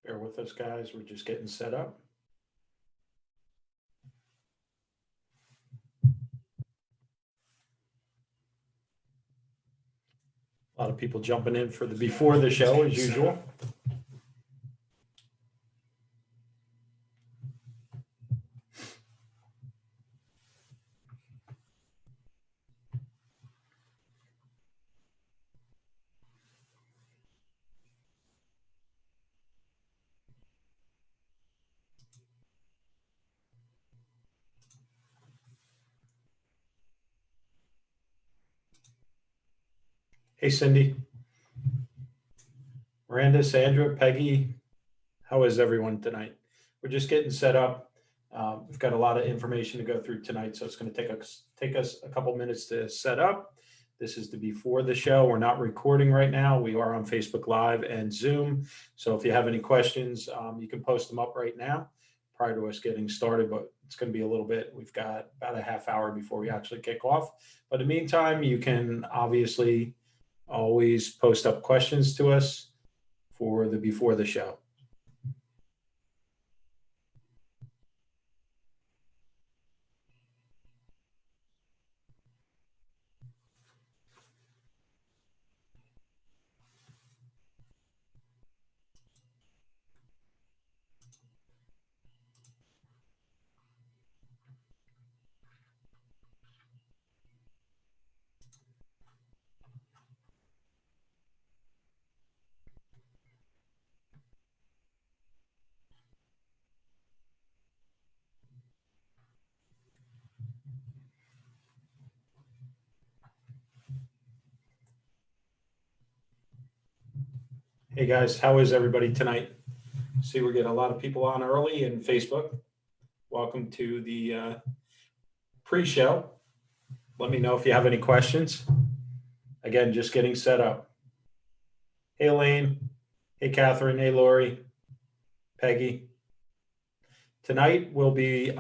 Bear with us, guys. We're just getting set up. A lot of people jumping in for the before the show as usual. Hey, Cindy, Miranda, Sandra, Peggy, how is everyone tonight? We're just getting set up. We've got a lot of information to go through tonight, so it's going to take us a couple minutes to set up. This is the before the show. We're not recording right now. We are on Facebook Live and Zoom. So if you have any questions, you can post them up right now prior to us getting started, but it's going to be a little bit. We've got about a half hour before we actually kick off. But in the meantime, you can obviously always post up questions to us for the before the show. Hey guys, how is everybody tonight? See, we're getting a lot of people on early in Facebook. Welcome to the pre-show. Let me know if you have any questions. Again, just getting set up. Hey Elaine, hey Catherine, hey Lori, Peggy. Tonight will be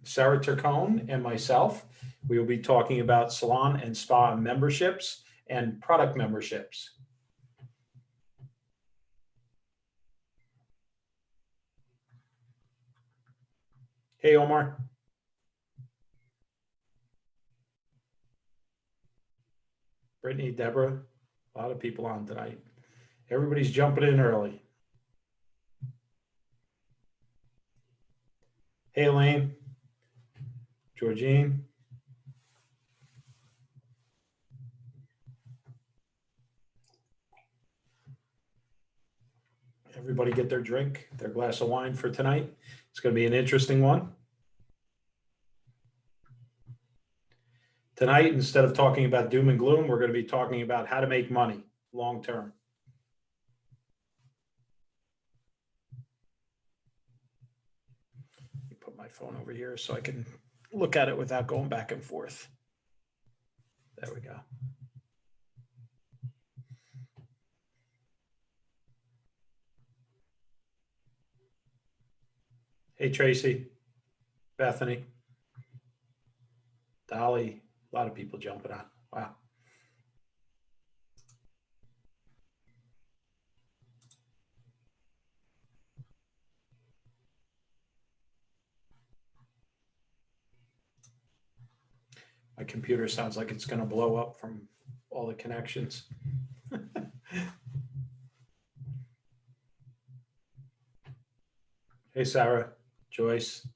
Sarah Turcone and myself. We will be talking about salon and spa memberships and product memberships. Hey, Omar. Brittany, Deborah, a lot of people on tonight. Everybody's jumping in early. Hey, Elaine, Georgine. Everybody get their drink, their glass of wine for tonight. It's going to be an interesting one. Tonight, instead of talking about doom and gloom, we're going to be talking about how to make money long term. Let me put my phone over here so I can look at it without going back and forth. There we go. Hey, Tracy, Bethany, Dolly, a lot of people jumping on. Wow. My computer sounds like it's going to blow up from all the connections. Hey, Sarah, Joyce.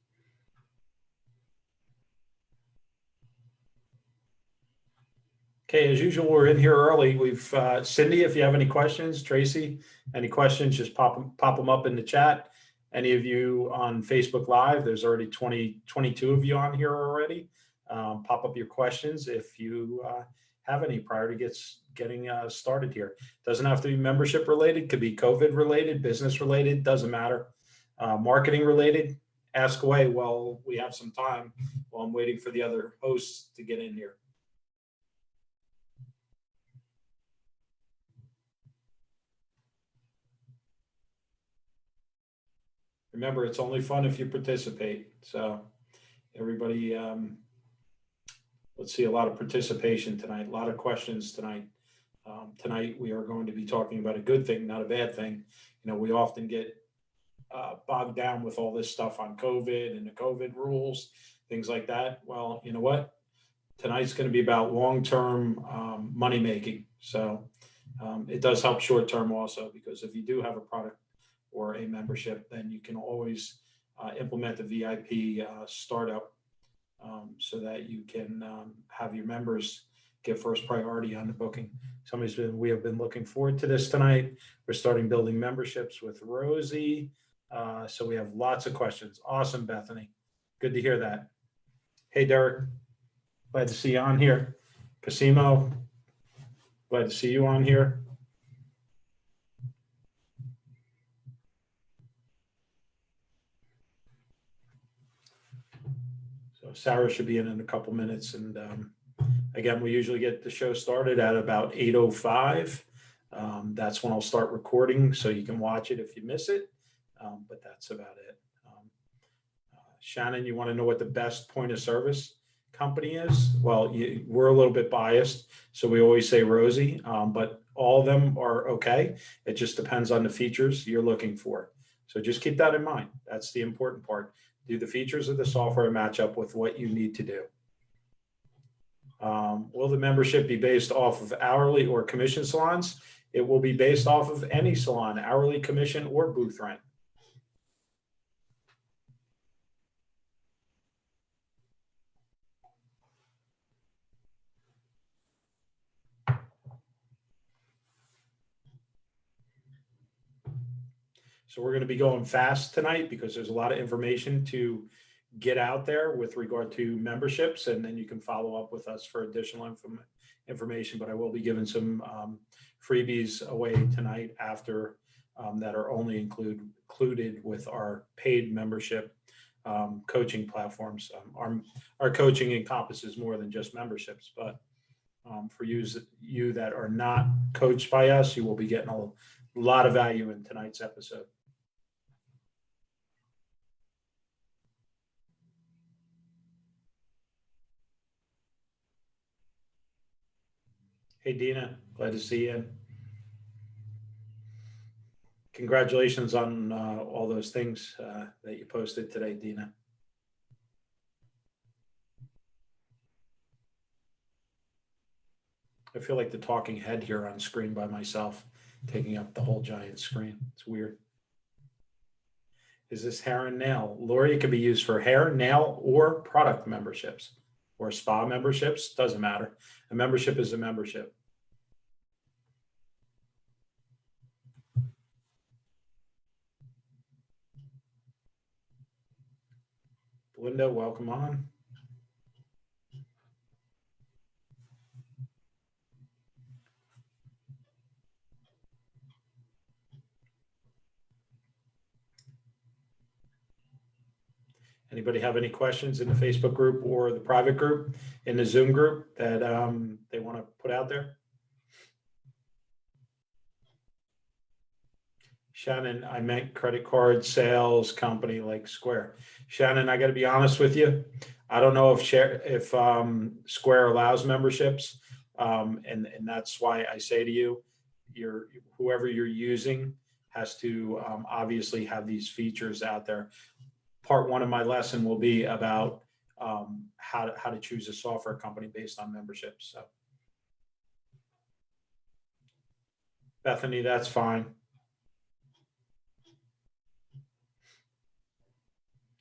Okay, as usual, we're in here early. We've Cindy, if you have any questions, Tracy, any questions, just pop them up in the chat. Any of you on Facebook Live, there's already 22 of you on here already. Pop up your questions if you have any prior to getting started here. Doesn't have to be membership related, could be COVID related, business related, doesn't matter. Marketing related, ask away while we have some time while I'm waiting for the other hosts to get in here. Remember, it's only fun if you participate. So everybody, let's see, a lot of participation tonight, a lot of questions tonight. Tonight, we are going to be talking about a good thing, not a bad thing. You know, we often get bogged down with all this stuff on COVID and the COVID rules, things like that. Well, you know what? Tonight's going to be about long-term money making. So it does help short-term also, because if you do have a product or a membership, then you can always implement the VIP startup so that you can have your members get first priority on the booking. We have been looking forward to this tonight. We're starting building memberships with Rosie. So we have lots of questions. Awesome, Bethany. Good to hear that. Hey, Derek. Glad to see you on here. Casimo, glad to see you on here. So Sarah should be in a couple minutes. And again, we usually get the show started at about 8:05. That's when I'll start recording, so you can watch it if you miss it. But that's about it. Shannon, you want to know what the best point of service company is? Well, we're a little bit biased, so we always say Rosie, but all of them are okay. It just depends on the features you're looking for. So just keep that in mind. That's the important part. Do the features of the software match up with what you need to do? Will the membership be based off of hourly or commission salons? It will be based off of any salon, hourly, commission, or booth rent. So we're going to be going fast tonight because there's a lot of information to get out there with regard to memberships, and then you can follow up with us for additional information. But I will be giving some freebies away tonight after that are only included with our paid membership coaching platforms. Our coaching encompasses more than just memberships, but for you that are not coached by us, you will be getting a lot of value in tonight's episode. Hey, Dina, glad to see you. Congratulations on all those things that you posted today, Dina. I feel like the talking head here on screen by myself, taking up the whole giant screen. It's weird. Is this hair and nail? Lori, it can be used for hair, nail, or product memberships or spa memberships. Doesn't matter. A membership is a membership. Belinda, welcome on. Anybody have any questions in the Facebook group or the private group, in the Zoom group that they want to put out there? Shannon, I meant credit card sales company like Square. Shannon, I got to be honest with you. I don't know if Square allows memberships, and that's why I say to you, whoever you're using has to obviously have these features out there. Part one of my lesson will be about how to choose a software company based on memberships. So, Bethany, that's fine.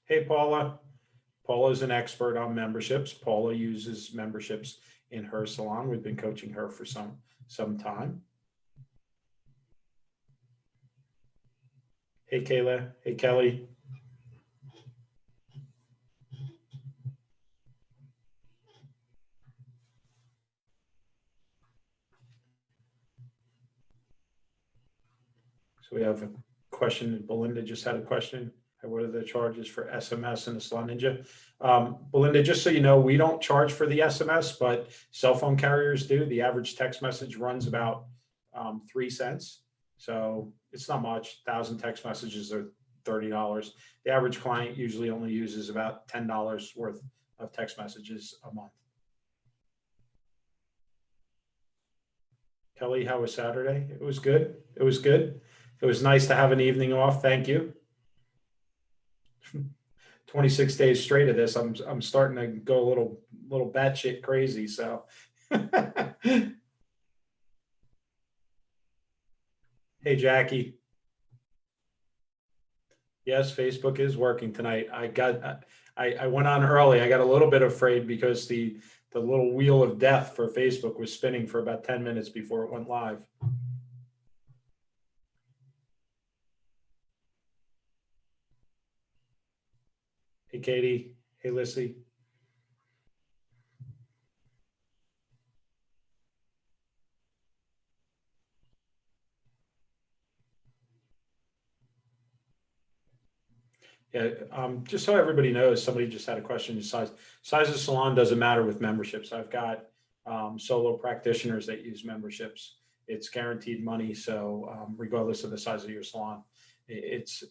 Hey, Paula. Paula's an expert on memberships. Paula uses memberships in her salon. We've been coaching her for some time. Hey, Kayla. Hey, Kelly. So we have a question. Belinda just had a question. What are the charges for SMS and the Salon Ninja? Belinda, just so you know, we don't charge for the SMS, but cell phone carriers do. The average text message runs about 3 cents. So it's not much. 1,000 text messages are $30. The average client usually only uses about $10 worth of text messages a month. Kelly, how was Saturday? It was good. It was good. It was nice to have an evening off. Thank you. 26 days straight of this, I'm starting to go a little batshit crazy. So, hey Jackie, yes, Facebook is working tonight. I went on early. I got a little bit afraid because the little wheel of death for Facebook was spinning for about 10 minutes before it went live. Hey Katie, hey Lissy. Yeah, just so everybody knows, somebody just had a question. Size of salon doesn't matter with memberships. I've got solo practitioners that use memberships. It's guaranteed money, so regardless of the size of your salon, it's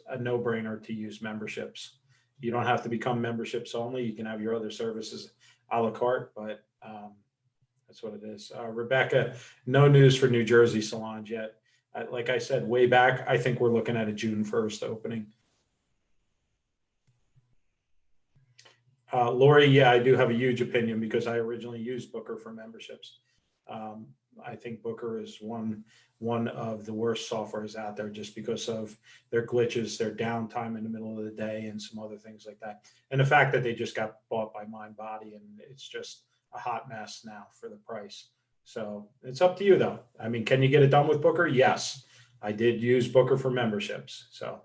a no-brainer to use memberships. You don't have to become memberships only. You can have your other services a la carte, but that's what it is. Rebecca, no news for New Jersey salons yet. Like I said, way back, I think we're looking at a June 1st opening. Lori, yeah, I do have a huge opinion because I originally used Booker for memberships. Um, I think Booker is one of the worst softwares out there just because of their glitches, their downtime in the middle of the day, and some other things like that. And the fact that they just got bought by MindBody, and it's just a hot mess now for the price. So it's up to you, though. I mean, can you get it done with Booker? Yes, I did use Booker for memberships. So.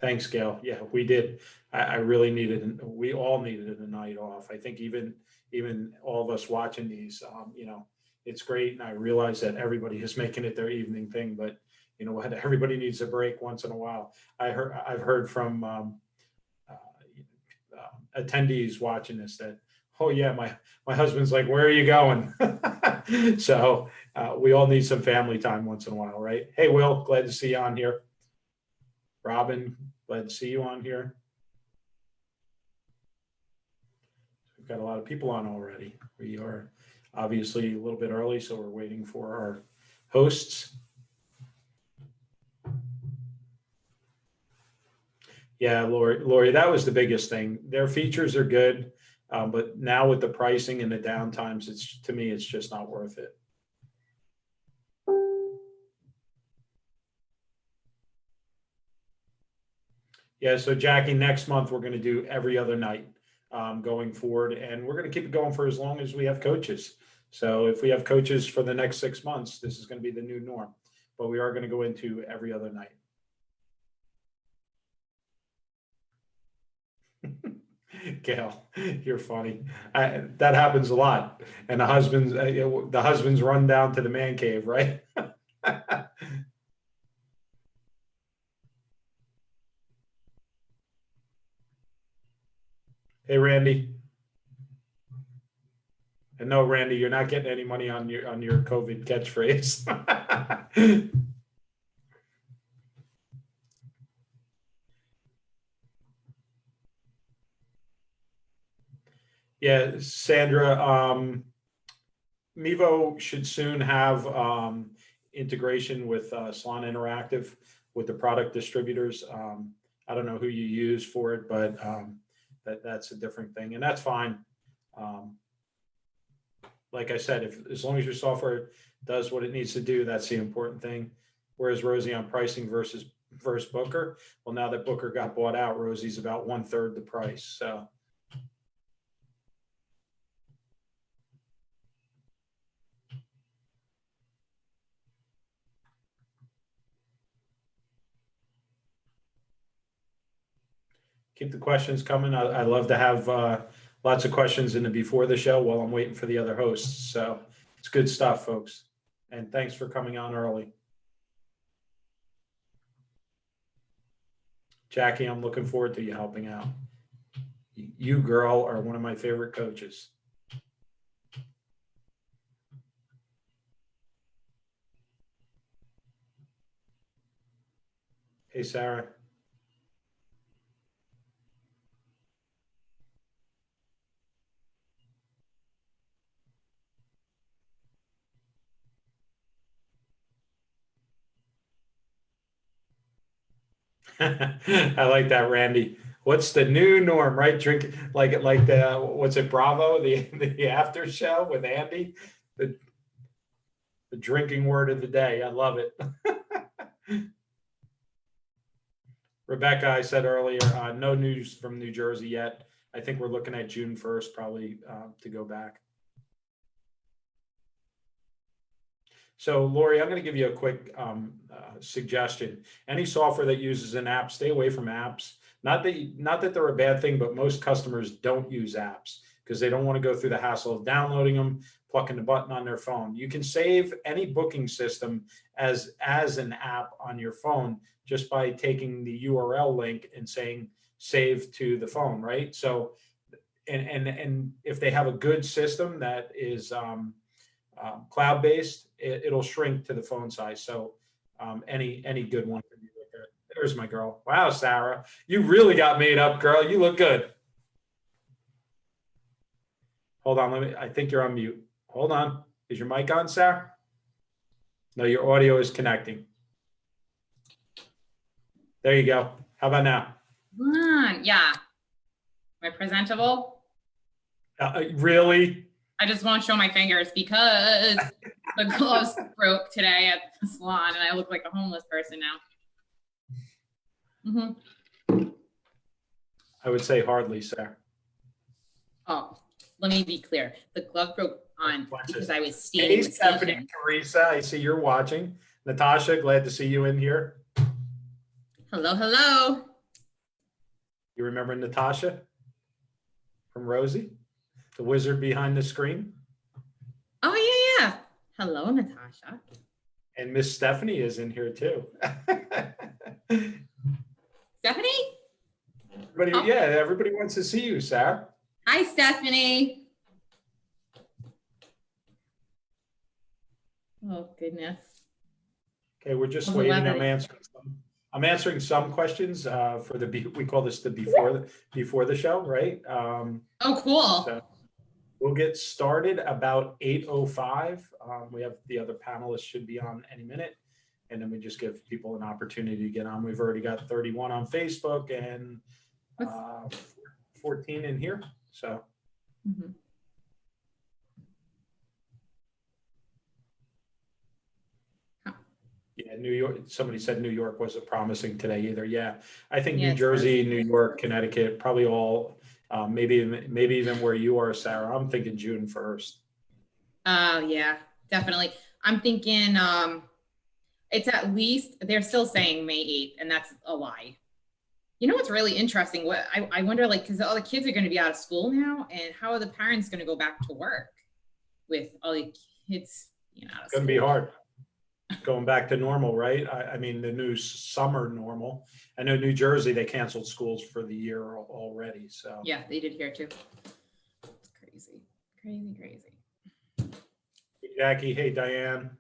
Thanks, Gail. Yeah, we did. I really needed, we all needed a night off. I think even all of us watching these, it's great. And I realize that everybody is making it their evening thing, but you know what? Everybody needs a break once in a while. I've heard from attendees watching this that, oh yeah, my husband's like, where are you going? So we all need some family time once in a while, right? Hey, Will, glad to see you on here. Robin, glad to see you on here. We've got a lot of people on already. We are obviously a little bit early, so we're waiting for our hosts. Yeah, Lori, that was the biggest thing. Their features are good, but now with the pricing and the downtimes, to me, it's just not worth it. Yeah, so Jackie, next month we're going to do every other night going forward, and we're going to keep it going for as long as we have coaches. So if we have coaches for the next 6 months, this is going to be the new norm. But we are going to go into every other night. Gail, you're funny. That happens a lot, and the husbands run down to the man cave, right? Hey, Randy. And no, Randy, you're not getting any money on your COVID catchphrase. Yeah, Sandra, Mevo should soon have integration with Salon Interactive with the product distributors. I don't know who you use for it, but that's a different thing, and that's fine. Um, like I said, if as long as your software does what it needs to do, that's the important thing. Whereas Rosie on pricing versus Booker, well, now that Booker got bought out, Rosie's about 1/3 the price. So keep the questions coming. I love to have lots of questions in the before the show while I'm waiting for the other hosts. So it's good stuff, folks. And thanks for coming on early. Jackie, I'm looking forward to you helping out. You, girl, are one of my favorite coaches. Hey, Sarah. I like that, Randy. What's the new norm, right? Drink like the what's it, Bravo, the after show with Andy, the the drinking word of the day. I love it. Rebecca, I said earlier, no news from New Jersey yet. I think we're looking at June 1st probably to go back. So, Lori, I'm going to give you a quick suggestion. Any software that uses an app, stay away from apps. Not that they're a bad thing, but most customers don't use apps because they don't want to go through the hassle of downloading them, plucking the button on their phone. You can save any booking system as an app on your phone just by taking the URL link and saying save to the phone, right? So, and if they have a good system that is cloud-based, it'll shrink to the phone size. So any good one can be looked at. There's my girl. Wow, Sarah, you really got made up, girl. You look good. Hold on, I think you're on mute. Hold on. Is your mic on, Sarah? No, your audio is connecting. There you go. How about now? Yeah. Am I presentable? Really? I just won't show my fingers because the gloves broke today at the salon and I look like a homeless person now. I would say hardly, Sarah. Oh, let me be clear. The glove broke on because I was standing. Hey, Stephanie, Teresa, I see you're watching. Natasha, glad to see you in here. Hello, hello. You remember Natasha from Rosie, the wizard behind the screen? Oh, yeah. Hello, Natasha. And Miss Stephanie is in here too. Stephanie? Everybody wants to see you, Sarah. Hi, Stephanie. Oh, goodness. Okay, we're just waiting. I'm answering some questions for we call this the before the show, right? Oh, cool. So we'll get started about 8:05. We have the other panelists should be on any minute, and then we just give people an opportunity to get on. We've already got 31 on Facebook and 14 in here. So. Yeah, New York. Somebody said New York wasn't promising today either. Yeah, I think New Jersey, New York, Connecticut, probably all. Maybe even where you are, Sarah. I'm thinking June 1st. Oh yeah, definitely. I'm thinking it's at least, they're still saying May 8th, and that's a lie. You know what's really interesting? What I wonder, like, because all the kids are going to be out of school now, and how are the parents going to go back to work with all the kids, out of school? It's going to be hard. Going back to normal, right? I mean, the new summer normal. I know New Jersey, they canceled schools for the year already. So yeah, they did here too. It's crazy. Hey, Jackie, hey, Diane.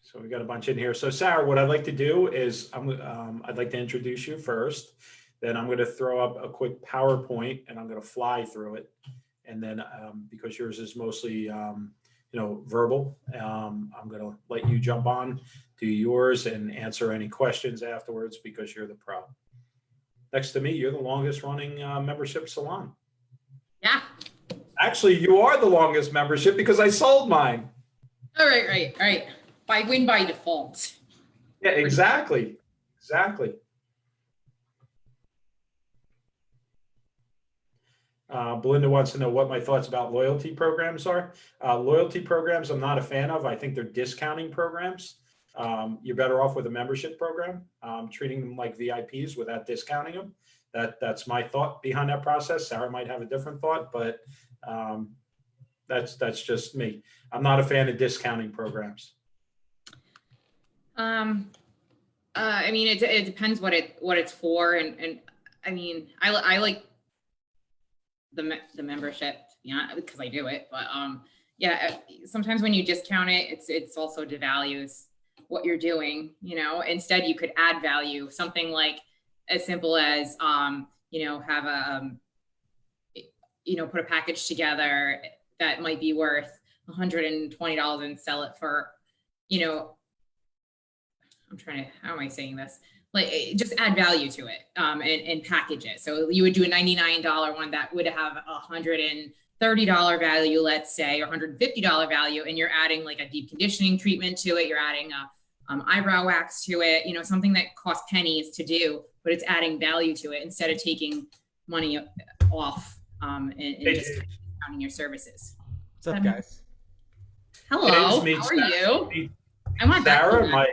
So we got a bunch in here. So Sarah, what I'd like to do is I'd like to introduce you first. Then I'm going to throw up a quick PowerPoint and I'm going to fly through it. And then because yours is mostly verbal, I'm going to let you jump on, do yours, and answer any questions afterwards because you're the pro. Next to me, you're the longest running membership salon. Yeah. Actually, you are the longest membership because I sold mine. All right. I win by default. Yeah, exactly. Belinda wants to know what my thoughts about loyalty programs are. Loyalty programs, I'm not a fan of. I think they're discounting programs. You're better off with a membership program, treating them like VIPs without discounting them. That's my thought behind that process. Sarah might have a different thought, but that's just me. I'm not a fan of discounting programs. I mean, it depends what it's for, and I mean, I like the membership, because I do it, but yeah, sometimes when you discount it, it's also devalues what you're doing. Instead you could add value, something like as simple as have a put a package together that might be worth $120 and sell it for how am I saying this? like just add value to it, and package it. So you would do a $99 one that would have $130 value, let's say, or $150 value, and you're adding like a deep conditioning treatment to it. You're adding a eyebrow wax to it, you know, something that costs pennies to do, but it's adding value to it instead of taking money off, and just counting your services. What's up, guys? Hello, how are you? I want that. Sarah,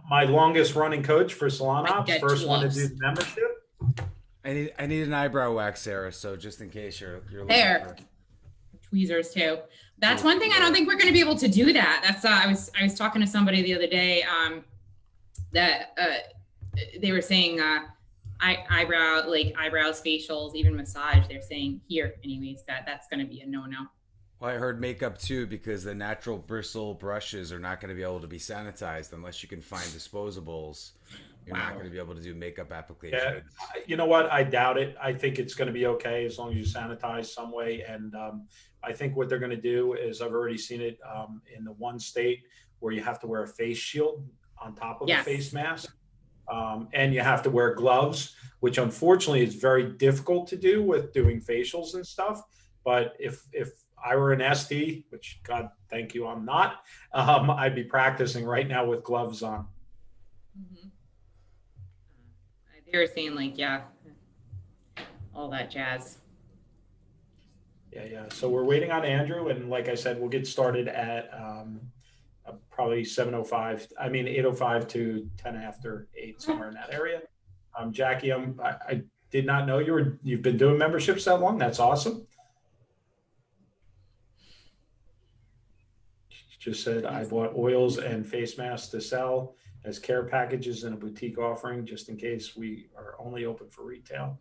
my longest running coach for Salon Ops, first one to do the membership. I need an eyebrow wax, Sarah. So just in case you're there, tweezers too. That's one thing I don't think we're going to be able to do that. That's I was talking to somebody the other day that they were saying eyebrows, facials, even massage. They're saying here, anyways, that's going to be a no-no. Well, I heard makeup too, because the natural bristle brushes are not going to be able to be sanitized unless you can find disposables. You're not going to be able to do makeup applications. Yeah, you know what? I doubt it. I think it's going to be okay as long as you sanitize some way. And I think what they're going to do is, I've already seen it in the one state where you have to wear a face shield on top of the face mask. And you have to wear gloves, which unfortunately is very difficult to do with doing facials and stuff. But if I were an SD, which God, thank you, I'm not, I'd be practicing right now with gloves on. Mm-hmm. They were saying like, yeah, all that jazz. Yeah. So we're waiting on Andrew. And like I said, we'll get started at probably 7:05. I mean, 8:05 to 10 after 8, somewhere in that area. Jackie, I did not know you've been doing memberships that long. That's awesome. Just said, I bought oils and face masks to sell as care packages in a boutique offering, just in case we are only open for retail.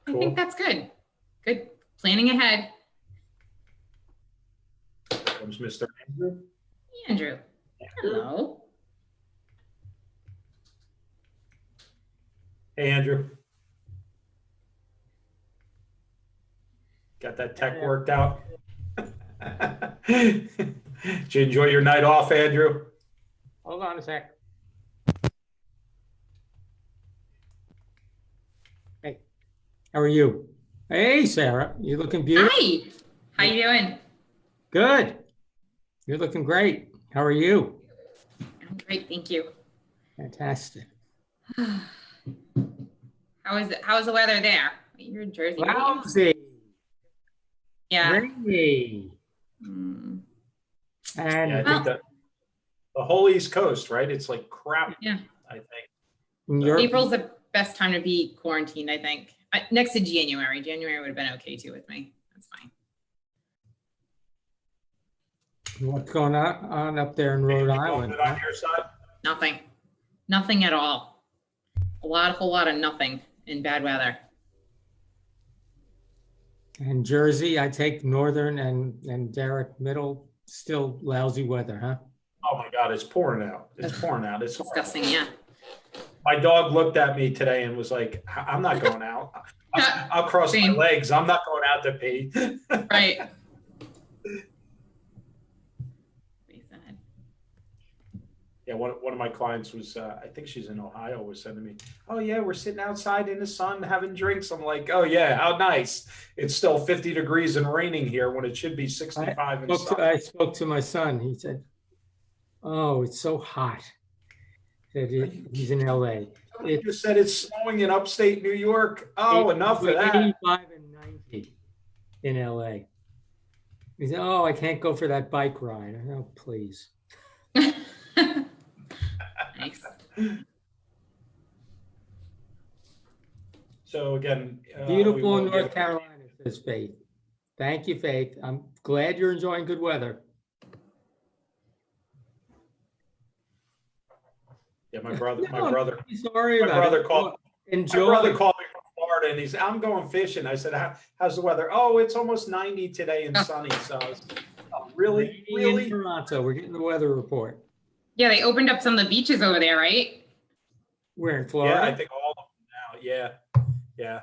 Cool. I think that's good. Good. Planning ahead. Here comes Mr. Andrew. Andrew. Hello. Hey, Andrew. Got that tech worked out? Did you enjoy your night off, Andrew? Hold on a sec. Hey, how are you? Hey, Sarah, you're looking beautiful. Hi, how you doing? Good. You're looking great. How are you? I'm great, thank you. Fantastic. How is the weather there? You're in Jersey. Lousy. Yeah. Rainy. And yeah, I think that the whole East Coast, right? It's like crap. Yeah. I think. April's the best time to be quarantined, I think. Next to January. January would have been okay too with me. That's fine. What's going on up there in Rhode Island? On your side? Nothing. Nothing at all. A whole lot of nothing in bad weather. And Jersey, I take northern and Derek middle, still lousy weather, huh? Oh my God, it's pouring out. It's pouring out. It's disgusting, yeah. My dog looked at me today and was like, I'm not going out. I'll cross my legs. I'm not going out to pee. Right. Yeah, one of my clients was, I think she's in Ohio, was sending me, oh yeah, we're sitting outside in the sun having drinks. I'm like, oh yeah, how nice. It's still 50 degrees and raining here when it should be 65. I spoke to my son. He said, oh, it's so hot. He's in LA. It just said it's snowing in upstate New York. Oh, enough of that. 85 and 90 in LA. He said, oh, I can't go for that bike ride. Oh, please. Nice. So again, beautiful in North Carolina, says Faith. Thank you, Faith. I'm glad you're enjoying good weather. Yeah, my brother called me from Florida, and I'm going fishing. I said, how's the weather? Oh, it's almost 90 today and sunny. So I was, really in Toronto. We're getting the weather report. Yeah, they opened up some of the beaches over there, right? We're in Florida. Yeah, I think all of them now. Yeah.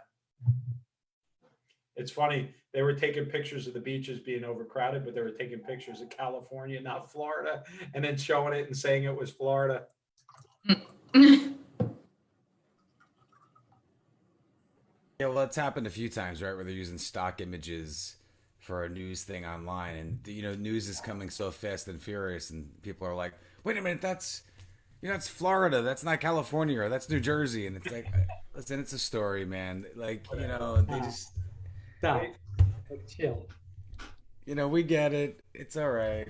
It's funny. They were taking pictures of the beaches being overcrowded, but they were taking pictures of California, not Florida, and then showing it and saying it was Florida. well, that's happened a few times, right? Where they're using stock images for a news thing online, and news is coming so fast and furious, and people are like, "Wait a minute, that's it's Florida, that's not California, or that's New Jersey," and it's like, listen, it's a story, man. Like, they just, Stop. Chill. we get it. It's all right.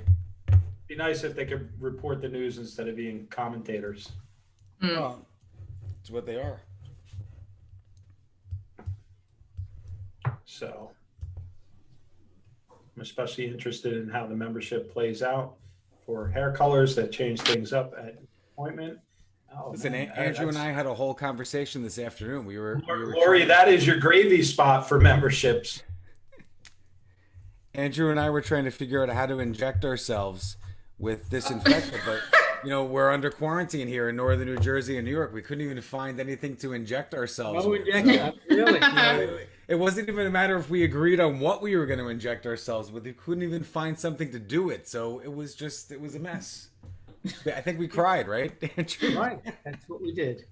Be nice if they could report the news instead of being commentators. Well, it's what they are. So I'm especially interested in how the membership plays out for hair colors that change things up at appointment. Oh, Listen, man, Andrew and that's- I had a whole conversation this afternoon. We were Lori, that is your gravy spot for memberships. Andrew and I were trying to figure out how to inject ourselves with disinfectant, but we're under quarantine here in northern New Jersey and New York. We couldn't even find anything to inject ourselves No with. injection. Really? It wasn't even a matter if we agreed on what we were going to inject ourselves with. We couldn't even find something to do it. So it was a mess. I think we cried, right, Andrew? Right. That's what we did.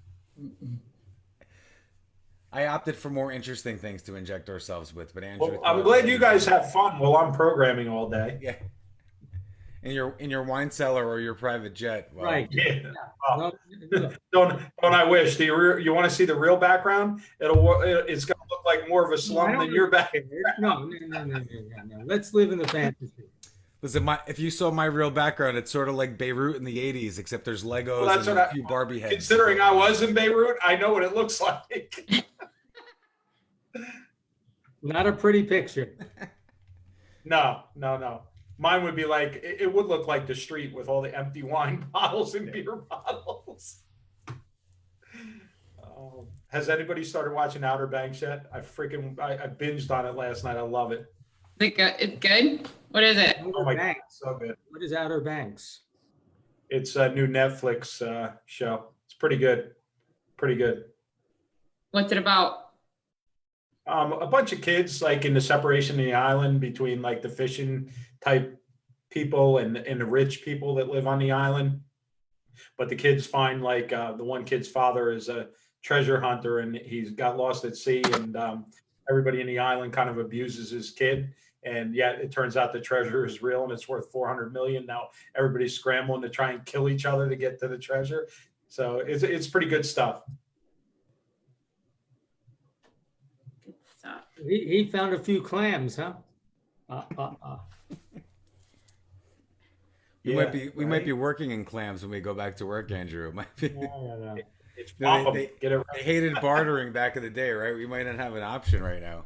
I opted for more interesting things to inject ourselves with, but Andrew. Well, I'm glad you guys have fun while I'm programming all day. Yeah. In your wine cellar or your private jet. Well, Right. Yeah. No, Don't I wish? Do you want to see the real background? It's going to look like more of a slum than your back. no. Let's live in the fantasy. Listen, if you saw my real background, it's sort of like Beirut in the '80s, except there's Legos Well, that's and what a few Barbie heads. Considering I was in Beirut, I know what it looks like. Not a pretty picture. No. Mine would be like, it would look like the street with all the empty wine bottles and beer bottles. Has anybody started watching Outer Banks yet? I binged on it last night. I love it. It's good. What is it? Oh my God, Banks. it's so good. What is Outer Banks? It's a new Netflix show. It's pretty good. Pretty good. What's it about? A bunch of kids like in the separation of the island between like the fishing type people and the rich people that live on the island. But the kids find like the one kid's father is a treasure hunter and he's got lost at sea, and everybody in the island kind of abuses his kid. And yet it turns out the treasure is real and it's worth 400 million. Now everybody's scrambling to try and kill each other to get to the treasure. So it's pretty good stuff. Good stuff. He found a few clams, huh? We Yeah, might be working in clams when we go back to work, Andrew. It might be. No. It's No, bomb 'em. Get it right. They hated bartering back in the day, right? We might not have an option right now.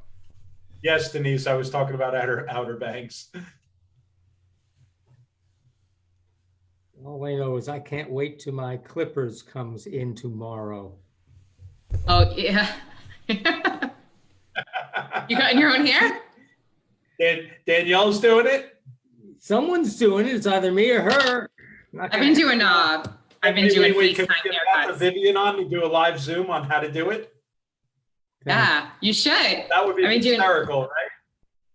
Yes, Denise, I was talking about Outer Banks. All I know is I can't wait till my clippers comes in tomorrow. Oh yeah. You got in your own hair? Danielle's doing it. Someone's doing it. It's either me or her. I've been doing Wait, can FaceTime we get Beth or haircuts. Vivian on to do a live Zoom on how to do it? Yeah, you should. That would be I've been doing- hysterical, right?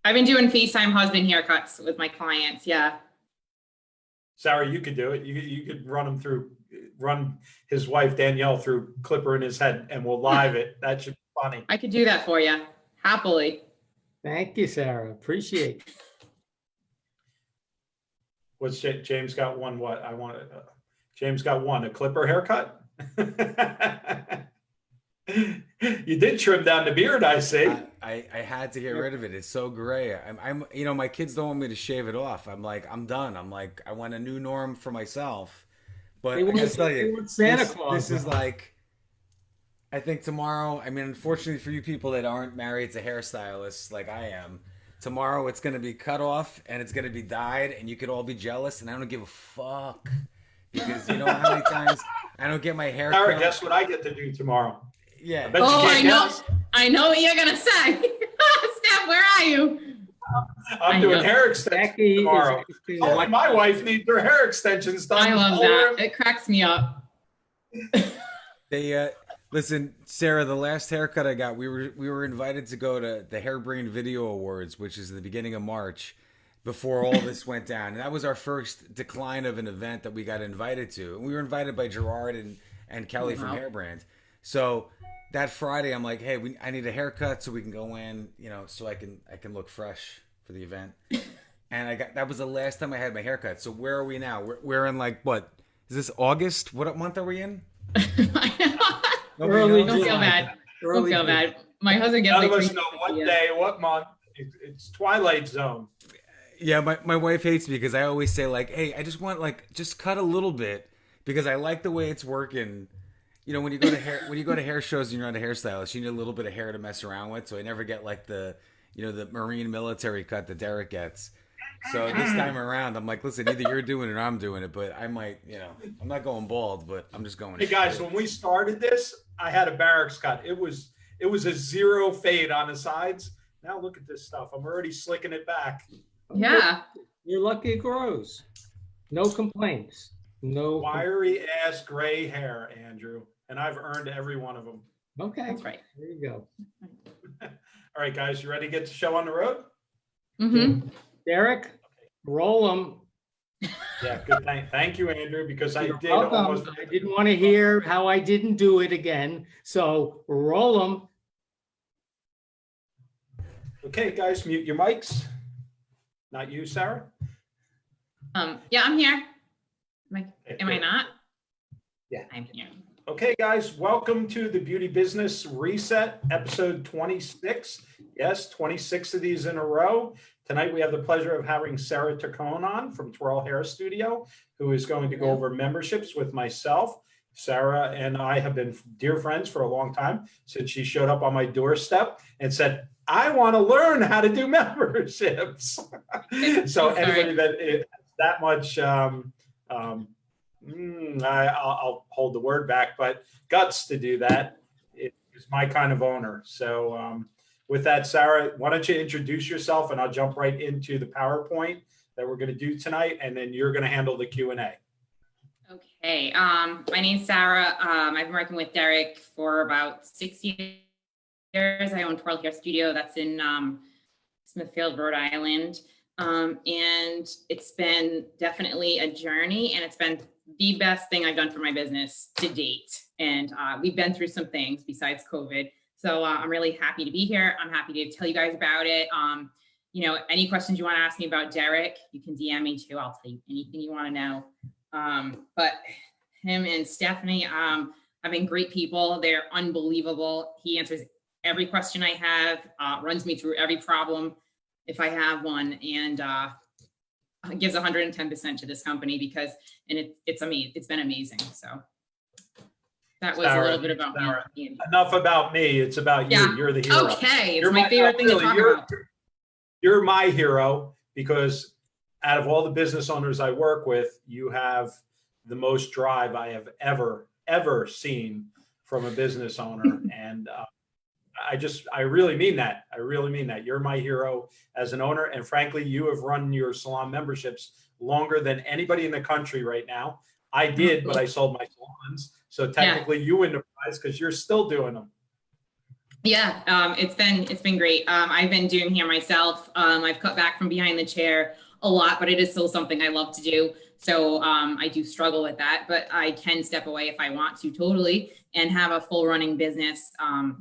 I've been doing FaceTime husband haircuts with my clients. Yeah. Sarah, you could do it. You could run his wife Danielle through clipper in his head, and we'll live it. That should be funny. I could do that for you. Happily. Thank you, Sarah. Appreciate it. What's James got one? What I want? James got one, a clipper haircut. You did trim down the beard, I see. I had to get rid of it. It's so gray. I'm my kids don't want me to shave it off. I'm like, I'm done. I'm like, I want a new norm for myself. But They I want- gotta tell they you, want Santa this, Claus this is now. like, I think tomorrow, I mean, unfortunately for you people that aren't married to hairstylists like I am, tomorrow it's going to be cut off and it's going to be dyed and you could all be jealous and I don't give a fuck. Because you know how many times I don't get my hair Sarah, cut? guess what I get to do tomorrow? Yeah. Bet you Oh, can't I know. guess. I know what you're gonna say. Steph, where are you? I'm I doing know. hair extensions Becky tomorrow. is Only my wife needs her hair extensions done. I love All that. her- It cracks me up. They listen, Sarah. The last haircut I got, we were invited to go to the Hairbrain Video Awards, which is the beginning of March, before all this went down. And that was our first decline of an event that we got invited to. And we were invited by Gerard and Kelly from Wow. Hairbrand. So that Friday, I'm like, hey, I need a haircut so we can go in, so I can look fresh for the event. And that was the last time I had my haircut. So where are we now? We're in like what? Is this August? What month are we in? Nobody Early knows? Don't feel July. bad. Don't Early feel July. bad. My husband gets None like of us 3 know what ideas. day, what month. It's Twilight Zone. Yeah, my wife hates me because I always say like, hey, I just want just cut a little bit because I like the way it's working. When you go to hair shows and you're not a hairstylist, you need a little bit of hair to mess around with. So I never get like the Marine military cut that Derek gets. So this time around, I'm like, listen, either you're doing it or I'm doing it. But I might, I'm not going bald, but I'm just going. Hey guys, straight. when we started this, I had a barracks cut. It was a zero fade on the sides. Now look at this stuff. I'm already slicking it back. Yeah. You're lucky it grows. No complaints. No. Wiry ass gray hair, Andrew, and I've earned every one of them. Okay. That's right. There you go. All right, guys, you ready to get the show on the road? Mm-hmm. Derek, roll them. Yeah, good. Thank you, Andrew, because I You're did welcome. almost. I didn't want to hear how I didn't do it again. So roll them. Okay, guys, mute your mics. Not you, Sarah. Yeah, I'm here. Am I not? Yeah. I'm here. Okay, guys, welcome to the Beauty Business Reset, episode 26. Yes, 26 of these in a row. Tonight, we have the pleasure of having Sarah Tacone on from Twirl Hair Studio, who is going to go over memberships with myself. Sarah and I have been dear friends for a long time since she showed up on my doorstep and said, I want to learn how to do memberships. So anybody that is that much, I'll hold the word back, but guts to do that is my kind of owner. So with that, Sarah, why don't you introduce yourself and I'll jump right into the PowerPoint that we're going to do tonight, and then you're going to handle the Q&A. Okay. My name's Sarah. I've been working with Derek for about 6 years. I own Twirl Hair Studio. That's in Smithfield, Rhode Island. And it's been definitely a journey, and it's been the best thing I've done for my business to date. And we've been through some things besides COVID. So I'm really happy to be here. I'm happy to tell you guys about it. Any questions you want to ask me about Derek, you can DM me too. I'll tell you anything you want to know. But him and Stephanie have been great people. They're unbelievable. He answers every question I have, runs me through every problem if I have one, and gives 110% to this company because, and it's amazing. It's been amazing. So that was Sarah, a little bit about Sarah, me. Enough about me. It's about you. Yeah. You're the hero. Okay, it's You're my favorite thing to talk about. You're my hero because out of all the business owners I work with, you have the most drive I have ever seen from a business owner. And I really mean that. I really mean that. You're my hero as an owner. And frankly, you have run your salon memberships longer than anybody in the country right now. I did, but I sold my salons. So technically you win the prize because you're still doing them. Yeah, it's been great. I've been doing hair myself. I've cut back from behind the chair a lot, but it is still something I love to do. So I do struggle with that, but I can step away if I want to totally and have a full running business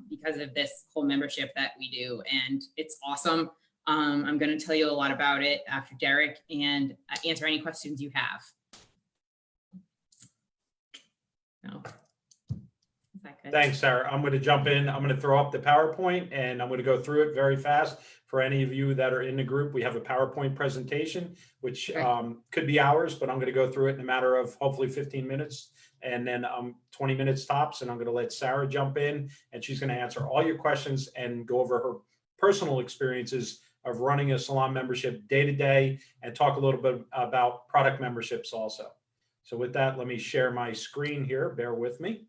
because of this whole membership that we do. And it's awesome. I'm going to tell you a lot about it after Derek and answer any questions you have. No. Is that good? Thanks, Sarah. I'm going to jump in. I'm going to throw up the PowerPoint and I'm going to go through it very fast. For any of you that are in the group, we have a PowerPoint presentation, which could be hours, but I'm going to go through it in a matter of hopefully 15 minutes and then 20 minutes tops. And I'm going to let Sarah jump in and she's going to answer all your questions and go over her personal experiences of running a salon membership day to day and talk a little bit about product memberships also. So with that, let me share my screen here. Bear with me.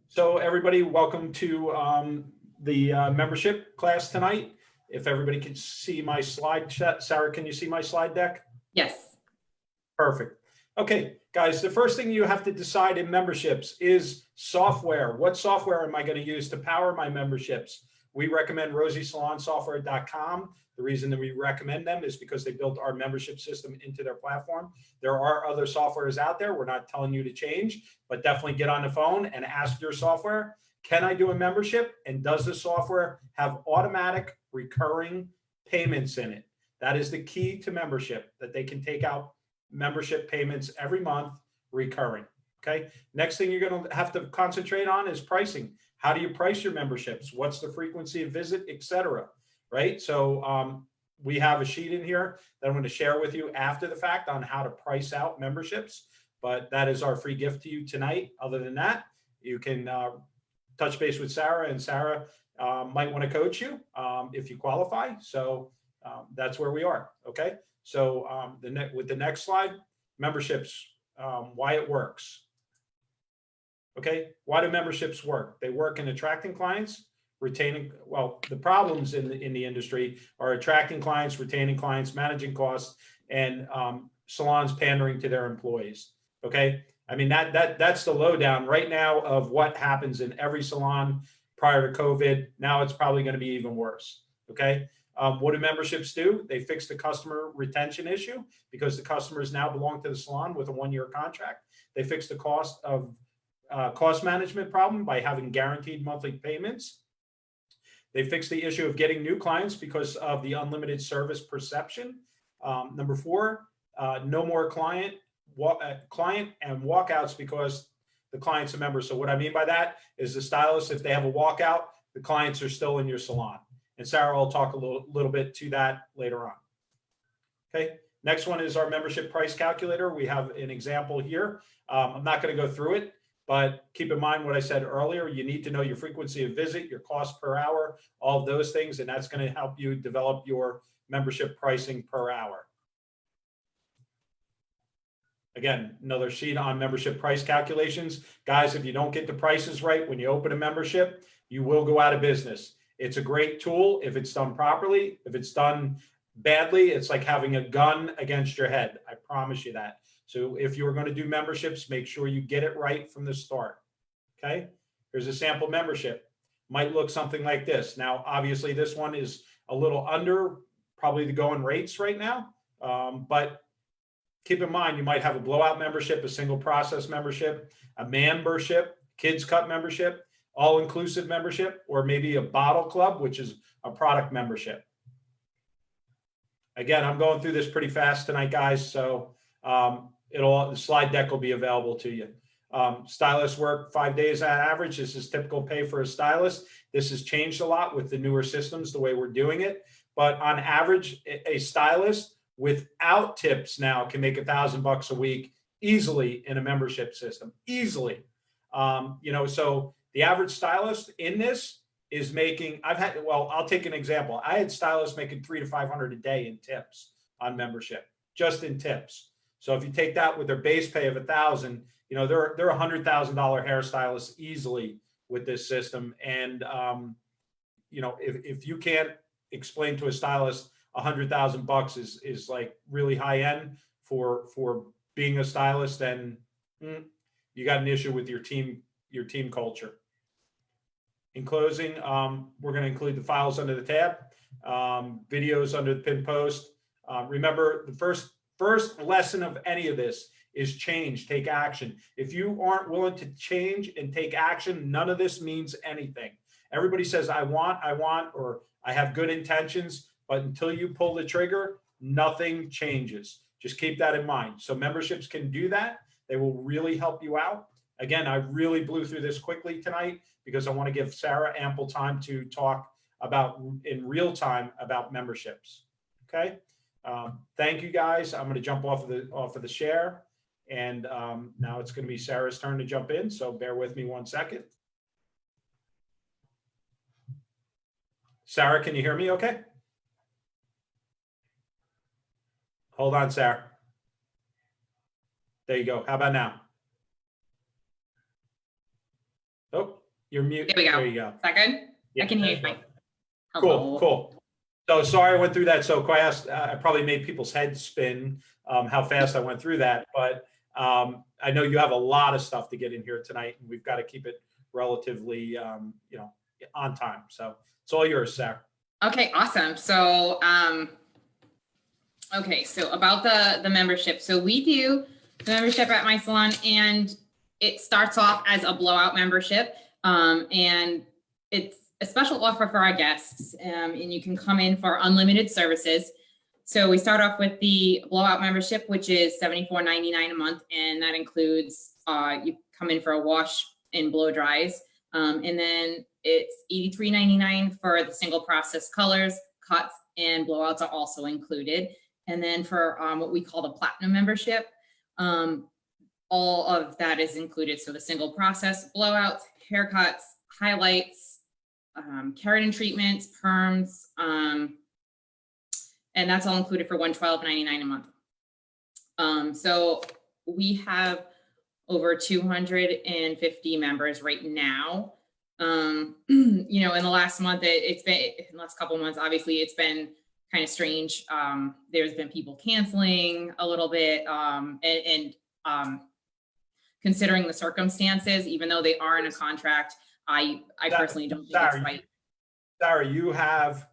So everybody, welcome to the membership class tonight. If everybody can see my slide chat, Sarah, can you see my slide deck? Yes. Perfect. Okay, guys, the first thing you have to decide in memberships is software. What software am I going to use to power my memberships? We recommend rosiesalonsoftware.com. The reason that we recommend them is because they built our membership system into their platform. There are other softwares out there. We're not telling you to change, but definitely get on the phone and ask your software, can I do a membership? And does the software have automatic recurring payments in it? That is the key to membership, that they can take out membership payments every month recurring. Okay. Next thing you're going to have to concentrate on is pricing. How do you price your memberships? What's the frequency of visit, et cetera? Right. So we have a sheet in here that I'm going to share with you after the fact on how to price out memberships. But that is our free gift to you tonight. Other than that, you can touch base with Sarah, and Sarah might want to coach you if you qualify. So that's where we are. Okay. So with the next slide, memberships, why it works. Okay. Why do memberships work? They work in attracting clients, retaining, well, the problems in the industry are attracting clients, retaining clients, managing costs, and salons pandering to their employees. Okay. I mean, that's the lowdown right now of what happens in every salon prior to COVID. Now it's probably going to be even worse. Okay. What do memberships do? They fix the customer retention issue because the customers now belong to the salon with a 1-year contract. They fix the cost management problem by having guaranteed monthly payments. They fix the issue of getting new clients because of the unlimited service perception. Number 4, no more client and walkouts because the client's a member. So what I mean by that is the stylist, if they have a walkout, the clients are still in your salon. And Sarah will talk a little bit to that later on. Okay. Next one is our membership price calculator. We have an example here. I'm not going to go through it, but keep in mind what I said earlier. You need to know your frequency of visit, your cost per hour, all of those things, and that's going to help you develop your membership pricing per hour. Again, another sheet on membership price calculations. Guys, if you don't get the prices right when you open a membership, you will go out of business. It's a great tool if it's done properly. If it's done badly, it's like having a gun against your head. I promise you that. So if you're going to do memberships, make sure you get it right from the start. Okay. Here's a sample membership. Might look something like this. Now, obviously this one is a little under probably the going rates right now. But keep in mind, you might have a blowout membership, a single process membership, a membership, kids cut membership, all-inclusive membership, or maybe a bottle club, which is a product membership. Again, I'm going through this pretty fast tonight, guys. So the slide deck will be available to you. Stylists work 5 days on average. This is typical pay for a stylist. This has changed a lot with the newer systems, the way we're doing it. But on average, a stylist without tips now can make $1,000 a week easily in a membership system, easily. So the average stylist in this is making, I'll take an example. I had stylists making $300 to $500 a day in tips on membership, just in tips. So if you take that with their base pay of $1,000, they're $100,000 hairstylists easily with this system. And, if you can't explain to a stylist $100,000 is like really high end for being a stylist, then you got an issue with your team culture. In closing, we're going to include the files under the tab, videos under the pin post. Remember, the first lesson of any of this is change, take action. If you aren't willing to change and take action, none of this means anything. Everybody says, I want, or I have good intentions, but until you pull the trigger, nothing changes. Just keep that in mind. So memberships can do that. They will really help you out. Again, I really blew through this quickly tonight because I want to give Sarah ample time to talk about in real time about memberships. Okay. Thank you guys. I'm going to jump off of the share, and now it's going to be Sarah's turn to jump in. So bear with me 1 second. Sarah, can you hear me? Okay. Hold on, Sarah. There you go. How about now? Oh, you're mute. There we go. There you go. Is that good? Yeah, I can hear there you go. fine. Hello. Cool. So sorry I went through that so fast. I probably made people's heads spin how fast I went through that. But I know you have a lot of stuff to get in here tonight, and we've got to keep it relatively, on time. So it's all yours, Sarah. Okay, awesome. So, okay, so about the membership. So we do the membership at my salon, and it starts off as a blowout membership. And it's a special offer for our guests, and you can come in for unlimited services. So we start off with the blowout membership, which is $74.99 a month, and that includes you come in for a wash and blow dries, and then it's $83.99 for the single process colors, cuts, and blowouts are also included. And then for what we call the platinum membership, all of that is included. So the single process, blowouts, haircuts, highlights, keratin treatments, perms, and that's all included for $112.99 a month. So we have over 250 members right now. You know, in the last month, it's been, in the last couple of months, obviously it's been kind of strange. There's been people canceling a little bit, and considering the circumstances, even though they are in a contract, I personally don't think it's right. Sarah, you have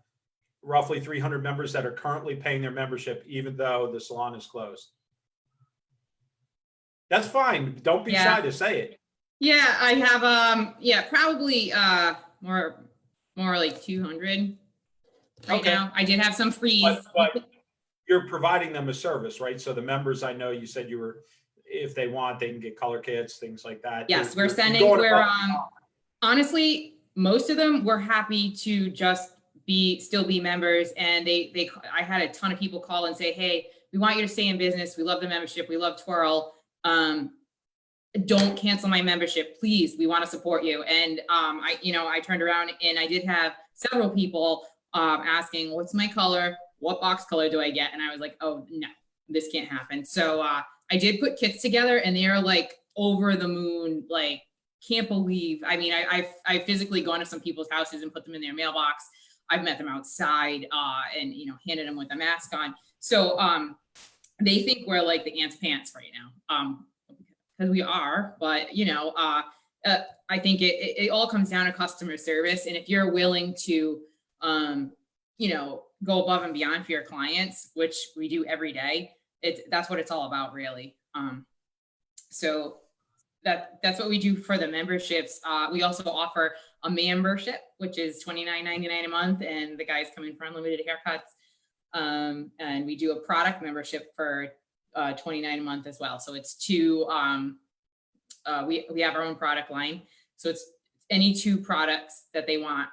roughly 300 members that are currently paying their membership, even though the salon is closed. That's fine. Don't be shy to say it. Yeah, I have, yeah, probably more like 200 right now. I did have some freeze. But you're providing them a service, right? So the members, I know you said you were, if they want, they can get color kits, things like that. Yes, we're sending, honestly, most of them were happy to just still be members. And I had a ton of people call and say, hey, we want you to stay in business. We love the membership. We love Twirl. Don't cancel my membership, please. We want to support you. And I turned around and I did have several people asking, what's my color? What box color do I get? And I was like, oh no, this can't happen. So I did put kits together, and they are like over the moon, like can't believe. I mean, I've physically gone to some people's houses and put them in their mailbox. I've met them outside and handed them with a mask on. So they think we're like the ants pants right now. Because we are, but I think it all comes down to customer service. And if you're willing to, go above and beyond for your clients, which we do every day, that's what it's all about, really. So that's what we do for the memberships. We also offer a membership, which is $29.99 a month, and the guys come in for unlimited haircuts. And we do a product membership for $29 a month as well. So it's two, we have our own product line. So it's any two products that they want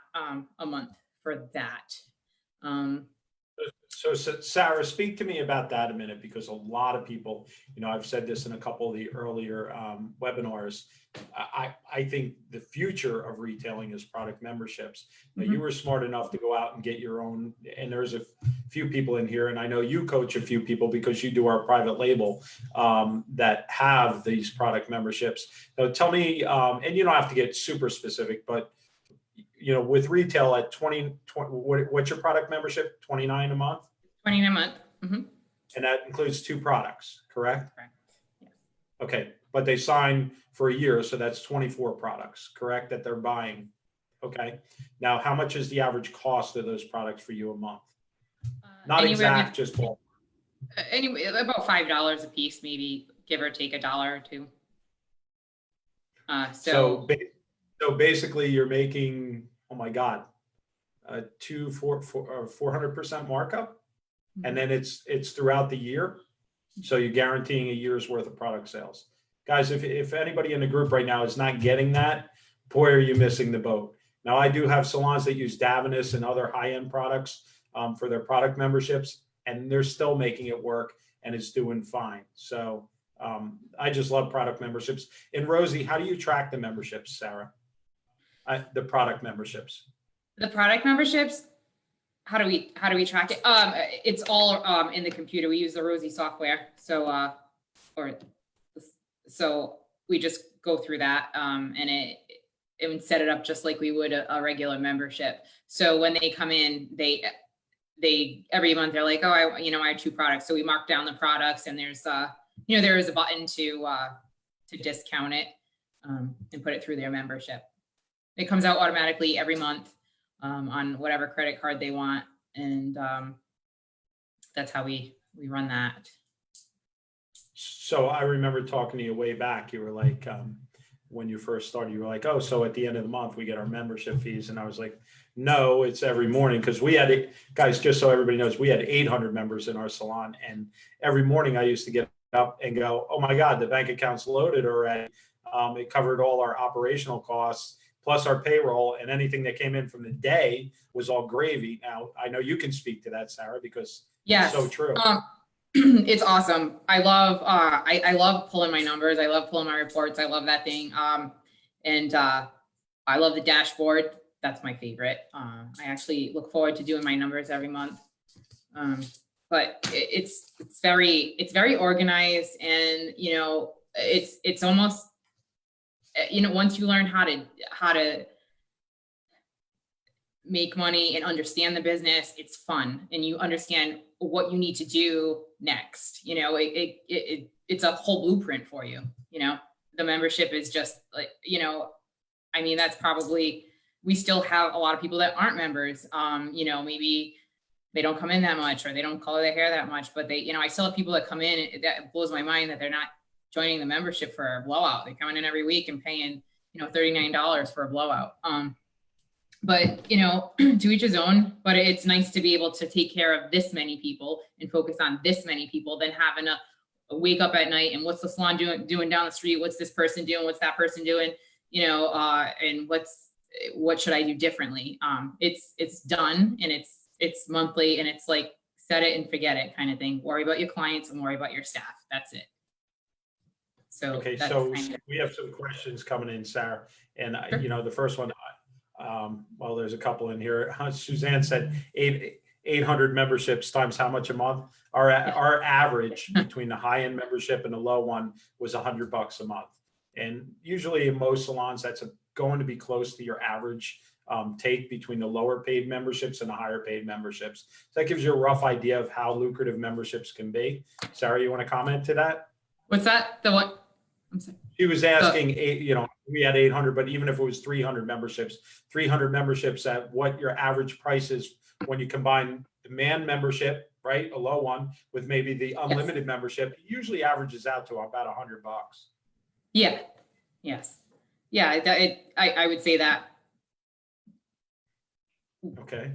a month for that. So Sarah, speak to me about that a minute, because a lot of people, I've said this in a couple of the earlier webinars. I think the future of retailing is product memberships. But you were smart enough to go out and get your own, and there's a few people in here, and I know you coach a few people because you do our private label that have these product memberships. So tell me, and you don't have to get super specific, but with retail at 20, what's your product membership? $29 a month? $29 a month. And that includes two products, correct? Correct. Yes. Okay, but they sign for a year, so that's 24 products, correct, that they're buying? Okay. Now, how much is the average cost of those products for you a month? Not exact, just ballpark. Anyway, about $5 a piece, maybe, give or take $1 or $2. So basically, you're making, oh my God, 400% markup, and then it's throughout the year. So you're guaranteeing a year's worth of product sales. Guys, if anybody in the group right now is not getting that, boy, are you missing the boat. Now, I do have salons that use Davenus and other high-end products for their product memberships, and they're still making it work, and it's doing fine. So I just love product memberships. And Rosie, how do you track the memberships, Sarah? The product memberships. The product memberships, how do we track it? It's all in the computer. We use the Rosie software. So we just go through that and it would set it up just like we would a regular membership. So when they come in, they every month they're like, oh, I have two products. So we mark down the products, and there's there is a button to discount it and put it through their membership. It comes out automatically every month. on whatever credit card they want. And that's how we run that. So I remember talking to you way back. You were like, when you first started, you were like, oh, so at the end of the month, we get our membership fees. And I was like, no, it's every morning. Because we had, guys, just so everybody knows, we had 800 members in our salon. And every morning I used to get up and go, oh my God, the bank account's loaded already. It covered all our operational costs, plus our payroll, and anything that came in from the day was all gravy. Now, I know you can speak to that, Sarah, because Yes. it's so true. It's awesome. I love pulling my numbers. I love pulling my reports. I love that thing. And I love the dashboard. That's my favorite. I actually look forward to doing my numbers every month. But it's very organized, and it's almost, once you learn how to make money and understand the business, it's fun, and you understand what you need to do next. It's a whole blueprint for you. The membership is just like, that's probably, we still have a lot of people that aren't members. Maybe they don't come in that much, or they don't color their hair that much, but I still have people that come in, and that blows my mind that they're not joining the membership for a blowout. They're coming in every week and paying, $39 for a blowout. But, to each his own, but it's nice to be able to take care of this many people and focus on this many people than having to wake up at night and what's the salon doing down the street? What's this person doing? What's that person doing? And what should I do differently? It's done, and it's monthly, and it's like, set it and forget it kind of thing. Worry about your clients and worry about your staff. That's it. So, okay. So we have some questions coming in, Sarah. And Sure. the first one, well, there's a couple in here. Suzanne said 800 memberships times how much a month? Our average between the high end membership and the low one was $100 a month. And usually in most salons, that's going to be close to your average take between the lower paid memberships and the higher paid memberships. So that gives you a rough idea of how lucrative memberships can be. Sarah, you want to comment to that? What's that? The what? I'm sorry. She was asking, we had 800, but even if it was 300 memberships at what your average price is when you combine the man membership, right, a low one, with maybe the unlimited membership, it usually averages out to about $100. Yeah. Yes. Yeah. I would say that. Okay.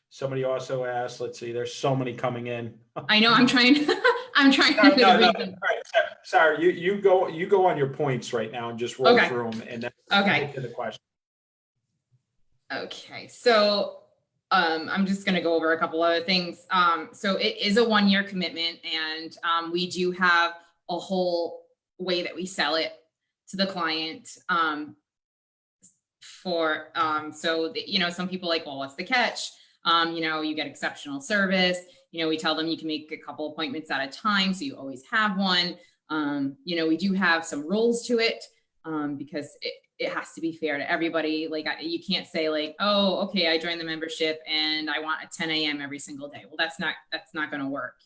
Somebody also asked, let's see, there's so many coming in. I know, I'm trying to read them. All right, Sarah, you go on your points right now and just roll through them, and then get to the question. Okay, so I'm just going to go over a couple other things. So it is a 1-year commitment, and we do have a whole way that we sell it to the client. Some people like, well, what's the catch? You get exceptional service. We tell them you can make a couple appointments at a time, so you always have one. We do have some rules to it, because it has to be fair to everybody. Like, you can't say like, oh, okay, I joined the membership and I want at 10 a.m. every single day. Well, that's not going to work,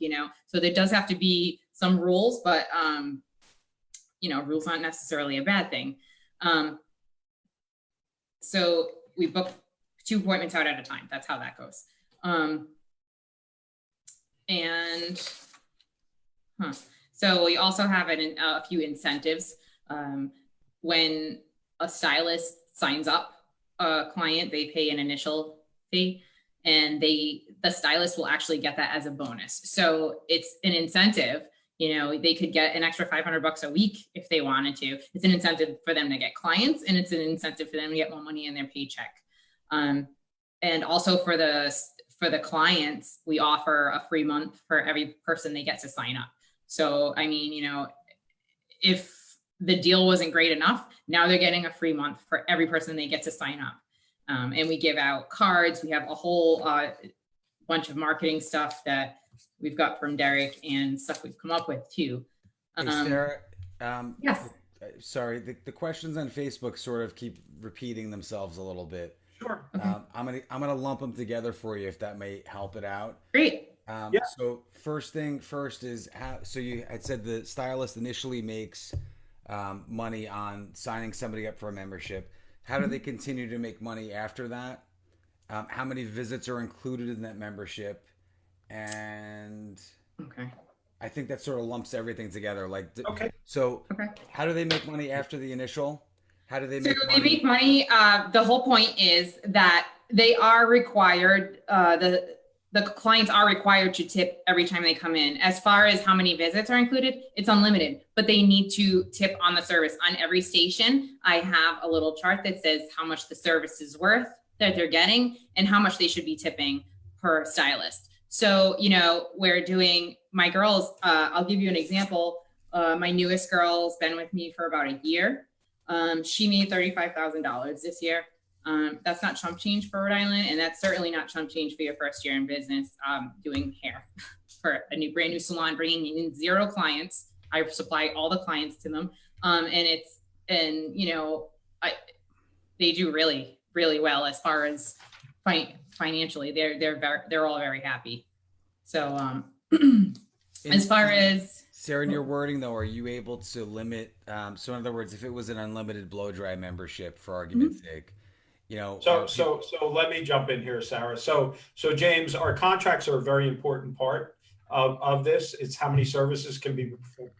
So there does have to be some rules, but rules aren't necessarily a bad thing. So we book 2 appointments out at a time. That's how that goes. So we also have a few incentives. When a stylist signs up a client, they pay an initial fee, and the stylist will actually get that as a bonus. So it's an incentive. They could get an extra $500 a week if they wanted to. It's an incentive for them to get clients, and it's an incentive for them to get more money in their paycheck. And also for the clients, we offer a free month for every person they get to sign up. So, if the deal wasn't great enough, now they're getting a free month for every person they get to sign up. And we give out cards. We have a whole bunch of marketing stuff that we've got from Derek and stuff we've come up with too. Hey, Sarah, yes. Sorry, the questions on Facebook sort of keep repeating themselves a little bit. Sure. Okay. I'm gonna lump them together for you if that may help it out. Great. So first thing first is so you had said the stylist initially makes money on signing somebody up for a membership. How do they continue to make money after that? how many visits are included in that membership, and Okay. I think that sort of lumps everything together. Like, Okay. so Okay. how do they make money after the initial? How do they So make they make money? money. The whole point is that they are required, the clients are required to tip every time they come in. As far as how many visits are included, it's unlimited, but they need to tip on the service. On every station, I have a little chart that says how much the service is worth that they're getting and how much they should be tipping per stylist. So, you know, we're doing my girls, I'll give you an example. My newest girl's been with me for about a year. She made $35,000 this year. That's not chump change for Rhode Island, and that's certainly not chump change for your first year in business, doing hair for a brand new salon, bringing in 0 clients. I supply all the clients to them, and you know, they do really, really well as far as financially. They're all very happy. So as far as Sarah, in your wording though, are you able to limit? So in other words, if it was an unlimited blow dry membership, for argument's sake, you know, So let me jump in here, Sarah. So James, our contracts are a very important part of this. It's how many services can be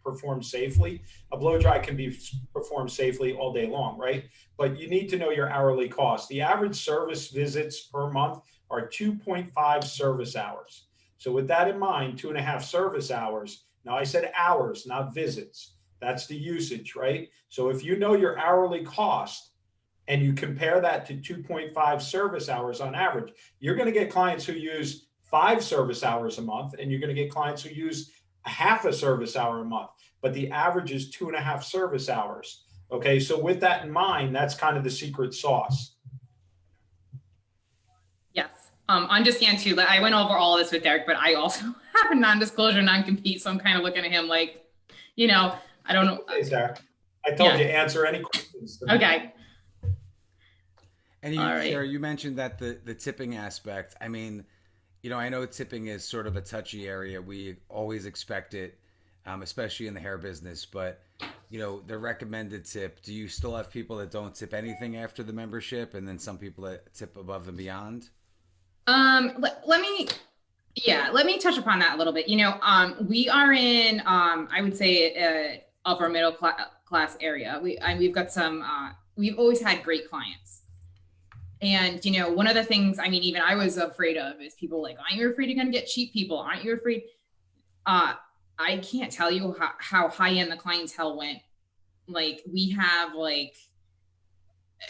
performed safely. A blow dry can be performed safely all day long, right? But you need to know your hourly cost. The average service visits per month are 2.5 service hours. So with that in mind, 2.5 service hours. Now I said hours, not visits. That's the usage, right? So if you know your hourly cost, and you compare that to 2.5 service hours on average, you're going to get clients who use 5 service hours a month, and you're going to get clients who use half a service hour a month. But the average is 2.5 service hours. Okay, so with that in mind, that's kind of the secret sauce. yes, understand too that I went over all of this with Derek, but I also have a non-disclosure, non-compete, so I'm kind of looking at him like, you know, I don't know. Okay, Sarah. I told Yeah. you, answer any questions. Okay. and you, All right. Sarah, you mentioned that the tipping aspect. I mean, you know, I know tipping is sort of a touchy area. We always expect it, especially in the hair business. But you know, the recommended tip. Do you still have people that don't tip anything after the membership, and then some people that tip above and beyond? Let me, yeah, let me touch upon that a little bit. You know, we are in, I would say, upper middle class area. We've got some, we've always had great clients. And, you know, one of the things, I mean, even I was afraid of is people like, aren't you afraid you're going to get cheap people? Aren't you afraid? I can't tell you how high end the clientele went. Like we have like,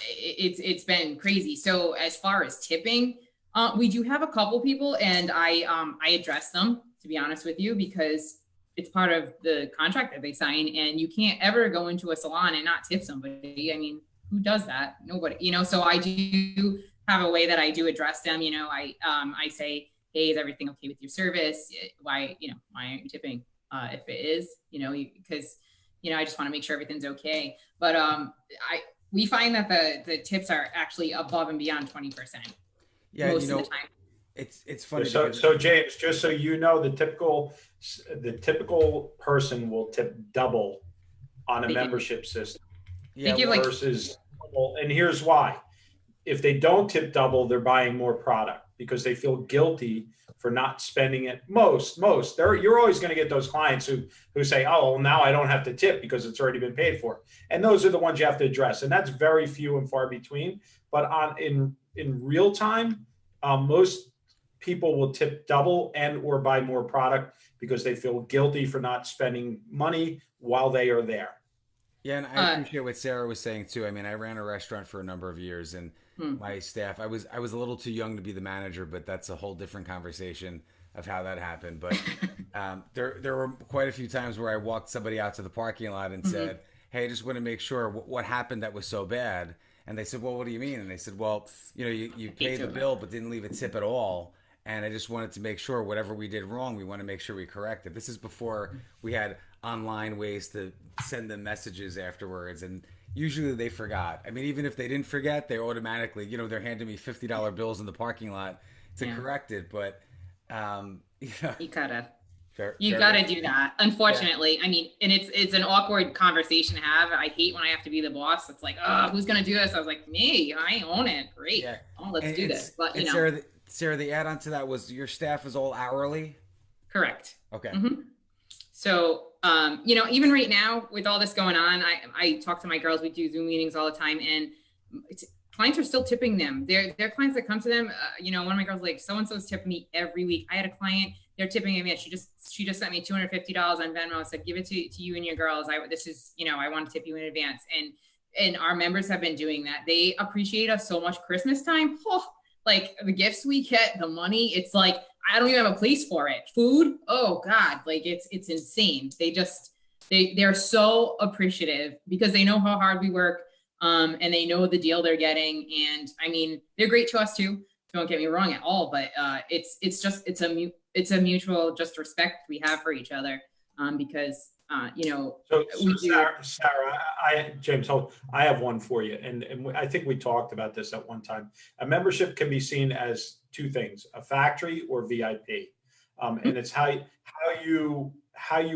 it's been crazy. So as far as tipping, we do have a couple people, and I address them, to be honest with you, because it's part of the contract that they sign, and you can't ever go into a salon and not tip somebody. I mean, who does that? Nobody, you know. So I do have a way that I do address them. You know, I say, hey, is everything okay with your service? Why aren't you tipping? If it is, you know, because you know, I just want to make sure everything's okay. But we find that the tips are actually above and beyond 20%. Yeah, Most you know, of the time. it's funny. So, because- so James, just so you know, the typical person will tip double on a They do. membership system yeah, give, like- versus, and here's why. If they don't tip double, they're buying more product because they feel guilty for not spending it. You're always going to get those clients who say, oh, well, now I don't have to tip because it's already been paid for. And those are the ones you have to address. And that's very few and far between. But in real time, most people will tip double and or buy more product because they feel guilty for not spending money while they are there. Yeah, and I appreciate what Sarah was saying too. I mean, I ran a restaurant for a number of years, and my staff, I was a little too young to be the manager, but that's a whole different conversation of how that happened. But there were quite a few times where I walked somebody out to the parking lot and said, "Hey, I just want to make sure what happened that was so bad." And they said, "Well, what do you mean?" And they said, "Well, you know, you paid the bill but didn't leave a tip at all." And I just wanted to make sure whatever we did wrong, we want to make sure we correct it. This is before we had online ways to send them messages afterwards. And usually they forgot. I mean, even if they didn't forget, they automatically, you know, they're handing me $50 bills in the parking lot to correct it. But, you know, You gotta fair. do that. Unfortunately, I mean, and it's an awkward conversation to have. I hate when I have to be the boss. It's like, oh, who's gonna do this? I was like, me. I own it. Great. Yeah. well, let's do this. But and Sarah, the add on to that was your staff is all hourly. correct. Okay. So, even right now with all this going on, I talk to my girls, we do Zoom meetings all the time, and clients are still tipping them. They're clients that come to them. One of my girls like, so-and-so's tipping me every week. I had a client, they're tipping me. She just sent me $250 on Venmo. Said, give it to you and your girls. I want to tip you in advance. And our members have been doing that. They appreciate us so much. Christmas time, like the gifts we get, the money, it's like, I don't even have a place for it. Food, oh God, like it's insane. They're so appreciative because they know how hard we work, and they know the deal they're getting. And I mean, they're great to us too. Don't get me wrong at all, but it's a mutual just respect we have for each other, because So Sarah, James, I have one for you, and I think we talked about this at one time. A membership can be seen as two things: a factory or VIP, and it's how you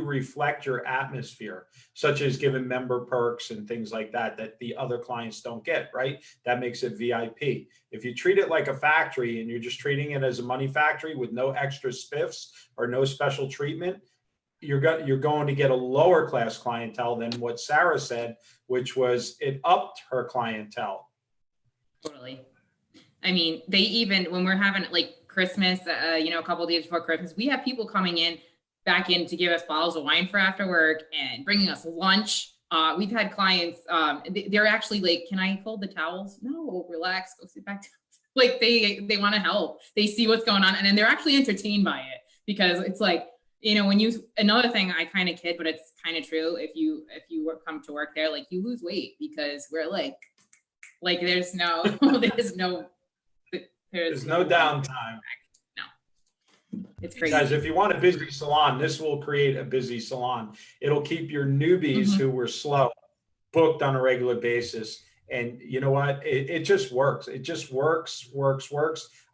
reflect your atmosphere, such as giving member perks and things like that the other clients don't get. Right? That makes it VIP. If you treat it like a factory and you're just treating it as a money factory with no extra spiffs or no special treatment, you're going to get a lower class clientele than what Sarah said, which was it upped her clientele. Totally. I mean, they even, when we're having like Christmas, a couple of days before Christmas, we have people coming back in to give us bottles of wine for after work and bringing us lunch. We've had clients, they're actually like, can I fold the towels? No, relax, go sit back down. Like they want to help. They see what's going on, and then they're actually entertained by it, because it's like, another thing I kind of kid, but it's kind of true. If you come to work there, like you lose weight because we're like there's no downtime. No, it's crazy. Guys, if you want a busy salon, this will create a busy salon. It'll keep your newbies who were slow booked on a regular basis. And you know what? It just works. It just works.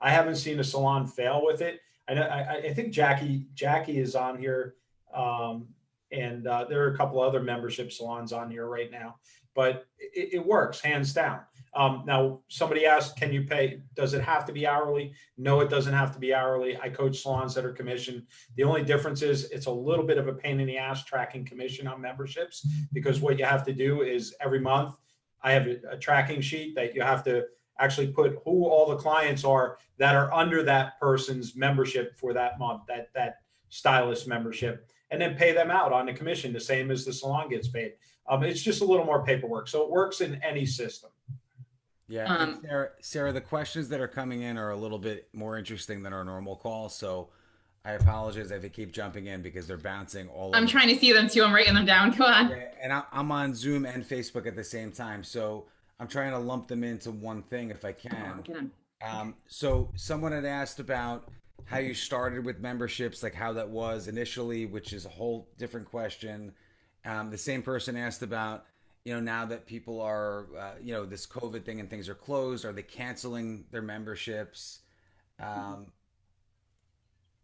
I haven't seen a salon fail with it. I think Jackie is on here, and there are a couple other membership salons on here right now, but it works hands down. Now, somebody asked, can you pay? Does it have to be hourly? No, it doesn't have to be hourly. I coach salons that are commissioned. The only difference is it's a little bit of a pain in the ass tracking commission on memberships, because what you have to do is every month I have a tracking sheet that you have to actually put who all the clients are that are under that person's membership for that month, that stylist membership, and then pay them out on the commission, the same as the salon gets paid. It's just a little more paperwork. So it works in any system. Yeah. And Sarah, the questions that are coming in are a little bit more interesting than our normal call. So I apologize if I keep jumping in because they're bouncing all over. I'm trying to see them too. I'm writing them down. Go on. Yeah, and I'm on Zoom and Facebook at the same time. So I'm trying to lump them into one thing if I can. So someone had asked about how you started with memberships, like how that was initially, which is a whole different question. The same person asked about, now that people are, this COVID thing and things are closed, are they canceling their memberships?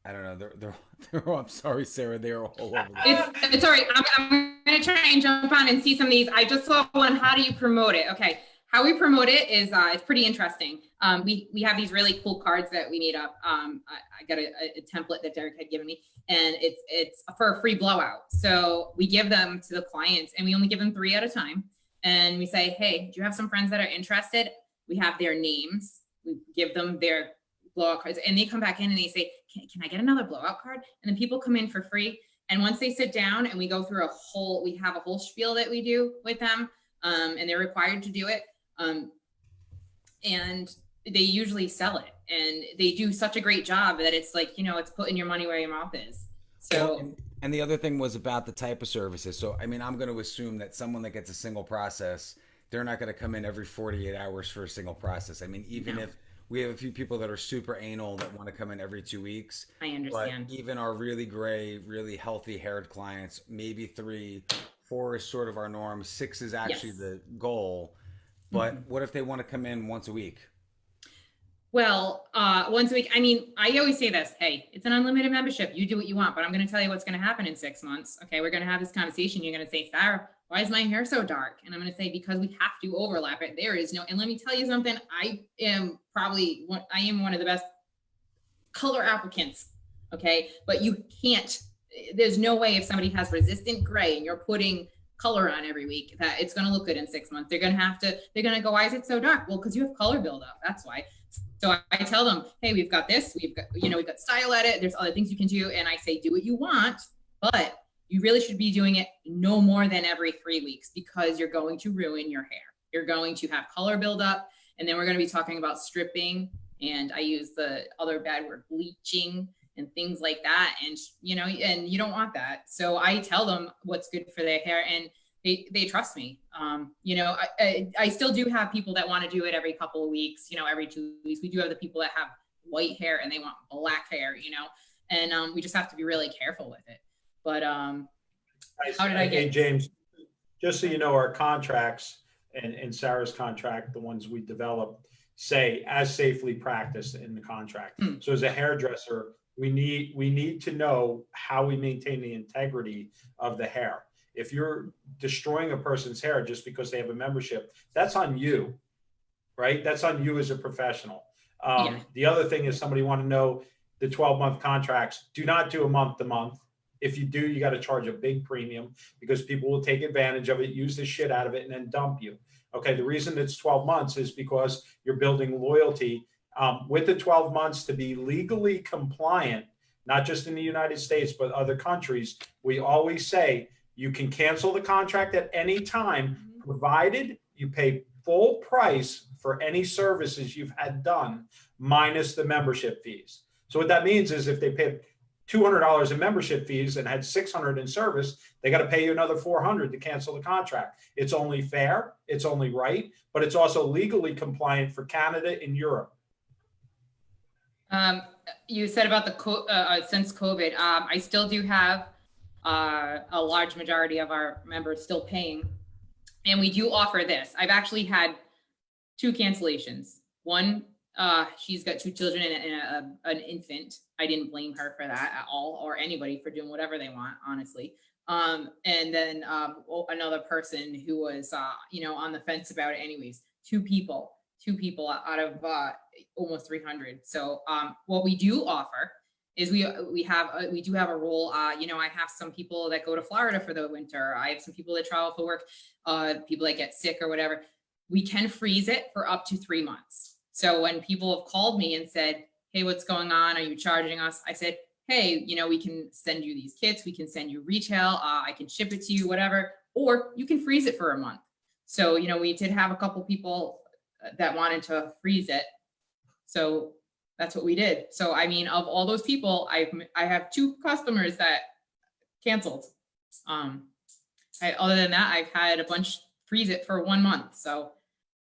I don't know. I'm sorry, Sarah. They're all over. It's all right. I'm going to try and jump on and see some of these. I just saw one. How do you promote it? Okay. How we promote it is it's pretty interesting. We have these really cool cards that we made up. I got a template that Derek had given me, and it's for a free blowout. So we give them to the clients, and we only give them 3 at a time. And we say, hey, do you have some friends that are interested? We have their names. We give them their blowout cards, and they come back in and they say, can I get another blowout card? And then people come in for free. And once they sit down and we go through we have a whole spiel that we do with them, and they're required to do it. And they usually sell it, and they do such a great job that it's like, it's putting your money where your mouth is. So, and the other thing was about the type of services. So, I mean, I'm going to assume that someone that gets a single process, they're not going to come in every 48 hours for a single process. I mean, even if we have a few people that are super anal that want to come in every 2 weeks. I understand. But even our really gray, really healthy haired clients, maybe 3, 4 is sort of our norm. 6 is actually the goal. But what if they want to come in once a week? Well, once a week, I mean, I always say this, hey, it's an unlimited membership. You do what you want, but I'm going to tell you what's going to happen in 6 months. Okay. We're going to have this conversation. You're going to say, Sarah, why is my hair so dark? And I'm going to say, because we have to overlap it. There is no, and let me tell you something. I am one of the best color applicants. Okay. But you can't, there's no way if somebody has resistant gray and you're putting color on every week that it's going to look good in 6 months. They're going to go, why is it so dark? Well, because you have color buildup. That's why. So I tell them, hey, we've got this, we've got style edit. There's other things you can do. And I say, do what you want, but you really should be doing it no more than every 3 weeks because you're going to ruin your hair. You're going to have color buildup. And then we're going to be talking about stripping. And I use the other bad word, bleaching and things like that. And, and you don't want that. So I tell them what's good for their hair and they trust me. I still do have people that want to do it every couple of weeks, every 2 weeks. We do have the people that have white hair and they want black hair, and we just have to be really careful with it. But how did I get? Hey, James, just so you know, our contracts and Sarah's contract, the ones we developed, say as safely practiced in the contract. So as a hairdresser, we need to know how we maintain the integrity of the hair. If you're destroying a person's hair just because they have a membership, that's on you, right? That's on you as a professional. The other thing is somebody want to know the 12-month contracts. Do not do a month to month. If you do, you got to charge a big premium because people will take advantage of it, use the shit out of it, and then dump you. Okay, the reason it's 12 months is because you're building loyalty. With the 12 months to be legally compliant, not just in the United States, but other countries, we always say, you can cancel the contract at any time, provided you pay full price for any services you've had done, minus the membership fees. So what that means is if they paid $200 in membership fees and had $600 in service, they got to pay you another $400 to cancel the contract. It's only fair, it's only right, but it's also legally compliant for Canada and Europe. You said about the since COVID, I still do have a large majority of our members still paying. And we do offer this. I've actually had 2 cancellations. One, she's got 2 children and an infant. I didn't blame her for that at all, or anybody for doing whatever they want, honestly. And then another person who was, on the fence about it anyways. 2 people out of almost 300. So what we do offer is we do have a rule. I have some people that go to Florida for the winter. I have some people that travel for work, people that get sick or whatever. We can freeze it for up to 3 months. So when people have called me and said, hey, what's going on? Are you charging us? I said, hey, we can send you these kits. We can send you retail. I can ship it to you, whatever, or you can freeze it for a month. So, we did have a couple people that wanted to freeze it. So that's what we did. So, I mean, of all those people, I have 2 customers that canceled. Other than that, I've had a bunch freeze it for 1 month. So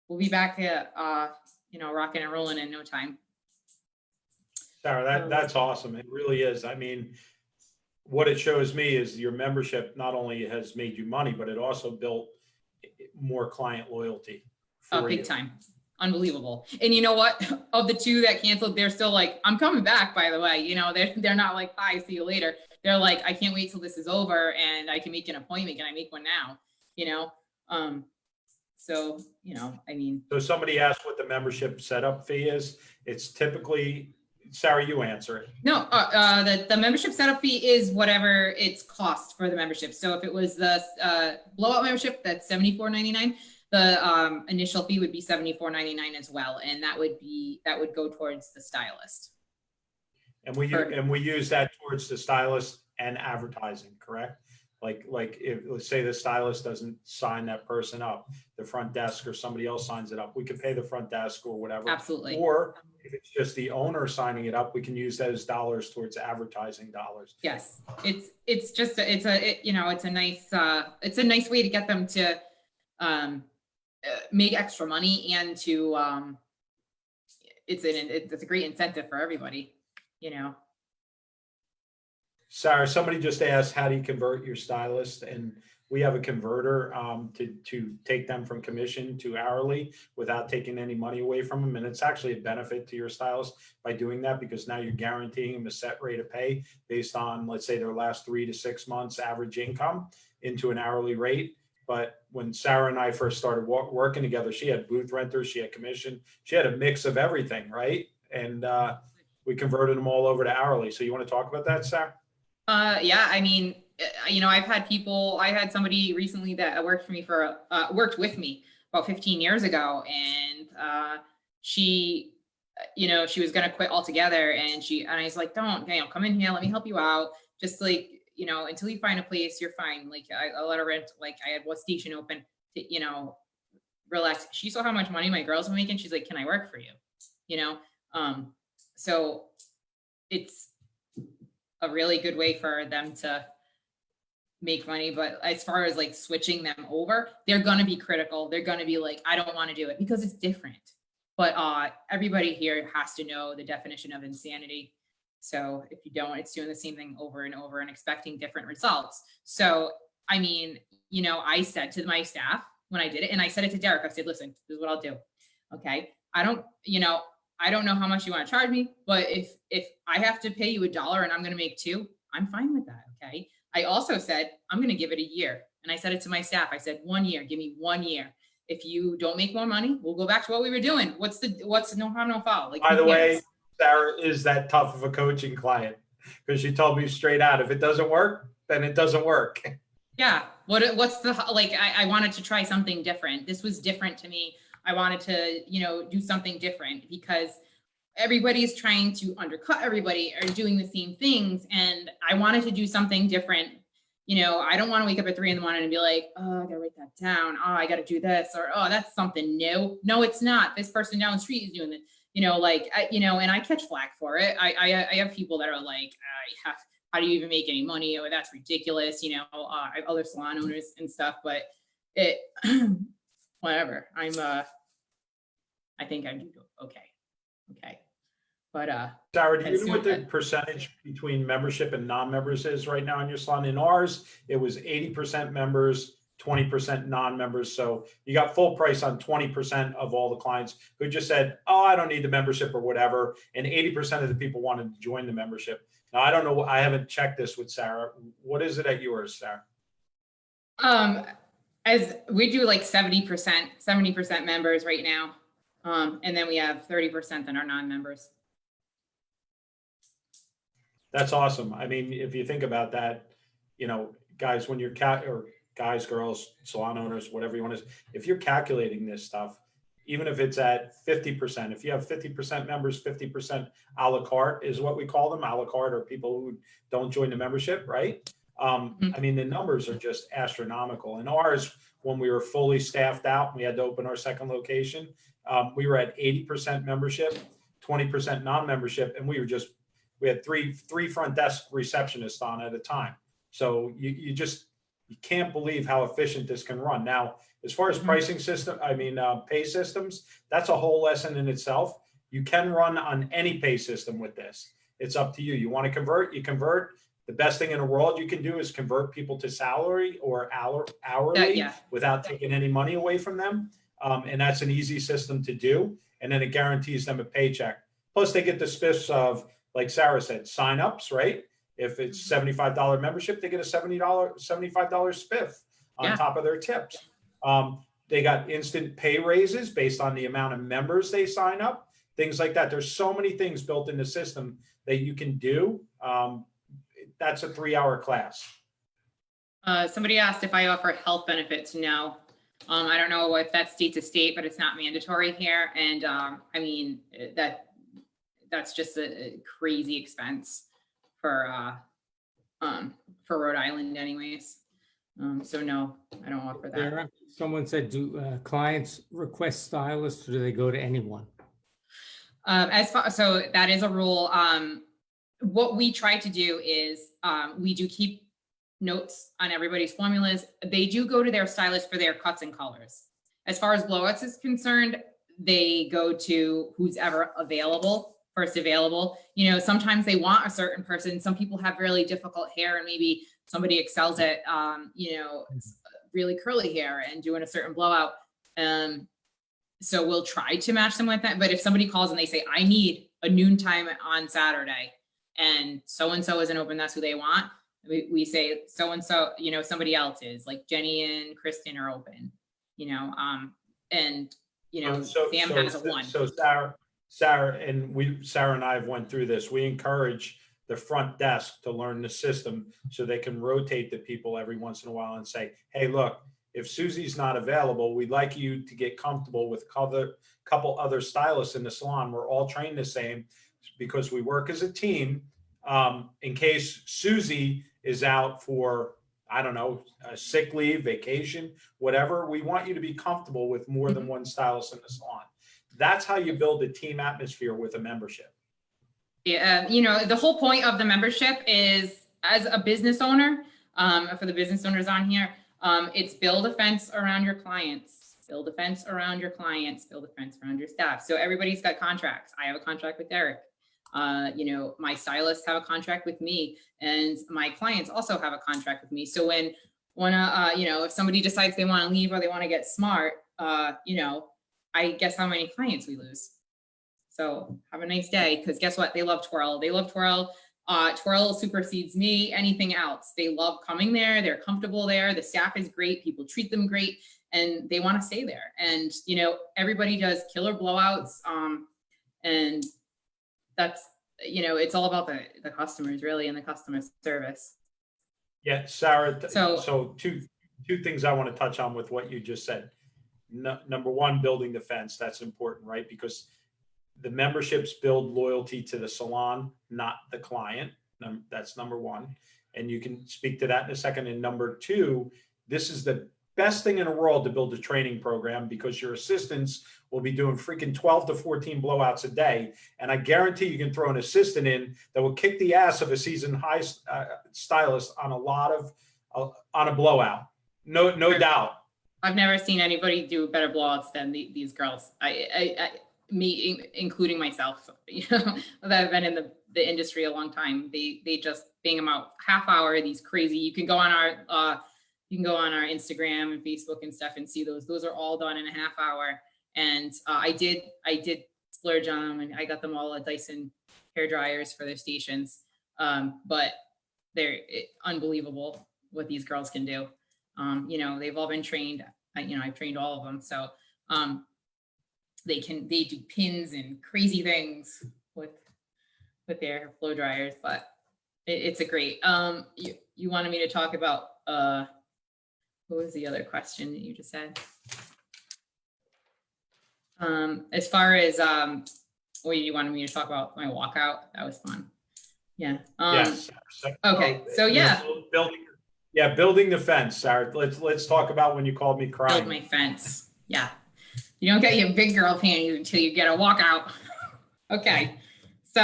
we'll be back at, rocking and rolling in no time. Sarah, that's awesome. It really is. I mean, what it shows me is your membership not only has made you money, but it also built more client loyalty. Big time. Unbelievable. And you know what? Of the 2 that canceled, they're still like, I'm coming back, by the way. They're not like, bye, see you later. They're like, I can't wait till this is over and I can make an appointment. Can I make one now? So, I mean. So somebody asked what the membership setup fee is. It's typically, Sarah, you answer it. No, the membership setup fee is whatever it's cost for the membership. So if it was the blowout membership, that's $74.99. The initial fee would be $74.99 as well, and that would go towards the stylist. And we use that towards the stylist and advertising, correct? Like if, let's say the stylist doesn't sign that person up, the front desk or somebody else signs it up, we could pay the front desk or whatever. Absolutely. Or if it's just the owner signing it up, we can use those dollars towards advertising dollars. Yes, it's a nice way to get them to make extra money and to it's a great incentive for everybody. Sarah, somebody just asked, how do you convert your stylist? And we have a converter to take them from commission to hourly without taking any money away from them. And it's actually a benefit to your stylist by doing that, because now you're guaranteeing them a set rate of pay based on, let's say, their last 3 to 6 months average income into an hourly rate. But when Sarah and I first started working together, she had booth renters, she had commission, she had a mix of everything, right? And we converted them all over to hourly. So you want to talk about that, Sarah? Yeah, I mean, I had somebody recently that worked with me about 15 years ago, and she was going to quit altogether, and I was like, don't, come in here, let me help you out. Just like, until you find a place, you're fine. Like I let her rent, like I had one station open to, relax. She saw how much money my girls were making. She's like, can I work for you? So it's a really good way for them to make money. But as far as like switching them over, they're going to be critical. They're going to be like, I don't want to do it because it's different. But everybody here has to know the definition of insanity. So if you don't, it's doing the same thing over and over and expecting different results. So, I mean, I said to my staff when I did it, and I said it to Derek, I said, listen, this is what I'll do. Okay. I don't know how much you want to charge me, but if I have to pay you $1 and I'm going to make $2, I'm fine with that. Okay. I also said, I'm going to give it a year. And I said it to my staff. I said, 1 year, give me 1 year. If you don't make more money, we'll go back to what we were doing. What's no harm, no foul. Like, by the way, Sarah is that tough of a coaching client, because she told me straight out, if it doesn't work, then it doesn't work. Yeah. What's the, like, I wanted to try something different. This was different to me. I wanted to, do something different, because everybody's trying to undercut everybody or doing the same things. And I wanted to do something different. I don't want to wake up at 3 a.m. and be like, oh, I gotta write that down. Oh, I gotta do this, or, oh, that's something new. No, it's not. This person down the street is doing this, and I catch flack for it. I have people that are like, how do you even make any money? Oh, that's ridiculous. I have other salon owners and stuff, but it, whatever. I think I do okay. Okay. But Sarah, do you know what the percentage between membership and non-members is right now in your salon? In ours, it was 80% members, 20% non-members. So you got full price on 20% of all the clients who just said, oh, I don't need the membership or whatever. And 80% of the people wanted to join the membership. Now, I don't know. I haven't checked this with Sarah. What is it at yours, Sarah? As we do like 70% members right now. And then we have 30% that are non-members. That's awesome. I mean, if you think about that, guys, when you're or guys, girls, salon owners, whatever you want to, if you're calculating this stuff, even if it's at 50%, if you have 50% members, 50% a la carte is what we call them, a la carte, or people who don't join the membership, right? I mean, the numbers are just astronomical. In ours, when we were fully staffed out and we had to open our second location, we were at 80% membership, 20% non-membership, and we had three front desk receptionists on at a time. So you can't believe how efficient this can run. Now, as far as pricing system, pay systems, that's a whole lesson in itself. You can run on any pay system with this. It's up to you. You want to convert, you convert. The best thing in the world you can do is convert people to salary or hourly without taking any money away from them. And that's an easy system to do. And then it guarantees them a paycheck. Plus they get the spiffs of, like Sarah said, signups, right? If it's $75 membership, they get a $75 spiff on top of their tips. They got instant pay raises based on the amount of members they sign up, things like that. There's so many things built in the system that you can do. That's a 3-hour class. Somebody asked if I offer health benefits. No. I don't know if that's state to state, but it's not mandatory here. And that's just a crazy expense for Rhode Island anyways. So no, I don't offer that. Someone said, do clients request stylists, or do they go to anyone? So that is a rule. What we try to do is we do keep notes on everybody's formulas. They do go to their stylist for their cuts and colors. As far as blowouts is concerned, they go to who's ever available. first available. You know, sometimes they want a certain person. Some people have really difficult hair and maybe somebody excels at, you know, really curly hair and doing a certain blowout. So we'll try to match them with that. But if somebody calls and they say, I need a noontime on Saturday and so-and-so isn't open, that's who they want. We say so-and-so, you know, somebody else is, like Jenny and Kristen are open, you know, and, you know, Sam has a one. So Sarah and I have went through this. We encourage the front desk to learn the system so they can rotate the people every once in a while and say, hey, look, if Susie's not available, we'd like you to get comfortable with a couple other stylists in the salon. We're all trained the same because we work as a team. In case Susie is out for, I don't know, a sick leave, vacation, whatever, we want you to be comfortable with more than one stylist in the salon. That's how you build a team atmosphere with a membership. Yeah, you know, the whole point of the membership is, as a business owner, for the business owners on here, it's build a fence around your clients, build a fence around your clients, build a fence around your staff. So everybody's got contracts. I have a contract with Derek. You know, my stylists have a contract with me, and my clients also have a contract with me. So when you know, if somebody decides they want to leave or they want to get smart, you know, I guess how many clients we lose. So have a nice day, because guess what? They love Twirl. They love Twirl. Twirl supersedes me, anything else. They love coming there. They're comfortable there. The staff is great. People treat them great, and they want to stay there. And, you know, everybody does killer blowouts. And that's, you know, it's all about the customers really, and the customer service. Yeah, Sarah. So two things I want to touch on with what you just said. Number one, building the fence. That's important, right? Because the memberships build loyalty to the salon, not the client. That's number one. And you can speak to that in a second. And number two, this is the best thing in the world to build a training program, because your assistants will be doing freaking 12 to 14 blowouts a day. And I guarantee you can throw an assistant in that will kick the ass of a seasoned high stylist on on a blowout. No doubt. I've never seen anybody do better blowouts than these girls. Me, including myself, you know, that have been in the industry a long time. They just bang them out half hour. These crazy. You can go on our Instagram and Facebook and stuff and see those. Those are all done in a half hour. And I did splurge on them, and I got them all at Dyson hair dryers for their stations. But they're unbelievable what these girls can do. You know, they've all been trained. You know, I've trained all of them. So they do pins and crazy things with their flow dryers, but it's a great, you wanted me to talk about, what was the other question that you just said? As far as, you wanted me to talk about my walkout, that was fun. Yeah. Yes. Okay. So yeah. Building the fence, Sarah. Let's talk about when you called me crying. Build my fence. Yeah. You don't get your big girl panties until you get a walkout. Okay. So,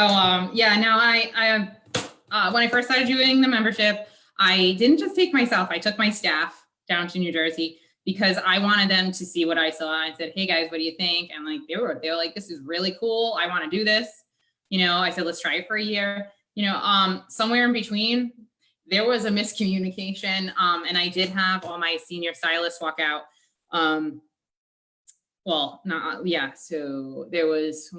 yeah, now I when I first started doing the membership, I didn't just take myself, I took my staff down to New Jersey because I wanted them to see what I saw. I said, hey guys, what do you think? And like, they were like, this is really cool. I want to do this. You know, I said, let's try it for a year. You know, somewhere in between, there was a miscommunication. And I did have all my senior stylists walk out. So there was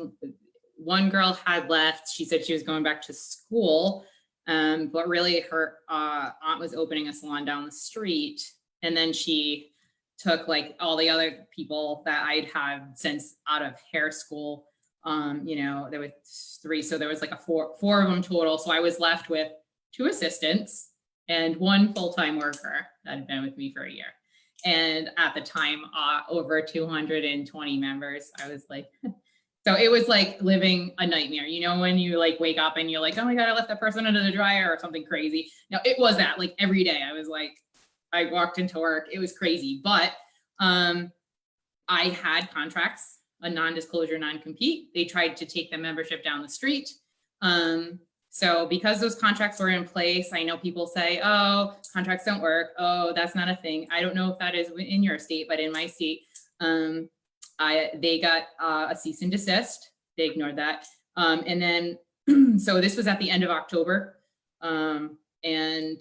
one girl had left. She said she was going back to school, but really her aunt was opening a salon down the street. And then she took like all the other people that I'd had since out of hair school. You know, there were 3, so there was like four of them total. So I was left with 2 assistants and 1 full-time worker that had been with me for a year. And at the time, over 220 members. I was like, so it was like living a nightmare. You know, when you like wake up and you're like, oh my God, I left that person under the dryer or something crazy. No, it was that like every day. I was like, I walked into work. It was crazy. But I had contracts, a non-disclosure, non-compete. They tried to take the membership down the street. So because those contracts were in place, I know people say, oh, contracts don't work. Oh, that's not a thing. I don't know if that is in your state, but in my state, they got a cease and desist. They ignored that. And then, so this was at the end of October. And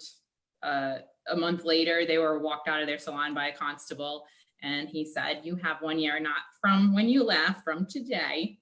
a month later, they were walked out of their salon by a constable. And he said, you have 1 year, not from when you left, from today,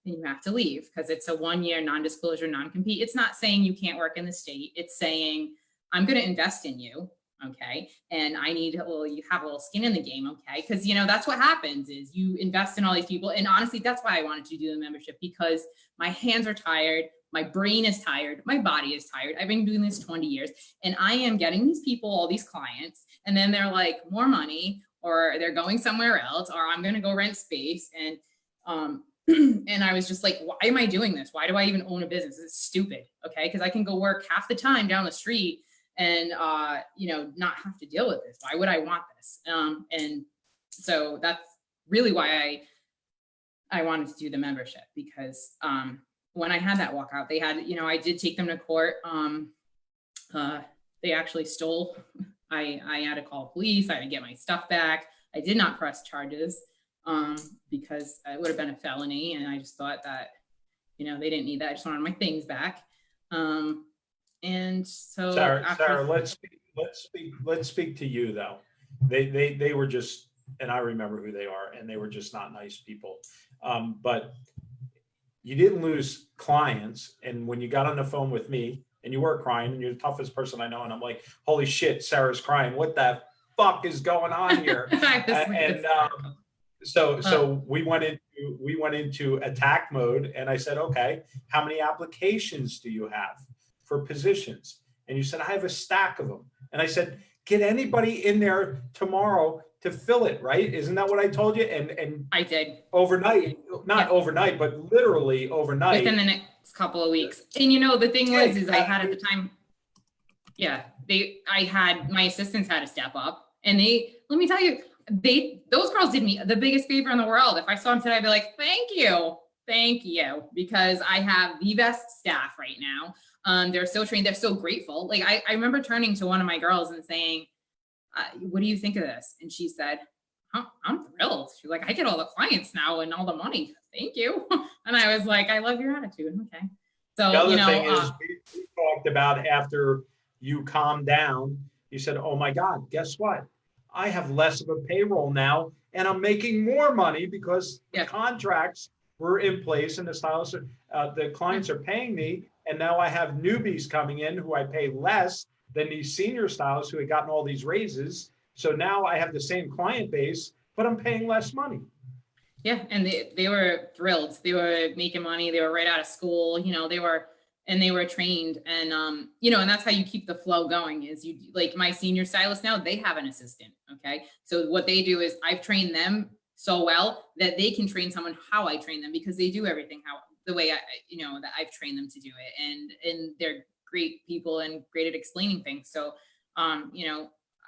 and you have to leave, because it's a 1 year non-disclosure, non-compete. It's not saying you can't work in the state. It's saying, I'm going to invest in you. Okay. And I need, well, you have a little skin in the game. Okay. Cause that's what happens is you invest in all these people. And honestly, that's why I wanted to do the membership, because my hands are tired. My brain is tired. My body is tired. I've been doing this 20 years and I am getting these people, all these clients, and then they're like more money, or they're going somewhere else, or I'm going to go rent space. And, and I was just like, why am I doing this? Why do I even own a business? It's stupid. Okay. Cause I can go work half the time down the street and, not have to deal with this. Why would I want this? And so that's really why I wanted to do the membership, because, when I had that walkout, they had, I did take them to court. They actually stole, I had to call police. I had to get my stuff back. I did not press charges, because it would have been a felony. And I just thought that, they didn't need that. I just wanted my things back. And so Sarah, let's speak to you though. They were just, and I remember who they are, and they were just not nice people. But you didn't lose clients. And when you got on the phone with me and you were crying, and you're the toughest person I know, and I'm like, holy shit, Sarah's crying. What the fuck is going on here? So we went into attack mode, and I said, okay, how many applications do you have for positions? And you said, I have a stack of them. And I said, get anybody in there tomorrow to fill it, right? Isn't that what I told you? And I did overnight, not overnight, but literally overnight. within the next couple of weeks. And the thing was, is I had at the time, my assistants had to step up, and let me tell you, those girls did me the biggest favor in the world. If I saw them today, I'd be like, thank you, because I have the best staff right now. They're so trained. They're so grateful. Like I remember turning to one of my girls and saying, what do you think of this? And she said, I'm thrilled. She's like, I get all the clients now and all the money. Thank you. And I was like, I love your attitude. Okay. So, the other thing is we talked about after you calmed down, you said, oh my God, guess what? I have less of a payroll now, and I'm making more money because the contracts were in place and the stylists, the clients are paying me. And now I have newbies coming in who I pay less than these senior stylists who had gotten all these raises. So now I have the same client base, but I'm paying less money. Yeah. And they were thrilled. They were making money. They were right out of school. They were trained, and, and that's how you keep the flow going is you, like my senior stylists now, they have an assistant. Okay. So what they do is I've trained them so well that they can train someone how I train them, because they do everything the way that I've trained them to do it. And they're great people and great at explaining things. So,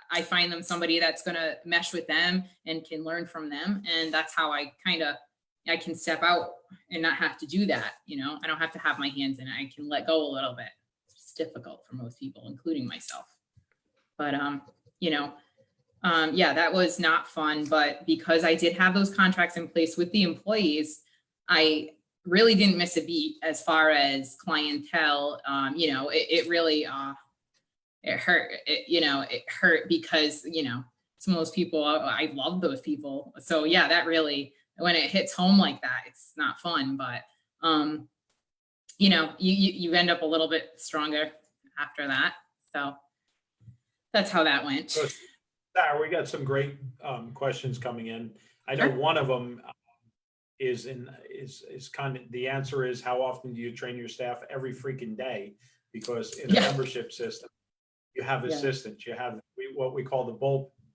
I find them somebody that's going to mesh with them and can learn from them. And that's how I can step out and not have to do that. I don't have to have my hands in it. I can let go a little bit. It's difficult for most people, including myself. But, that was not fun. But because I did have those contracts in place with the employees, I really didn't miss a beat as far as clientele. It really, it hurt. It hurt because, some of those people, I love those people. So yeah, that really, when it hits home like that, it's not fun, but, you end up a little bit stronger after that. So that's how that went. So, Sarah, we got some great questions coming in. I know one of them is kind of, the answer is, how often do you train your staff? Every freaking day, because in the membership system, you have assistants, you have what we call the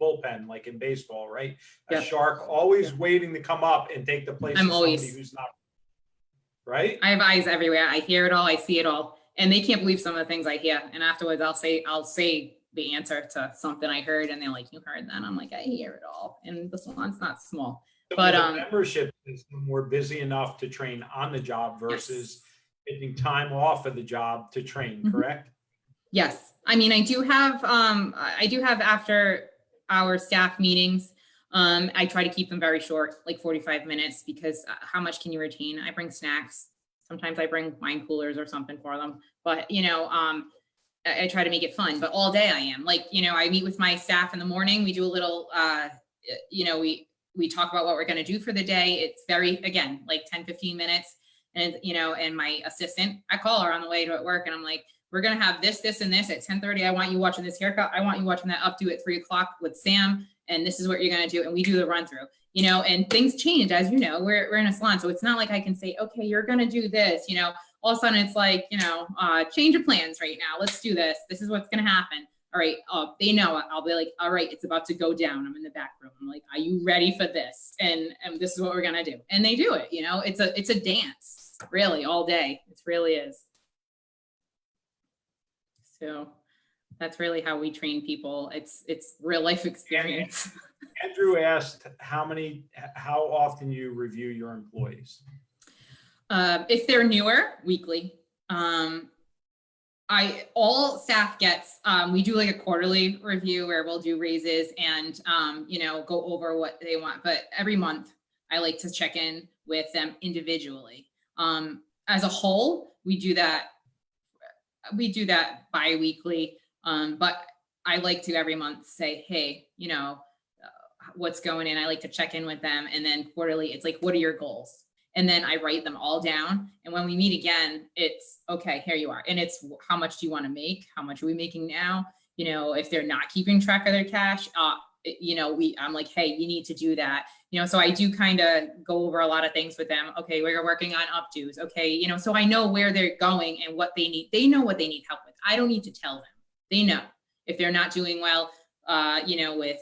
bullpen, like in baseball, right? A shark always waiting to come up and take the place of somebody who's not, right? I have eyes everywhere. I hear it all. I see it all. And they can't believe some of the things I hear. And afterwards I'll say the answer to something I heard, and they're like, you heard that? I'm like, I hear it all. And the salon's not small. So but the membership system, we're busy enough to train on the job versus taking time off of the job to train, correct? Yes. I mean, I do have after our staff meetings, I try to keep them very short, like 45 minutes, because how much can you retain? I bring snacks. Sometimes I bring wine coolers or something for them, but I try to make it fun, but all day I am like, I meet with my staff in the morning. We do a little, we talk about what we're going to do for the day. It's very, again, like 10, 15 minutes. And, and my assistant, I call her on the way to work and I'm like, we're going to have this, this, and this at 10:30. I want you watching this haircut. I want you watching that updo at 3:00 with Sam. And this is what you're going to do. And we do the run through, and things change, as we're in a salon. So it's not like I can say, okay, you're going to do this, all of a sudden it's like, change of plans right now. Let's do this. This is what's going to happen. All right. They know it. I'll be like, all right, it's about to go down. I'm in the back room. I'm like, are you ready for this? And this is what we're going to do. And they do it, it's a dance really all day. It really is. So that's really how we train people. It's real life experience. Andrew asked how often you review your employees? If they're newer, weekly. All staff gets, we do like a quarterly review where we'll do raises and, go over what they want. But every month I like to check in with them individually. As a whole, we do that bi-weekly. But I like to every month say, hey, what's going in. I like to check in with them. And then quarterly, it's like, what are your goals? And then I write them all down. And when we meet again, it's okay, here you are. And it's how much do you want to make? How much are we making now? If they're not keeping track of their cash, I'm like, hey, you need to do that. So I do kind of go over a lot of things with them. Okay, we're working on updos. Okay, so I know where they're going and what they need. They know what they need help with. I don't need to tell them. They know if they're not doing well, with,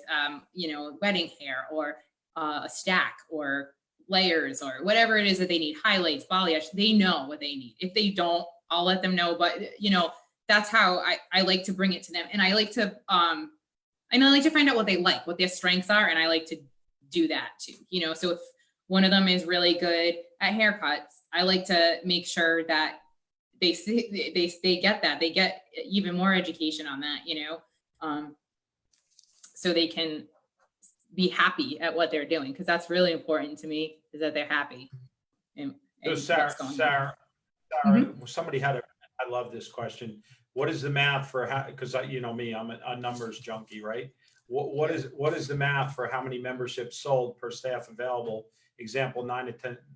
wedding hair or a stack or layers or whatever it is that they need, highlights, balayage, they know what they need. If they don't, I'll let them know. But, that's how I like to bring it to them. And I like to, find out what they like, what their strengths are. And I like to do that too, so if one of them is really good at haircuts, I like to make sure that they get that, they get even more education on that, so they can be happy at what they're doing. Cause that's really important to me, is that they're happy. And So Sarah, somebody I love this question. What is the math for how, cause me, I'm a numbers junkie, right? What is the math for how many memberships sold per staff available? Example, 9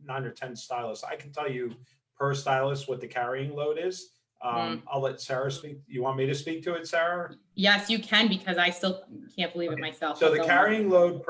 or 10 stylists. I can tell you per stylist what the carrying load is. I'll let Sarah speak. You want me to speak to it, Sarah? Yes, you can, because I still can't believe it myself. So the carrying load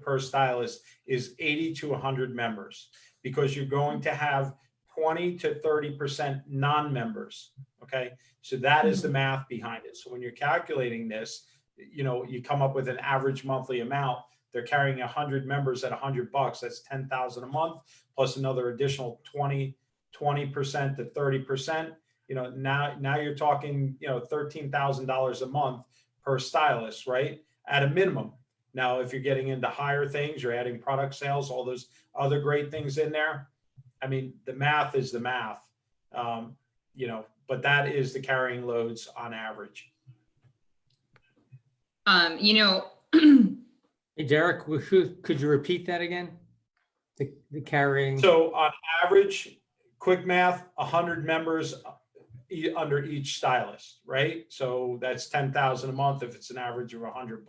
per stylist is 80 to 100 members, because you're going to have 20 to 30% non-members. Okay. So that is the math behind it. So when you're calculating this, you come up with an average monthly amount. They're carrying 100 members at $100. That's $10,000 a month, plus another additional 20% to 30%. Now you're talking, $13,000 a month per stylist, right? At a minimum. Now, if you're getting into higher things, you're adding product sales, all those other great things in there. I mean, the math is the math, but that is the carrying loads on average. Hey, Derek, could you repeat that again? The carrying. So on average, quick math, 100 members under each stylist, right? So that's 10,000 a month if it's an average of $100.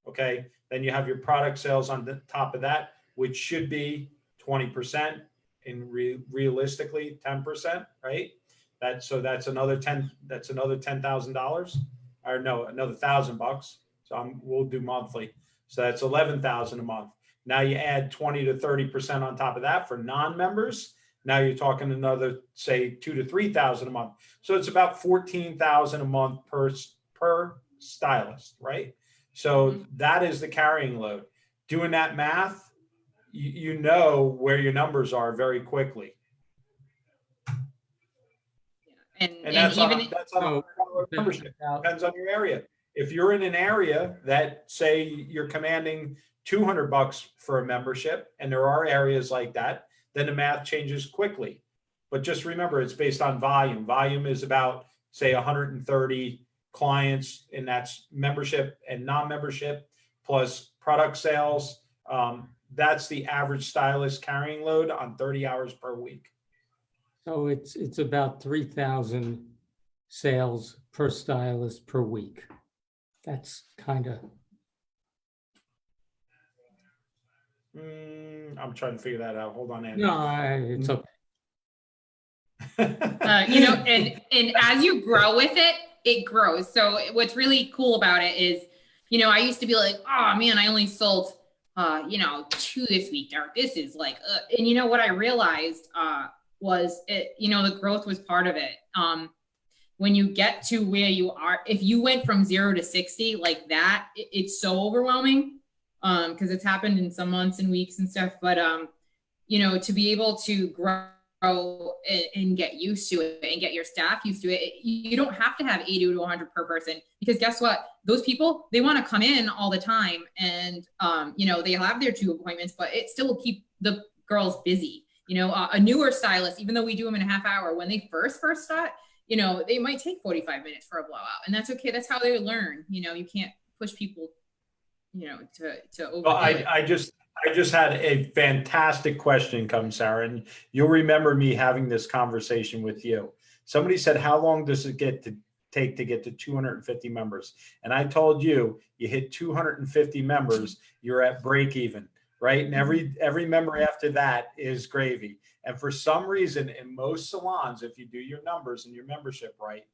Okay. Then you have your product sales on the top of that, which should be 20% and realistically 10%, right? That's another $10,000, or no, another $1,000. So we'll do monthly. So that's 11,000 a month. Now you add 20 to 30% on top of that for non-members. Now you're talking another, say, 2,000 to 3,000 a month. So it's about 14,000 a month per stylist, right? So that is the carrying load. Doing that math, you know where your numbers are very quickly. And that's on a membership. Depends on your area. If you're in an area that, say, you're commanding $200 for a membership, and there are areas like that, then the math changes quickly. But just remember, it's based on volume. Volume is about, say, 130 clients, and that's membership and non-membership, plus product sales, that's the average stylist carrying load on 30 hours per week. So it's about 3,000 sales per stylist per week. That's kind of, I'm trying to figure that out. Hold on, Andy. no, it's okay. You know, and as you grow with it, it grows. So what's really cool about it is, you know, I used to be like, oh man, I only sold, you know, 2 this week, or this is like, and you know what I realized was it, you know, the growth was part of it. When you get to where you are, if you went from 0 to 60 like that, it's so overwhelming, because it's happened in some months and weeks and stuff. But you know, to be able to grow and get used to it and get your staff used to it, you don't have to have 80 to 100 per person, because guess what? Those people, they want to come in all the time, and you know, they have their 2 appointments, but it still will keep the girls busy. You know, a newer stylist, even though we do them in a half hour, when they first start, you know, they might take 45 minutes for a blowout, and that's okay. That's how they learn. You know, you can't push people, you know, to overdo Well, it. I just had a fantastic question come, Sarah, and you'll remember me having this conversation with you. Somebody said, how long does it take to get to 250 members? And I told you, you hit 250 members, you're at break even, right? And every member after that is gravy. And for some reason, in most salons, if you do your numbers and your membership right,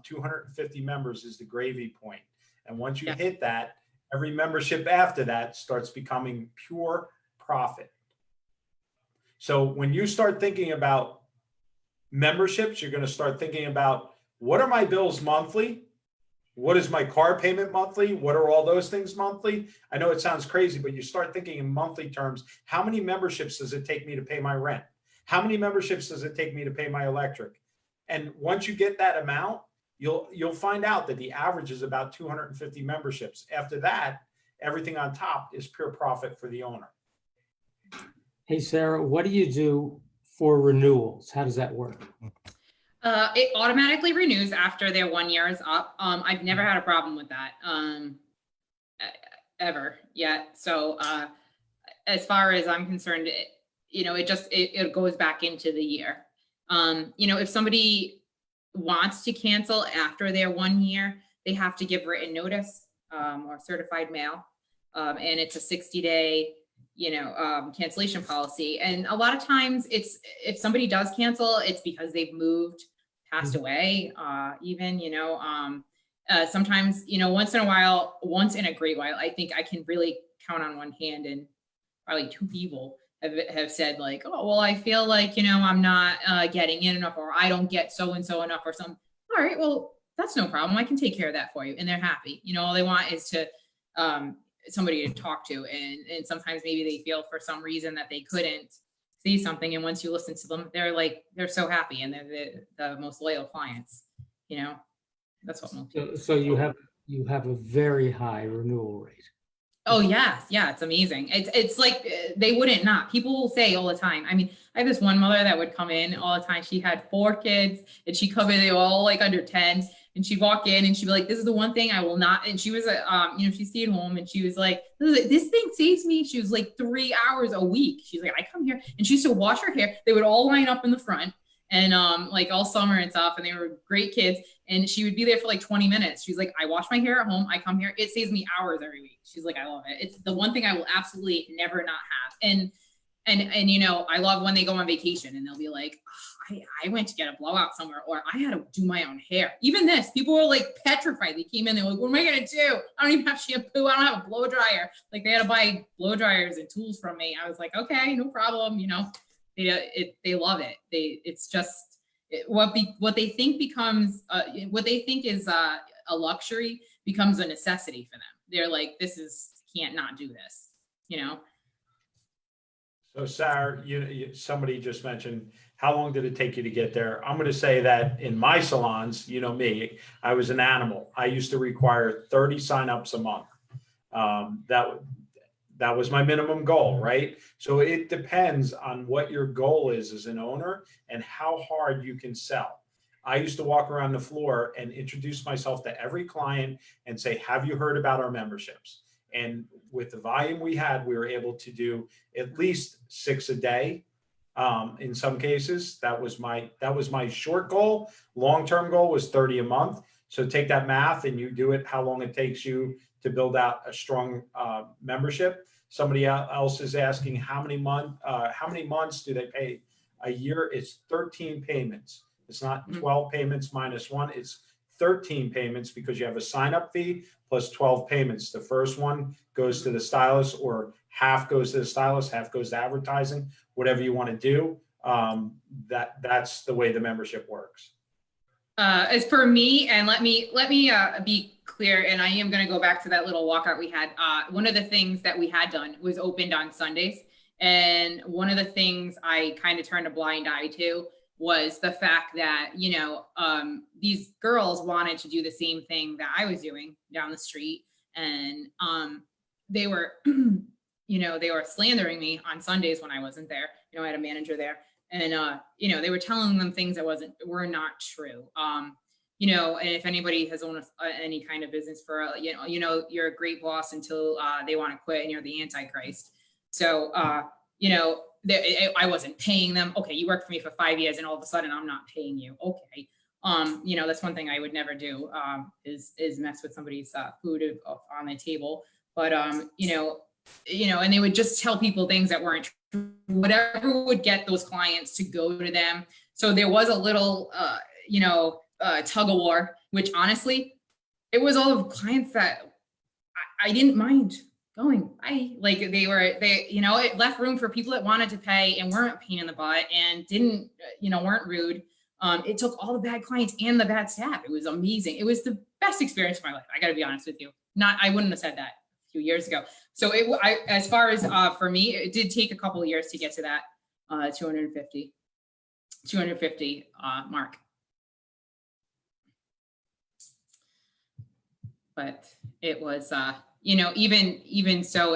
250 members is the gravy point. And once you hit that, every membership after that starts becoming pure profit. So when you start thinking about memberships, you're going to start thinking about, what are my bills monthly? What is my car payment monthly? What are all those things monthly? I know it sounds crazy, but you start thinking in monthly terms. How many memberships does it take me to pay my rent? How many memberships does it take me to pay my electric? And once you get that amount, you'll find out that the average is about 250 memberships. After that, everything on top is pure profit for the owner. Hey, Sarah, what do you do for renewals? How does that work? It automatically renews after their 1 year is up. I've never had a problem with that ever yet. So as far as I'm concerned, you know, it goes back into the year. You know, if somebody wants to cancel after their 1 year, they have to give written notice or certified mail. And it's a 60-day, you know, cancellation policy. And a lot of times if somebody does cancel, it's because they've moved, passed away, even, you know, sometimes, you know, once in a great while, I think I can really count on one hand, and probably 2 people have said like, oh, well, I feel like, you know, I'm not getting in enough, or I don't get so-and-so enough or something. All right, well, that's no problem. I can take care of that for you. And they're happy. You know, all they want is to somebody to talk to. And sometimes maybe they feel for some reason that they couldn't see something. And once you listen to them, they're so happy, and they're the most loyal clients, you know. That's what most people. So you have a very high renewal rate. Oh yes, yeah, it's amazing. It's like they wouldn't not. People will say all the time. I mean, I have this one mother that would come in all the time. She had 4 kids, and she covered, they were all like under 10. And she'd walk in and she'd be like, this is the one thing I will not. And she was you know, she stayed home, and she was like, this thing saves me. She was like 3 hours a week. She's like, I come here, and she used to wash her hair. They would all line up in the front, and like all summer and stuff. And they were great kids. And she would be there for like 20 minutes. She's like, I wash my hair at home. I come here. It saves me hours every week. She's like, I love it. It's the one thing I will absolutely never not have. And you know, I love when they go on vacation and they'll be like, oh, I went to get a blowout somewhere, or I had to do my own hair. Even this, people were like petrified. They came in, they were like, what am I going to do? I don't even have shampoo. I don't have a blow dryer. Like, they had to buy blow dryers and tools from me. I was like, okay, no problem. You know, they love it. It's just what they think becomes, what they think is a luxury becomes a necessity for them. They're like, can't not do this, you know? So Sarah, somebody just mentioned, how long did it take you to get there? I'm going to say that in my salons, you know me, I was an animal. I used to require 30 signups a month. That was my minimum goal, right? So it depends on what your goal is as an owner and how hard you can sell. I used to walk around the floor and introduce myself to every client and say, have you heard about our memberships? And with the volume we had, we were able to do at least 6 a day. In some cases, that was my short goal. Long-term goal was 30 a month. So take that math and you do it, how long it takes you to build out a strong membership. Somebody else is asking how many months do they pay a year? It's 13 payments. It's not 12 payments minus one. It's 13 payments because you have a sign-up fee plus 12 payments. The first one goes to the stylist, or half goes to the stylist, half goes to advertising, whatever you want to do. That's the way the membership works. As for me, and let me be clear, and I am going to go back to that little walkout we had. One of the things that we had done was opened on Sundays. And one of the things I kind of turned a blind eye to was the fact that, these girls wanted to do the same thing that I was doing down the street. And they were, they were slandering me on Sundays when I wasn't there. I had a manager there. And, they were telling them things that were not true. And if anybody has owned any kind of business for, you're a great boss until they want to quit and you're the Antichrist. So, I wasn't paying them. Okay, you worked for me for 5 years and all of a sudden I'm not paying you. Okay. That's one thing I would never do, is mess with somebody's food on the table. But, and they would just tell people things that weren't true, whatever would get those clients to go to them. So there was a little, tug of war, which honestly, it was all of clients that I didn't mind going. It left room for people that wanted to pay and weren't a pain in the butt and didn't, weren't rude. It took all the bad clients and the bad staff. It was amazing. It was the best experience of my life. I got to be honest with you. I wouldn't have said that a few years ago. So as far as for me, it did take a couple of years to get to that 250 mark. But it was, even so,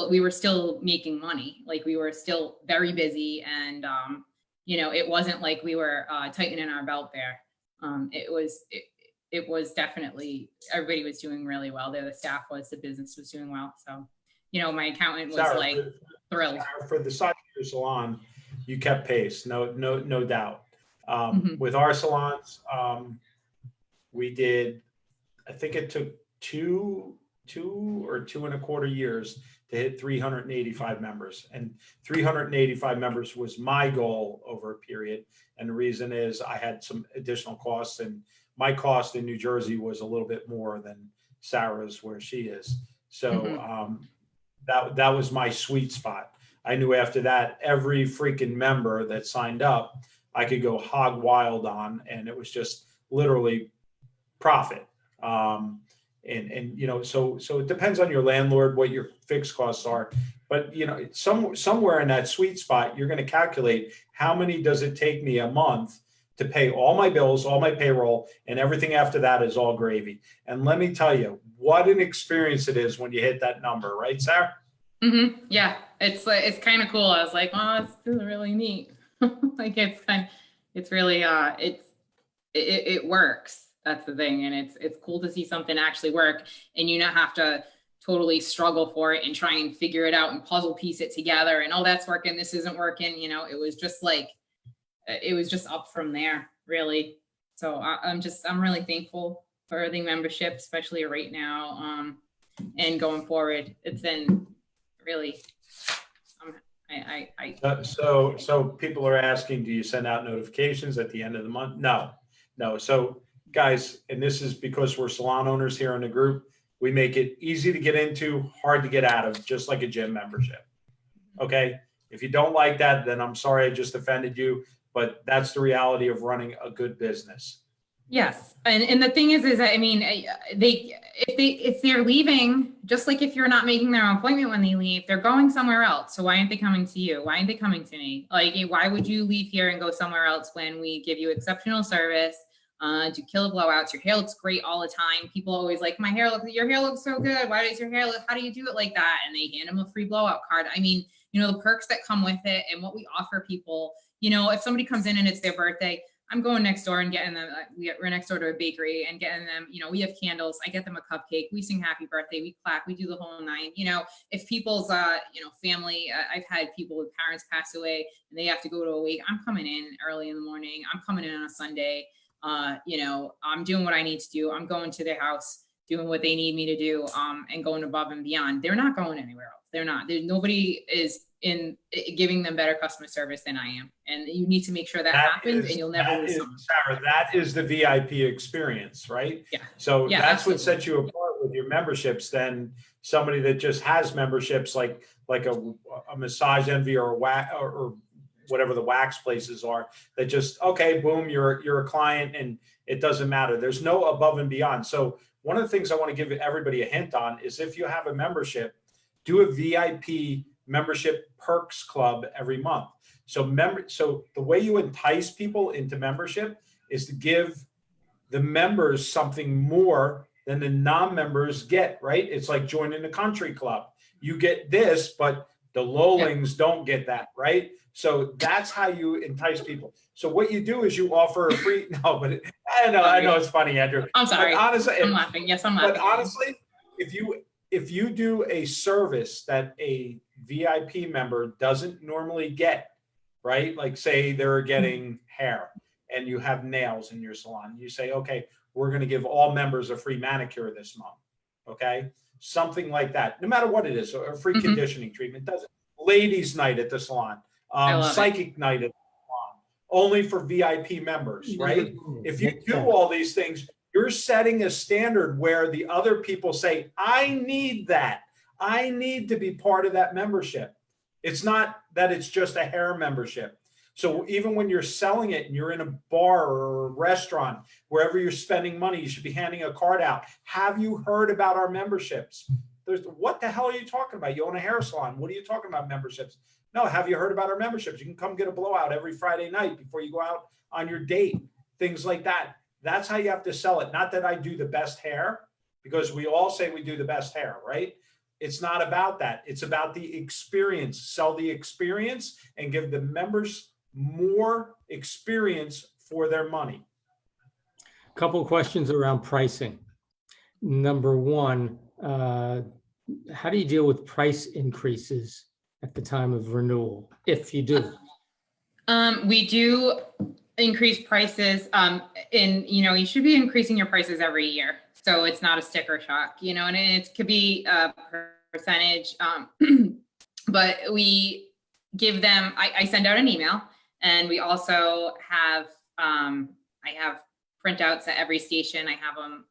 we were still making money. Like we were still very busy, and it wasn't like we were tightening our belt there. It was definitely, everybody was doing really well there. The staff was, the business was doing well. So, my accountant was Sarah, thrilled. For the size of your salon, you kept pace, no doubt. With our salons, we did, I think it took two or 2.25 years to hit 385 members, and 385 members was my goal over a period. And the reason is I had some additional costs, and my cost in New Jersey was a little bit more than Sarah's where she is. So that was my sweet spot. I knew after that, every freaking member that signed up, I could go hog wild on, and it was just literally profit. So it depends on your landlord, what your fixed costs are, but somewhere in that sweet spot, you're going to calculate how many does it take me a month to pay all my bills, all my payroll, and everything after that is all gravy. And let me tell you, what an experience it is when you hit that number, right, Sarah? Mm-hmm. Yeah, it's kind of cool. I was like, oh, it's really neat. Like it's really it works. That's the thing. And it's cool to see something actually work and you not have to totally struggle for it and try and figure it out and puzzle piece it together and, oh, that's working, this isn't working. It was just like, it was just up from there, really. So I'm really thankful for the membership, especially right now. And going forward, it's been really, So people are asking, do you send out notifications at the end of the month? No. So guys, and this is because we're salon owners here in the group, we make it easy to get into, hard to get out of, just like a gym membership. Okay. If you don't like that, then I'm sorry I just offended you, but that's the reality of running a good business. Yes. And the thing is that, I mean, if they're leaving, just like if you're not making their appointment when they leave, they're going somewhere else. So why aren't they coming to you? Why aren't they coming to me? Like, why would you leave here and go somewhere else when we give you exceptional service? Do killer blowouts. Your hair looks great all the time. People always like, your hair looks so good. Why does your hair look, how do you do it like that? And they hand them a free blowout card. I mean, the perks that come with it and what we offer people, if somebody comes in and it's their birthday, I'm going next door and getting them, we're next door to a bakery and getting them, we have candles. I get them a cupcake. We sing happy birthday. We clap. We do the whole nine. If people's, family, I've had people with parents pass away and they have to go to a wake. I'm coming in early in the morning. I'm coming in on a Sunday. I'm doing what I need to do. I'm going to their house, doing what they need me to do, and going above and beyond. They're not going anywhere else. They're not. Nobody is in giving them better customer service than I am. And you need to make sure that happens, and you'll never lose someone. Sarah, that is the VIP experience, right? Yeah. So Yeah, that's absolutely. what sets you apart with your memberships than somebody that just has memberships like a Massage Envy or or whatever the wax places are that just, okay, boom, you're a client and it doesn't matter. There's no above and beyond. So one of the things I want to give everybody a hint on is if you have a membership, do a VIP membership perks club every month. So the way you entice people into membership is to give the members something more than the non-members get, right? It's like joining a country club. You get this, but the lowlings don't get that, right? So that's how you entice people. So what you do is you offer a free, I know it's funny, Andrew. I'm sorry. But honestly, I'm laughing. Yes, I'm laughing. but honestly, if you do a service that a VIP member doesn't normally get, right? Like say they're getting hair and you have nails in your salon. You say, okay, we're going to give all members a free manicure this month. Okay. Something like that, no matter what it is, a free conditioning treatment, doesn't. Ladies' night at the salon, psychic night at the salon, only for VIP members, right? If you do all these things, you're setting a standard where the other people say, I need that. I need to be part of that membership. It's not that it's just a hair membership. So even when you're selling it and you're in a bar or a restaurant, wherever you're spending money, you should be handing a card out. Have you heard about our memberships? What the hell are you talking about? You own a hair salon. What are you talking about memberships? No, have you heard about our memberships? You can come get a blowout every Friday night before you go out on your date, things like that. That's how you have to sell it. Not that I do the best hair, because we all say we do the best hair, right? It's not about that. It's about the experience. Sell the experience and give the members more experience for their money. Couple of questions around pricing. Number one, how do you deal with price increases at the time of renewal, if you do? We do increase prices, you should be increasing your prices every year. So it's not a sticker shock, and it could be a percentage, but we give them, I send out an email, and we also have, I have printouts at every station. I have them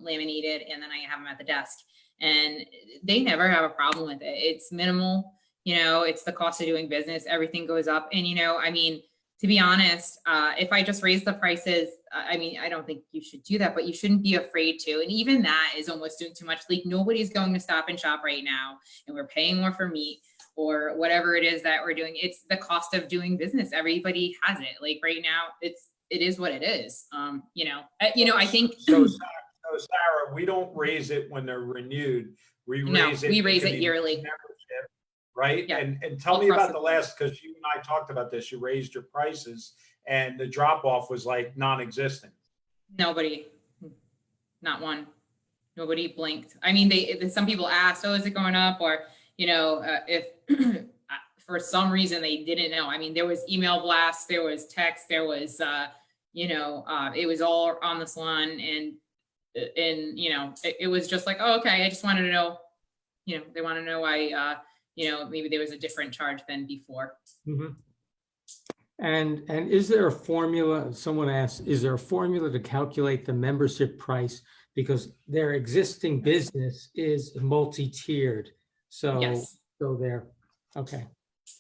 laminated, and then I have them at the desk, and they never have a problem with it. It's minimal, it's the cost of doing business. Everything goes up. And, to be honest, if I just raise the prices, I don't think you should do that, but you shouldn't be afraid to. And even that is almost doing too much. Like nobody's going to Stop and Shop right now, and we're paying more for meat or whatever it is that we're doing. It's the cost of doing business. Everybody has it. Like right now, it is what it is. I think. So Sarah, we don't raise it when they're renewed. We raise it yearly. Membership, right? Yeah. And tell me about the last, because you and I talked about this. You raised your prices, and the drop off was like non-existent. Nobody, not one. Nobody blinked. I mean, some people asked, "Oh, is it going up?" Or if for some reason they didn't know. I mean, there was email blasts, there was text, there was it was all on the salon, and it was just like, oh, okay, I just wanted to know, they want to know why, maybe there was a different charge than before. Mm-hmm. And is there a formula? Someone asked, is there a formula to calculate the membership price? Because their existing business is multi-tiered. So, yes. So they're, okay.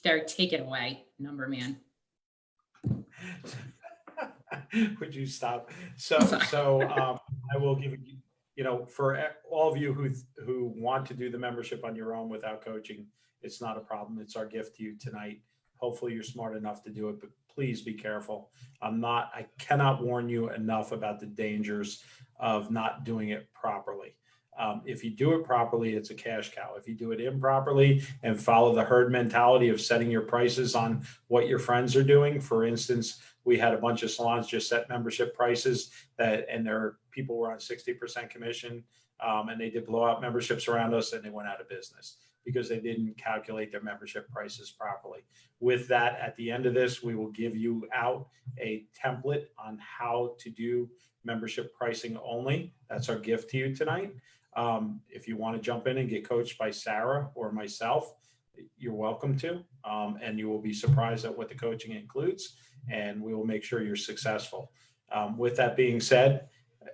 Derek, take it away, number man. Would you stop? So I will give you, for all of you who want to do the membership on your own without coaching, it's not a problem. It's our gift to you tonight. Hopefully you're smart enough to do it, but please be careful. I cannot warn you enough about the dangers of not doing it properly. If you do it properly, it's a cash cow. If you do it improperly and follow the herd mentality of setting your prices on what your friends are doing, for instance, we had a bunch of salons just set membership prices and their people were on 60% commission, and they did blowout memberships around us, and they went out of business because they didn't calculate their membership prices properly. With that, at the end of this, we will give you out a template on how to do membership pricing only. That's our gift to you tonight. If you want to jump in and get coached by Sarah or myself, you're welcome to, and you will be surprised at what the coaching includes, and we will make sure you're successful. With that being said,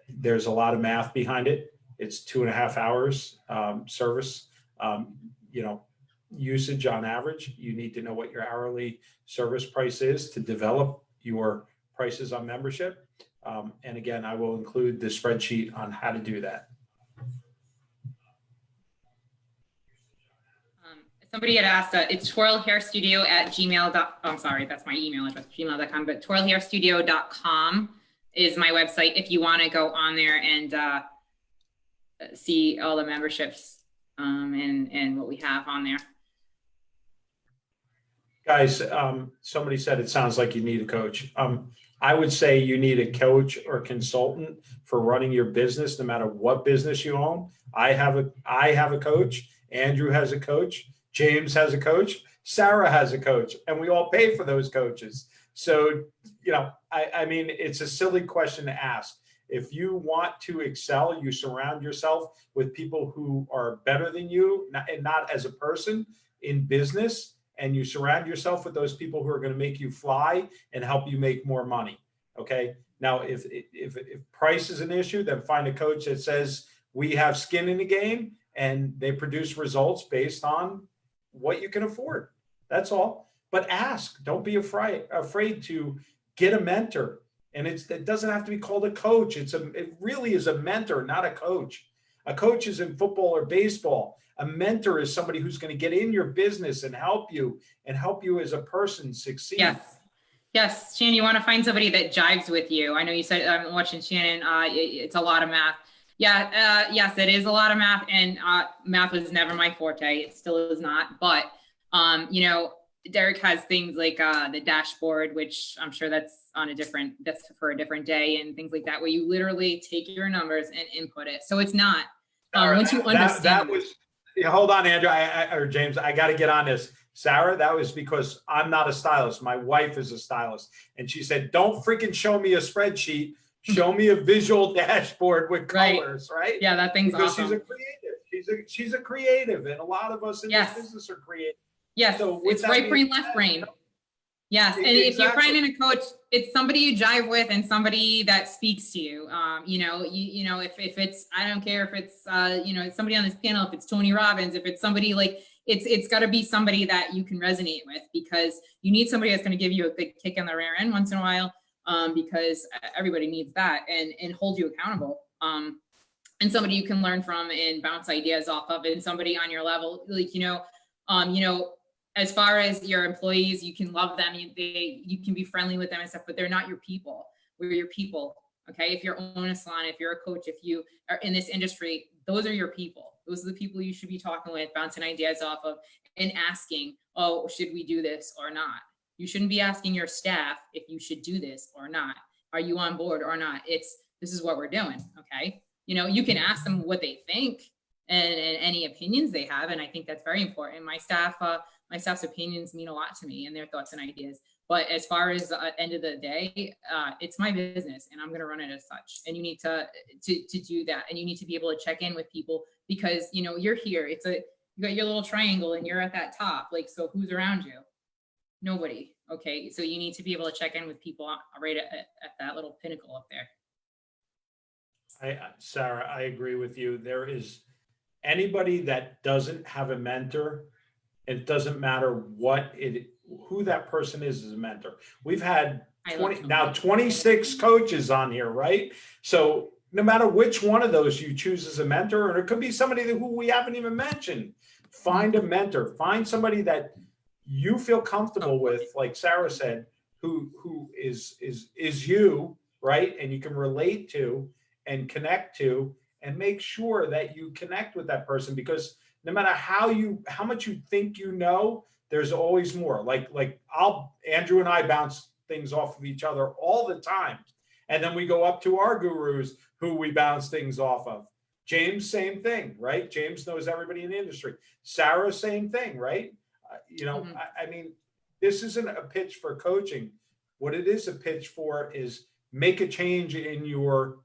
there's a lot of math behind it. It's 2.5 hours service, usage on average. You need to know what your hourly service price is to develop your prices on membership. And again, I will include the spreadsheet on how to do that. Somebody had asked, it's twirlhairstudio@gmail.com. I'm sorry, that's my email address, gmail.com, but twirlhairstudio.com is my website if you want to go on there and see all the memberships and what we have on there. Guys, somebody said it sounds like you need a coach. I would say you need a coach or consultant for running your business, no matter what business you own. I have a coach. Andrew has a coach. James has a coach. Sarah has a coach, and we all pay for those coaches. So, I mean, it's a silly question to ask. If you want to excel, you surround yourself with people who are better than you, and not as a person in business. And you surround yourself with those people who are going to make you fly and help you make more money. Okay. Now, if price is an issue, then find a coach that says we have skin in the game and they produce results based on what you can afford. That's all. But ask. Don't be afraid to get a mentor. And it doesn't have to be called a coach. It really is a mentor, not a coach. A coach is in football or baseball. A mentor is somebody who's going to get in your business and help you as a person succeed. Yes. Shannon, you want to find somebody that jives with you. I know you said, I'm watching Shannon, it's a lot of math. Yeah, yes, it is a lot of math, and math was never my forte. It still is not. But, Derek has things like the dashboard, which I'm sure that's for a different day, and things like that, where you literally take your numbers and input it. So it's not, once you understand. That was, hold on, Andrew, or James, I got to get on this. Sarah, that was because I'm not a stylist. My wife is a stylist. And she said, don't freaking show me a spreadsheet. Show me a visual dashboard with colors, right? Yeah, that thing's because awesome. She's a creative. She's a creative, and a lot of us in this business are creative. Yes, so it's right brain, left brain. Yes, and if you're finding a coach, it's somebody you jive with and somebody that speaks to you. If it's, I don't care if it's it's somebody on this panel, if it's Tony Robbins, if it's somebody like, it's got to be somebody that you can resonate with, because you need somebody that's going to give you a good kick in the rear end once in a while. Because everybody needs that, and hold you accountable, and somebody you can learn from and bounce ideas off of, and somebody on your level, as far as your employees, you can love them, you can be friendly with them and stuff, but they're not your people. We're your people. Okay. If you own a salon, if you're a coach, if you are in this industry, those are your people. Those are the people you should be talking with, bouncing ideas off of, and asking, oh, should we do this or not? You shouldn't be asking your staff if you should do this or not. Are you on board or not? This is what we're doing. Okay. You can ask them what they think and any opinions they have. And I think that's very important. My staff's opinions mean a lot to me, and their thoughts and ideas. But as far as the end of the day, it's my business, and I'm going to run it as such. And you need to do that. And you need to be able to check in with people, because, you're here. You got your little triangle and you're at that top. Like, so who's around you? Nobody. Okay. So you need to be able to check in with people right at that little pinnacle up there. Sarah, I agree with you. There is anybody that doesn't have a mentor. It doesn't matter who that person is a mentor. We've had 26 coaches on here, right? So no matter which one of those you choose as a mentor, or it could be somebody who we haven't even mentioned, find a mentor, find somebody that you feel comfortable with, like Sarah said, who is you, right? And you can relate to and connect to, and make sure that you connect with that person, because no matter how much you think you know, there's always more. Like Andrew and I bounce things off of each other all the time. And then we go up to our gurus who we bounce things off of. James, same thing, right? James knows everybody in the industry. Sarah, same thing, right? I mean, this isn't a pitch for coaching. What it is a pitch for is make a change in your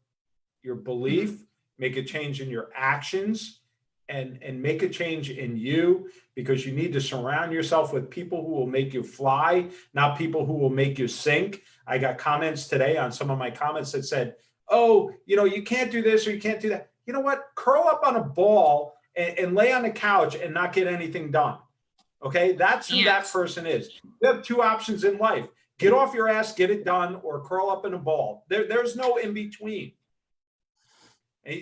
belief, make a change in your actions, and make a change in you, because you need to surround yourself with people who will make you fly, not people who will make you sink. I got comments today on some of my comments that said, oh, you can't do this or you can't do that. You know what? Curl up on a ball and lay on the couch and not get anything done. Okay, that's who that person is. You have two options in life: get off your ass, get it done, or curl up in a ball. There's no in between.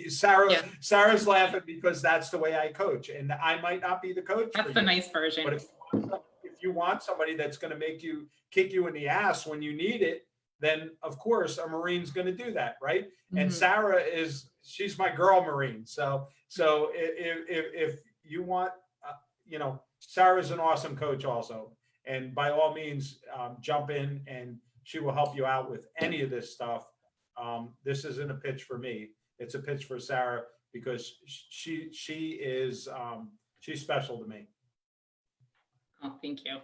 Sarah's laughing because that's the way I coach, and I might not be the coach. That's the nice version. But if you want somebody that's going to make you kick you in the ass when you need it, then of course a Marine's going to do that, right? Mm-hmm. And Sarah she's my girl Marine. So if you want, Sarah's an awesome coach also, and by all means, jump in and she will help you out with any of this stuff. This isn't a pitch for me. It's a pitch for Sarah, because she's special to me. Oh, thank you.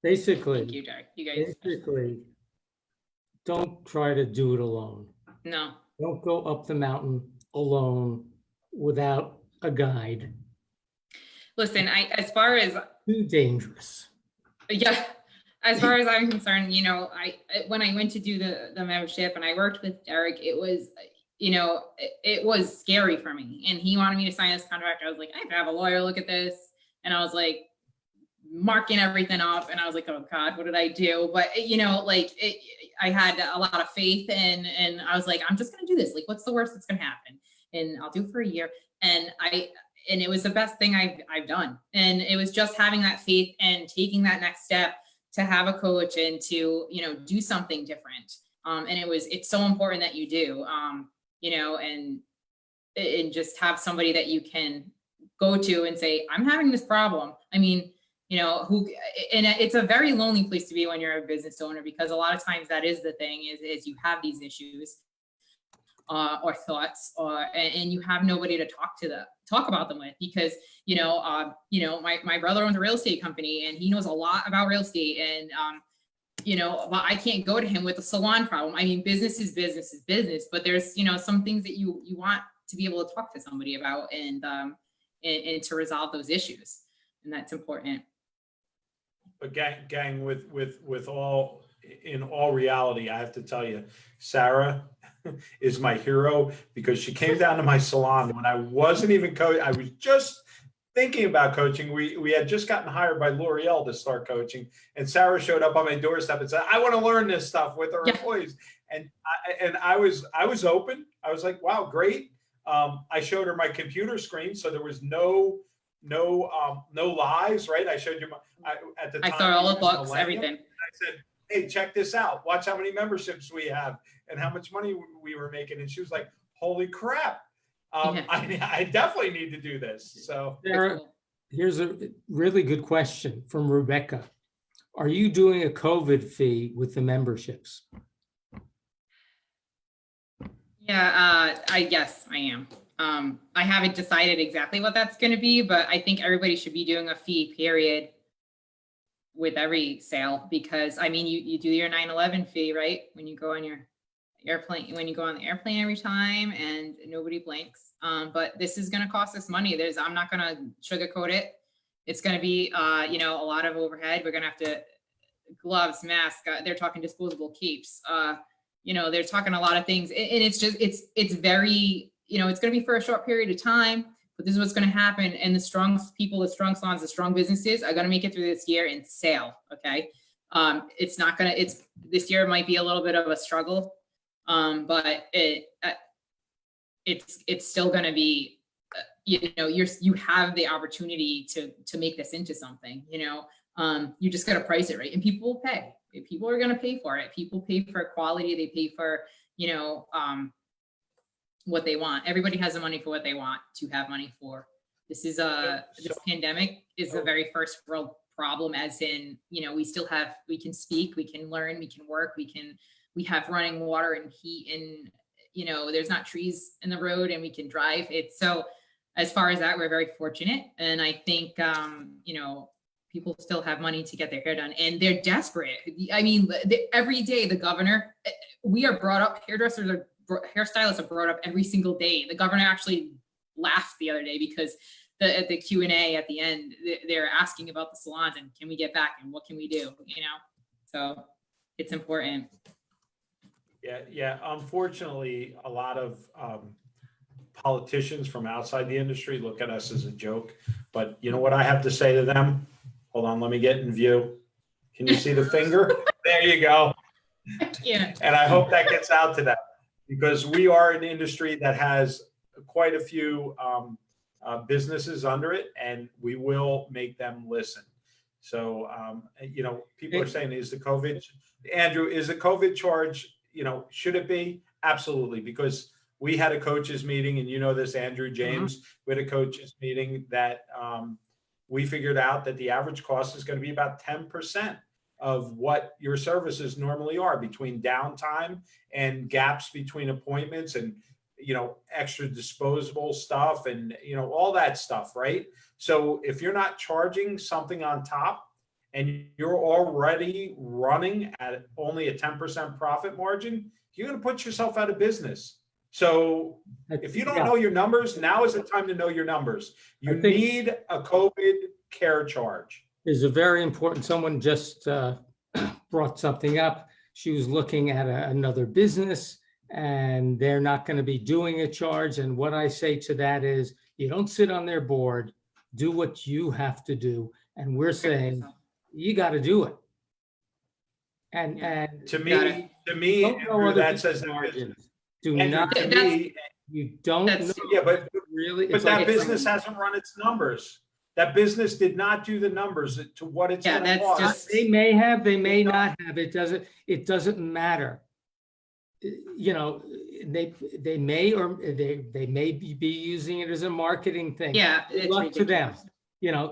Basically, thank you, Derek. You guys. Basically, don't try to do it alone. No. Don't go up the mountain alone without a guide. Listen, as far as too dangerous. Yeah. As far as I'm concerned, when I went to do the membership and I worked with Derek, it was, it was scary for me. And he wanted me to sign this contract. I was like, I have to have a lawyer look at this. And I was like, marking everything up. And I was like, oh God, what did I do? But, I had a lot of faith and I was like, I'm just going to do this. Like, what's the worst that's going to happen? And I'll do it for a year. And it was the best thing I've done. And it was just having that faith and taking that next step to have a coach and to, do something different. And it's so important that you do, and just have somebody that you can go to and say, I'm having this problem. I mean, and it's a very lonely place to be when you're a business owner, because a lot of times that is the thing is you have these issues or thoughts and you have nobody to talk about them with, because, my brother owns a real estate company and he knows a lot about real estate, and, but I can't go to him with a salon problem. I mean, business is business, but there's, some things that you want to be able to talk to somebody about and to resolve those issues. And that's important. But gang, with all, in all reality, I have to tell you, Sarah is my hero, because she came down to my salon when I wasn't even coaching. I was just thinking about coaching. We had just gotten hired by L'Oreal to start coaching, and Sarah showed up on my doorstep and said, I want to learn this stuff with our employees. And I was open. I was like, wow, great. I showed her my computer screen, so there was no lies, right? I showed you at the time. I saw all the books, everything. I said, hey, check this out. Watch how many memberships we have and how much money we were making. And she was like, holy crap. I definitely need to do this. So Sarah, here's a really good question from Rebecca. Are you doing a COVID fee with the memberships? Yeah, yes, I am. I haven't decided exactly what that's going to be, but I think everybody should be doing a fee period with every sale, because I mean, you do your 9/11 fee, right? When you go on your airplane, when you go on the airplane every time, and nobody blinks. But this is going to cost us money. I'm not going to sugarcoat it. It's going to be, a lot of overhead. We're going to have to gloves, mask. They're talking disposable capes. They're talking a lot of things, and it's just, it's very, it's going to be for a short period of time, but this is what's going to happen. And the strong people, the strong salons, the strong businesses are going to make it through this year and sell. Okay. It's not going to, this year might be a little bit of a struggle. But it's still going to be, you have the opportunity to make this into something, you just got to price it right. And people will pay. People are going to pay for it. People pay for quality. They pay for, what they want. Everybody has the money for what they want to have money for. This is this pandemic is a very first world problem, as in, we still have, we can speak, we can learn, we can work, we have running water and heat, and, there's not trees in the road, and we can drive. It's so, as far as that, we're very fortunate. And I think, people still have money to get their hair done, and they're desperate. I mean, every day the governor, we are brought up, hairstylists are brought up every single day. The governor actually laughed the other day because the Q&A at the end, they're asking about the salons and can we get back and what can we do, so it's important. Yeah. Unfortunately, a lot of politicians from outside the industry look at us as a joke, but you know what I have to say to them? Hold on, let me get in view. Can you see the finger? There you go. Yeah. And I hope that gets out to them, because we are an industry that has quite a few businesses under it, and we will make them listen. So, people are saying, is the COVID, Andrew, is the COVID charge, should it be? Absolutely, because we had a coaches meeting, and this, Andrew, James, we had a coaches meeting that we figured out that the average cost is going to be about 10% of what your services normally are, between downtime and gaps between appointments and, extra disposable stuff and, all that stuff, right? So if you're not charging something on top and you're already running at only a 10% profit margin, you're going to put yourself out of business. So if you don't know your numbers, now is the time to know your numbers. You need a COVID care charge. Is a very important, someone just brought something up. She was looking at another business and they're not going to be doing a charge. And what I say to that is, you don't sit on their board, do what you have to do. And we're saying, you got to do it. And to me, Andrew, that says margins. Do Andrew, not, to me, you don't know. Yeah, but really, but that business hasn't run its numbers. That business did not do the numbers to what it's going to cost. They may have, they may not have. It doesn't matter. They may, or they may be using it as a marketing thing. Yeah, it's up to them.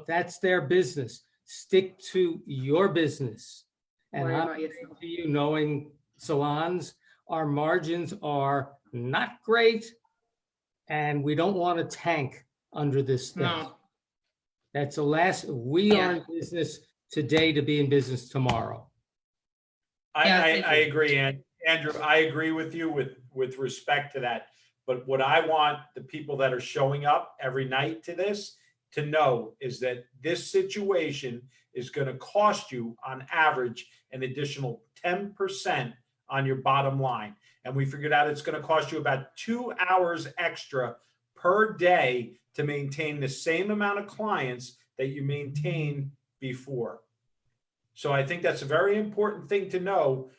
That's their business. Stick to your business. And I'm to you, knowing salons, our margins are not great, and we don't want to tank under this thing. No. That's the last. We are in business today to be in business tomorrow. I agree, Andrew. I agree with you with respect to that. But what I want the people that are showing up every night to this to know is that this situation is going to cost you, on average, an additional 10% on your bottom line. And we figured out it's going to cost you about 2 hours extra per day to maintain the same amount of clients that you maintained before. So I think that's a very important thing to know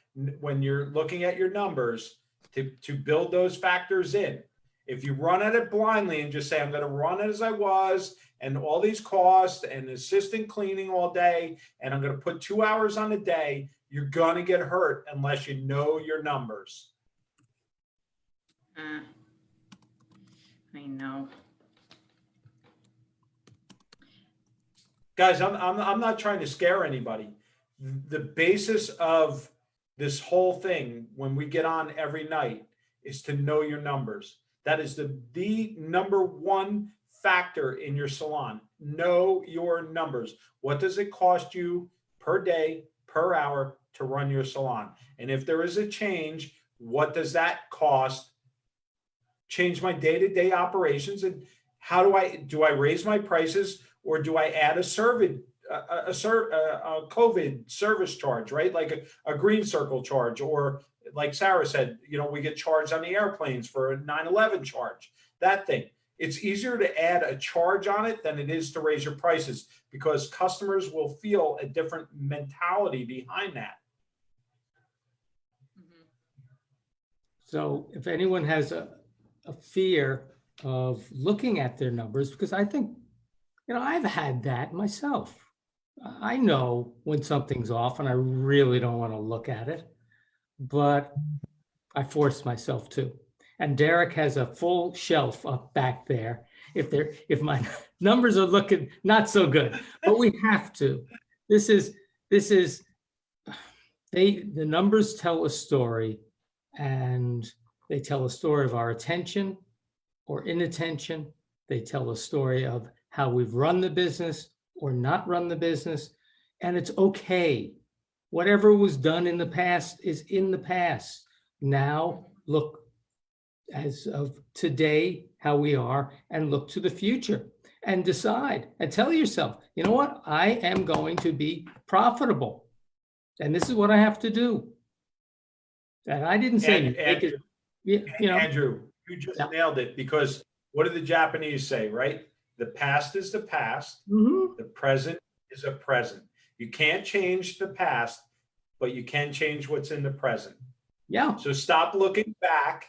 when you're looking at your numbers, to build those factors in. If you run at it blindly and just say, I'm going to run it as I was, and all these costs and assistant cleaning all day, and I'm going to put 2 hours on a day, you're going to get hurt unless you know your numbers. I know. Guys, I'm not trying to scare anybody. The basis of this whole thing, when we get on every night, is to know your numbers. That is the number one factor in your salon. Know your numbers. What does it cost you per day, per hour to run your salon? And if there is a change, what does that cost? Change my day-to-day operations, and how do I raise my prices, or do I add a COVID service charge, right? Like a green circle charge, or like Sarah said, we get charged on the airplanes for a 9/11 charge, that thing. It's easier to add a charge on it than it is to raise your prices, because customers will feel a different mentality behind that. So if anyone has a fear of looking at their numbers, because I think, I've had that myself. I know when something's off and I really don't want to look at it, but I force myself to. And Derek has a full shelf up back there. If my numbers are looking not so good, but we have to. This is, the numbers tell a story, and they tell a story of our attention or inattention. They tell a story of how we've run the business or not run the business. And it's okay. Whatever was done in the past is in the past. Now look as of today, how we are, and look to the future and decide and tell yourself, you know what? I am going to be profitable. And this is what I have to do. And I didn't say And, make it, you know, Andrew, you just Yeah. nailed it, because what do the Japanese say, right? The past is the past. mhm, The present is a present. You can't change the past, but you can change what's in the present. yeah, So stop looking back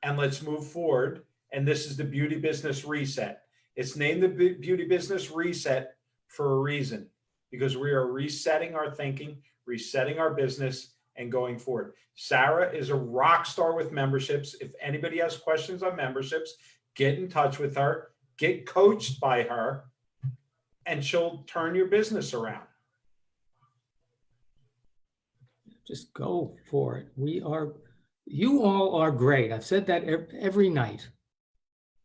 and let's move forward. And this is the Beauty Business Reset. It's named the Beauty Business Reset for a reason, because we are resetting our thinking, resetting our business, and going forward. Sarah is a rock star with memberships. If anybody has questions on memberships, get in touch with her, get coached by her, and she'll turn your business around. just go for it. You all are great. I've said that every night,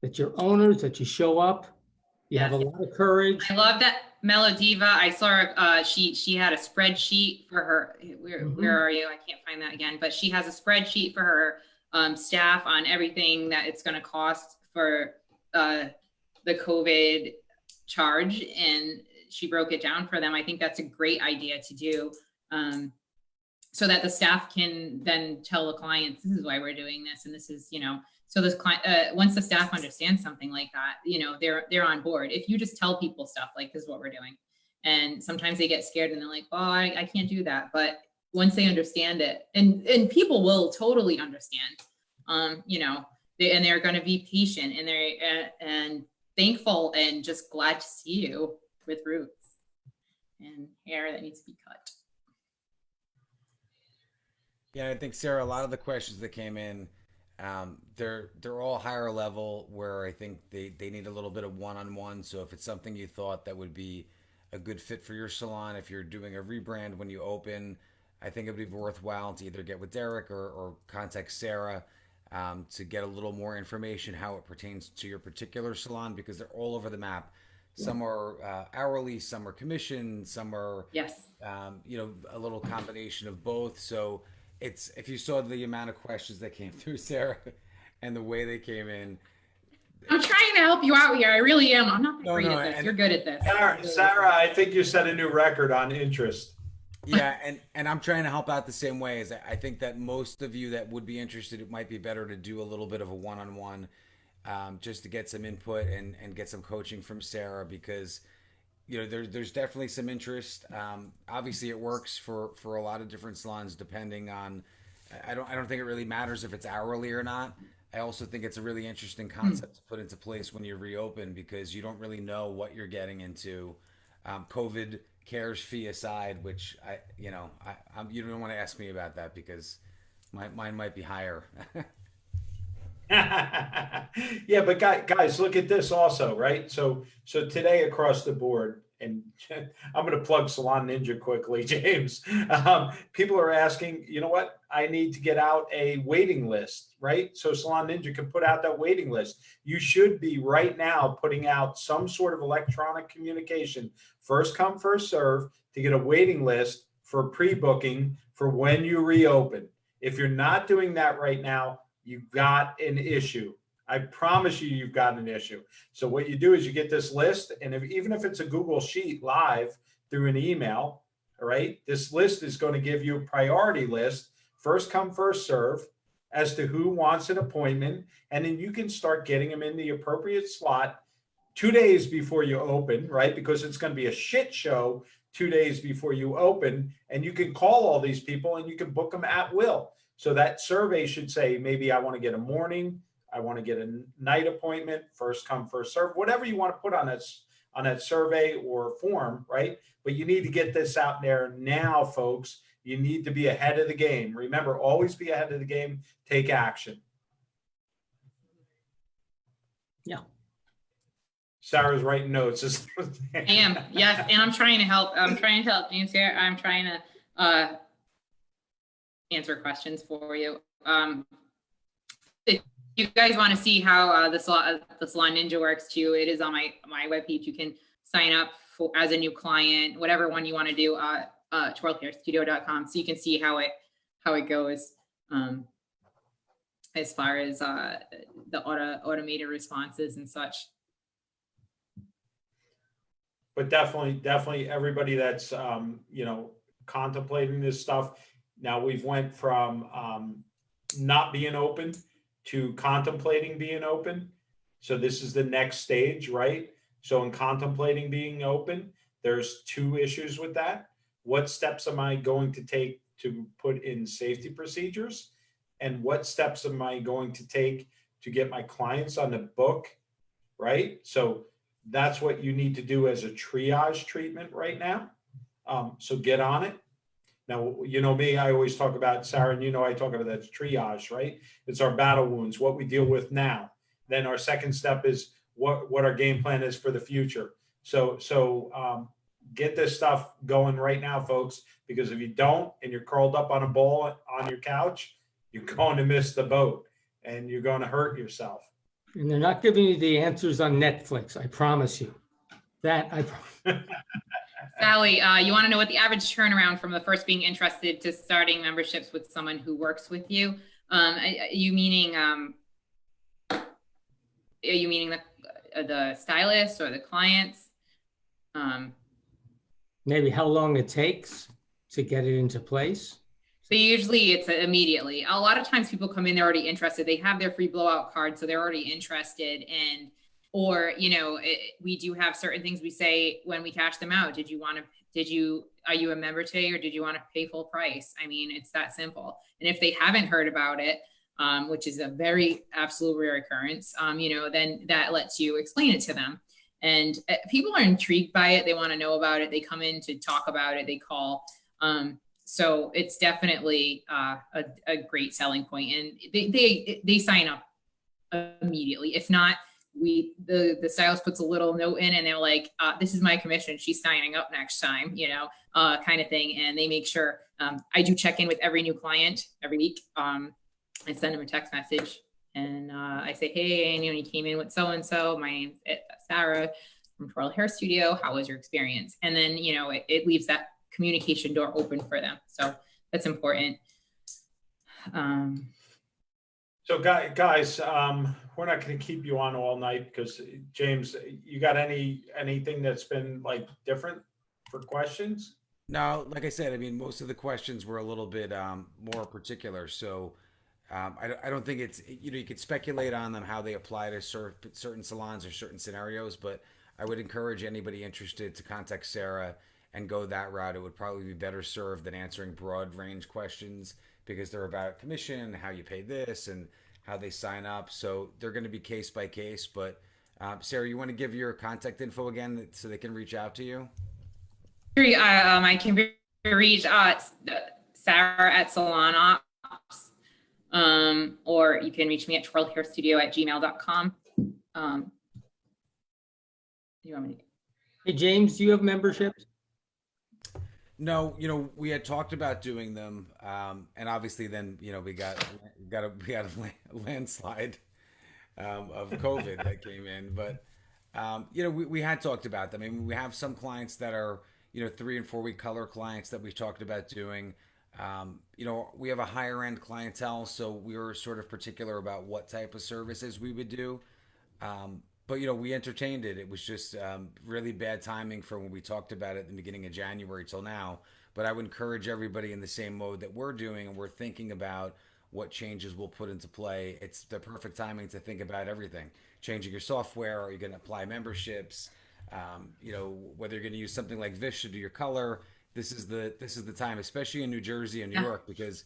that you're owners, that you show up, you have a Yes. lot of courage. I love that Melodiva. I saw her, she had a spreadsheet for her. Where are you? I can't find that again, but she has a spreadsheet for her staff on everything that it's going to cost for the COVID charge, and she broke it down for them. I think that's a great idea to do, so that the staff can then tell the clients, this is why we're doing this, and this is, so this client, once the staff understands something like that, they're on board. If you just tell people stuff like, this is what we're doing, and sometimes they get scared and they're like, oh, I can't do that. But once they understand it, and people will totally understand, and they're going to be patient, and and thankful, and just glad to see you with roots and hair that needs to be cut. Yeah, I think, Sarah, a lot of the questions that came in, they're all higher level, where I think they need a little bit of one-on-one. So if it's something you thought that would be a good fit for your salon, if you're doing a rebrand when you open, I think it'd be worthwhile to either get with Derek or contact Sarah, to get a little more information how it pertains to your particular salon, because they're all over the map. Some are hourly, some are commission, some are Yes. a little combination of both. So if you saw the amount of questions that came through, Sarah, and the way they came in. I'm trying to help you out here. I really am. I'm not great No, at this. and- You're good at this. Sarah, I think you set a new record on interest. Yeah, and I'm trying to help out the same way. As I think that most of you that would be interested, it might be better to do a little bit of a one-on-one, just to get some input and get some coaching from Sarah, because there's definitely some interest. Obviously, it works for a lot of different salons, depending on. I don't think it really matters if it's hourly or not. I also think it's a really interesting concept to put into place when you reopen, because you don't really know what you're getting into. COVID cares fee aside, which you don't want to ask me about that, because mine might be higher. Yeah, but guys, look at this also, right? So today across the board, and I'm going to plug Salon Ninja quickly, James. People are asking, you know what? I need to get out a waiting list, right? So Salon Ninja can put out that waiting list. You should be right now putting out some sort of electronic communication, first come, first serve, to get a waiting list for pre-booking for when you reopen. If you're not doing that right now, you've got an issue. I promise you, you've got an issue. So what you do is you get this list, and even if it's a Google Sheet live through an email, all right, this list is going to give you a priority list, first come, first serve, as to who wants an appointment. And then you can start getting them in the appropriate slot 2 days before you open, right? Because it's going to be a shit show 2 days before you open. And you can call all these people and you can book them at will. So that survey should say, maybe I want to get a morning, I want to get a night appointment, first come, first serve, whatever you want to put on that survey or form, right? But you need to get this out there now, folks. You need to be ahead of the game. Remember, always be ahead of the game. Take action. Yeah. Sarah's writing notes. I am, yes, and I'm trying to help. I'm trying to help James here. I'm trying to answer questions for you. If you guys want to see how the Salon Ninja works too, it is on my webpage. You can sign up for as a new client, whatever one you want to do. twirlhairstudio.com, so you can see how it goes. As far as the automated responses and such. But definitely everybody that's, contemplating this stuff. Now we've went from not being open to contemplating being open. So this is the next stage, right? So in contemplating being open, there's two issues with that. What steps am I going to take to put in safety procedures? And what steps am I going to take to get my clients on the book, right? So that's what you need to do as a triage treatment right now. So get on it. Now, you know me, I always talk about, Sarah, and I talk about that triage, right? It's our battle wounds, what we deal with now. Then our second step is what our game plan is for the future. So get this stuff going right now, folks, because if you don't, and you're curled up on a ball on your couch, you're going to miss the boat and you're going to hurt yourself. And they're not giving you the answers on Netflix, I promise you. Sally, you want to know what the average turnaround from the first being interested to starting memberships with someone who works with you? Are you meaning the stylist or the clients? Maybe how long it takes to get it into place? So usually it's immediately. A lot of times people come in, they're already interested. They have their free blowout card, so they're already interested. We do have certain things we say when we cash them out. Are you a member today, or did you want to pay full price? I mean, it's that simple. And if they haven't heard about it, which is a very absolute rare occurrence, then that lets you explain it to them. And people are intrigued by it. They want to know about it. They come in to talk about it. They call. So it's definitely a great selling point, and they sign up immediately. If not, the stylist puts a little note in, and they're like, "This is my commission. She's signing up next time," kind of thing. And they make sure. I do check in with every new client every week. I send them a text message, and I say, "Hey, you came in with so and so. My name's Sarah from Twirl Hair Studio. How was your experience?" And then it leaves that communication door open for them. So that's important. So guys, we're not going to keep you on all night because James, you got anything that's been like different for questions? No, like I said, I mean, most of the questions were a little bit more particular. So I don't think it's, you could speculate on them, how they apply to certain salons or certain scenarios, but I would encourage anybody interested to contact Sarah and go that route. It would probably be better served than answering broad range questions, because they're about commission, how you pay this, and how they sign up. So they're going to be case by case. But Sarah, you want to give your contact info again so they can reach out to you? I can be reached Sarah at Salon Ops, or you can reach me at twirlhairstudio@gmail.com. You want me to... Hey, James, do you have memberships? No, we had talked about doing them, and obviously then we got a landslide of COVID that came in, but we had talked about them. I mean, we have some clients that are 3 and 4 week color clients that we've talked about doing. We have a higher end clientele, so we were sort of particular about what type of services we would do. But we entertained it. It was just really bad timing from when we talked about it at the beginning of January till now. But I would encourage everybody in the same mode that we're doing, and we're thinking about what changes we'll put into play. It's the perfect timing to think about everything: changing your software, are you going to apply memberships? Whether you're going to use something like Vish to do your color. This is the time, especially in New Jersey and New York, because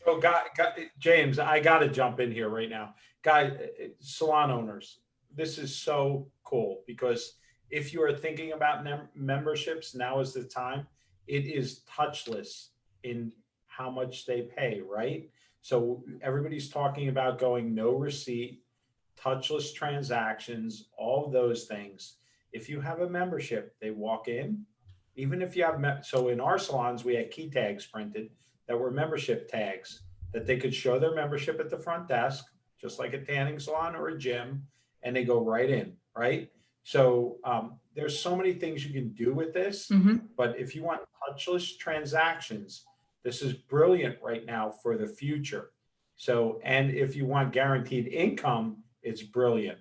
James, I got to jump in here right now, guys, salon owners. This is so cool, because if you are thinking about memberships, now is the time. It is touchless in how much they pay, right? So everybody's talking about going no receipt, touchless transactions, all of those things. If you have a membership, they walk in, even if you have, so in our salons, we had key tags printed that were membership tags that they could show their membership at the front desk, just like a tanning salon or a gym, and they go right in, right? So there's so many things you can do with this, but if you want touchless transactions, this is brilliant right now for the future. So, and if you want guaranteed income, it's brilliant.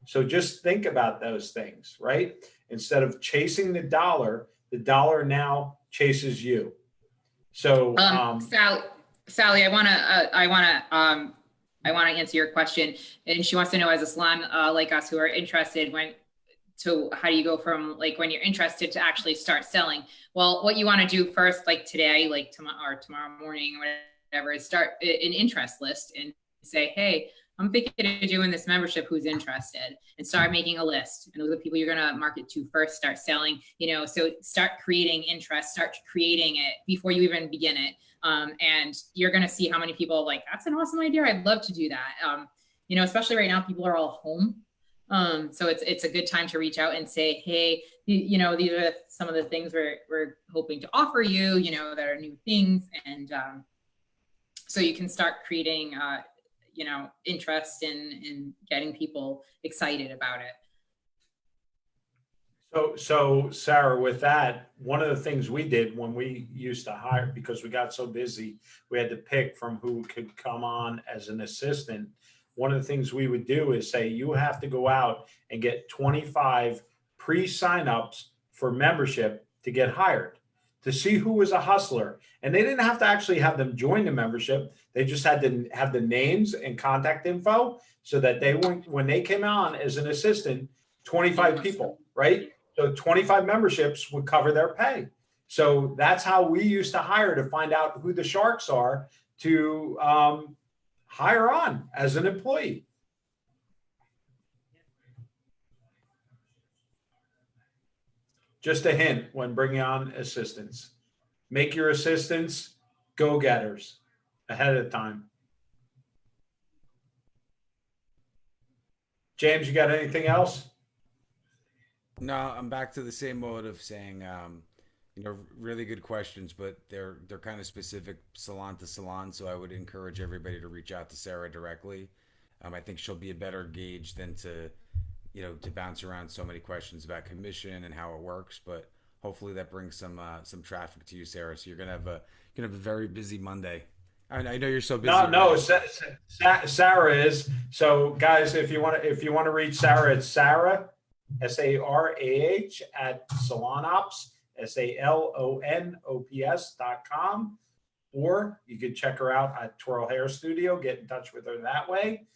So just think about those things, right? Instead of chasing the dollar now chases you. So, Sally, I want to answer your question, and she wants to know, as a salon like us who are interested, how do you go from like when you're interested to actually start selling? Well, what you want to do first, like today, like tomorrow morning, or whatever, is start an interest list and say, hey, I'm thinking of doing this membership, who's interested, and start making a list. And those are the people you're going to market to first, start selling, so start creating interest, start creating it before you even begin it. And you're going to see how many people are like, that's an awesome idea, I'd love to do that. Especially right now, people are all home. So it's a good time to reach out and say, hey, these are some of the things we're hoping to offer you, that are new things. And so you can start creating, interest in getting people excited about it. So Sarah, with that, one of the things we did when we used to hire, because we got so busy, we had to pick from who could come on as an assistant. One of the things we would do is say, you have to go out and get 25 pre-signups for membership to get hired, to see who was a hustler. And they didn't have to actually have them join the membership. They just had to have the names and contact info so that when they came on as an assistant, 25 people, right? So 25 memberships would cover their pay. So that's how we used to hire, to find out who the sharks are to hire on as an employee. Just a hint when bringing on assistants, make your assistants go-getters ahead of time. James, you got anything else? No, I'm back to the same mode of saying, really good questions, but they're kind of specific salon to salon. So I would encourage everybody to reach out to Sarah directly. I think she'll be a better gauge than to bounce around so many questions about commission and how it works. But hopefully that brings some traffic to you, Sarah. So you're gonna have a very busy Monday. I know you're so busy. No, Sarah is. So guys, if you want to reach Sarah, it's Sarah, SARAH at SalonOps, SALONOPS.com, or you can check her out at Twirl Hair Studio. Get in touch with her that way,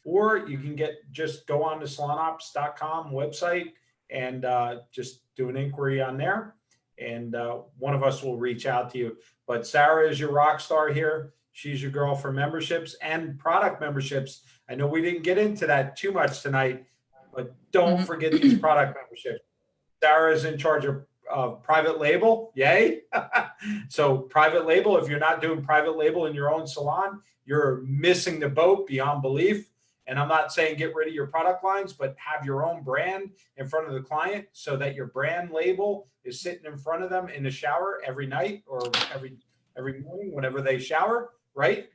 or you can just go on to SalonOps.com website and just do an inquiry on there, and one of us will reach out to you. But Sarah is your rock star here. She's your girl for memberships and product memberships. I know we didn't get into that too much tonight, but don't forget these product memberships. Sarah is in charge of private label. Yay. So private label, if you're not doing private label in your own salon, you're missing the boat beyond belief. And I'm not saying get rid of your product lines, but have your own brand in front of the client so that your brand label is sitting in front of them in the shower every night or every morning whenever they shower, right?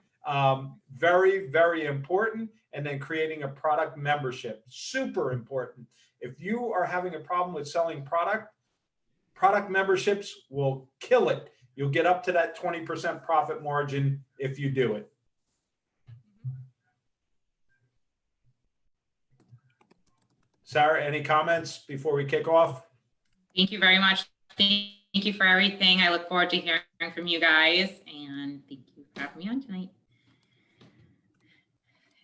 Very, very important. And then creating a product membership, super important. If you are having a problem with selling product memberships will kill it. You'll get up to that 20% profit margin if you do it. Sarah, any comments before we kick off? Thank you very much. Thank you for everything. I look forward to hearing from you guys, and thank you for having me on tonight.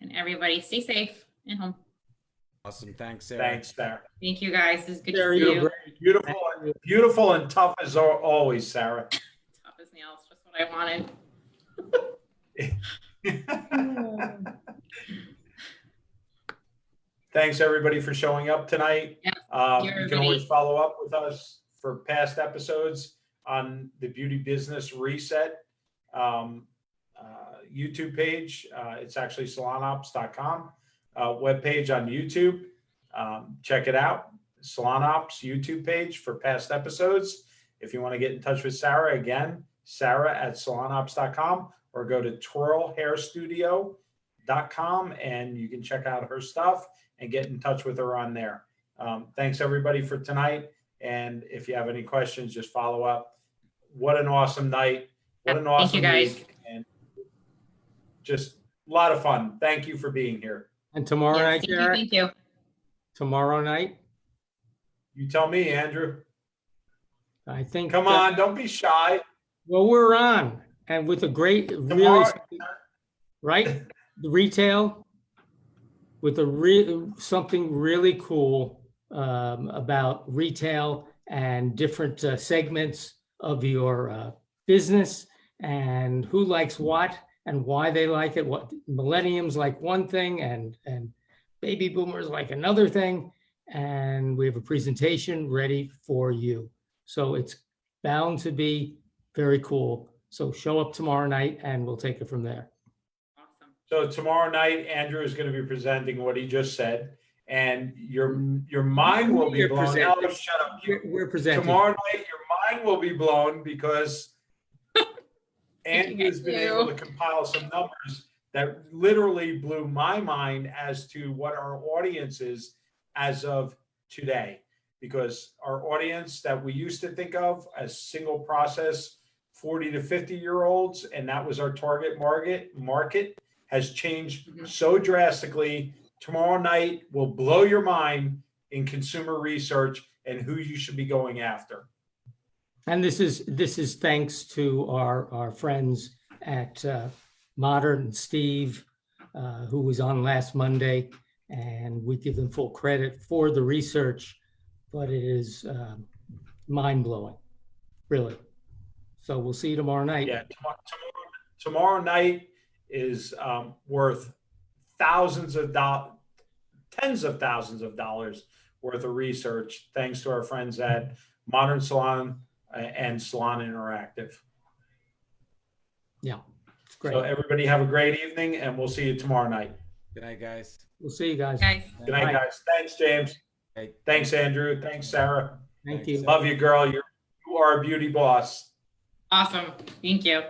And everybody stay safe and home. Awesome. Thanks, Sarah. Thanks, Sarah. Thank you, guys. It's good Sarah, to see you're you. great. Beautiful and tough as always, Sarah. Tough as nails, just what I wanted. Thanks everybody for showing up tonight. Yeah, you can always follow up with us for past episodes on the Beauty Business Reset YouTube page. It's actually salonops.com. webpage on YouTube. Check it out. Salon Ops YouTube page for past episodes. If you want to get in touch with Sarah, again, sarah@salonops.com, or go to twirlhairstudio.com and you can check out her stuff and get in touch with her on there. Thanks everybody for tonight. And if you have any questions, just follow up. What an awesome night. What an awesome Thank you, guys. week. And just a lot of fun. Thank you for being here. And tomorrow Yes, night, thank you, Jared, thank you. tomorrow night, You tell me, Andrew. I think. Come on, don't be shy. Well, we're on, and with a great, really, Tomorrow, right? The retail with something really cool about retail and different segments of your business and who likes what and why they like it. What millenniums like one thing and baby boomers like another thing. And we have a presentation ready for you. So it's bound to be very cool. So show up tomorrow night and we'll take it from there. Awesome. so tomorrow night, Andrew is going to be presenting what he just said, and your mind will be You're blown. presenting. Oh, shut up. We're presenting. Tomorrow night, your mind will be blown because Andrew's been able to compile some numbers that literally blew my mind as to what our audience is as of today. Because our audience that we used to think of as single process 40 to 50-year-olds, and that was our target market has changed so drastically. Tomorrow night will blow your mind in consumer research and who you should be going after. And this is thanks to our friends at Modern, Steve, who was on last Monday, and we give them full credit for the research, but it is mind-blowing, really. So we'll see you tomorrow night. Yeah, tomorrow night is worth thousands of dollars, tens of thousands of dollars worth of research, thanks to our friends at Modern Salon and Salon Interactive. Yeah, it's great. So everybody have a great evening, and we'll see you tomorrow night. Good night, guys. We'll see you guys. Guys, Good night, guys. Thanks, James. Hey, Thanks, Andrew. Thanks, Sarah. Thank Thanks, you. Sarah. Love you, girl. You are a beauty boss. awesome. Thank you.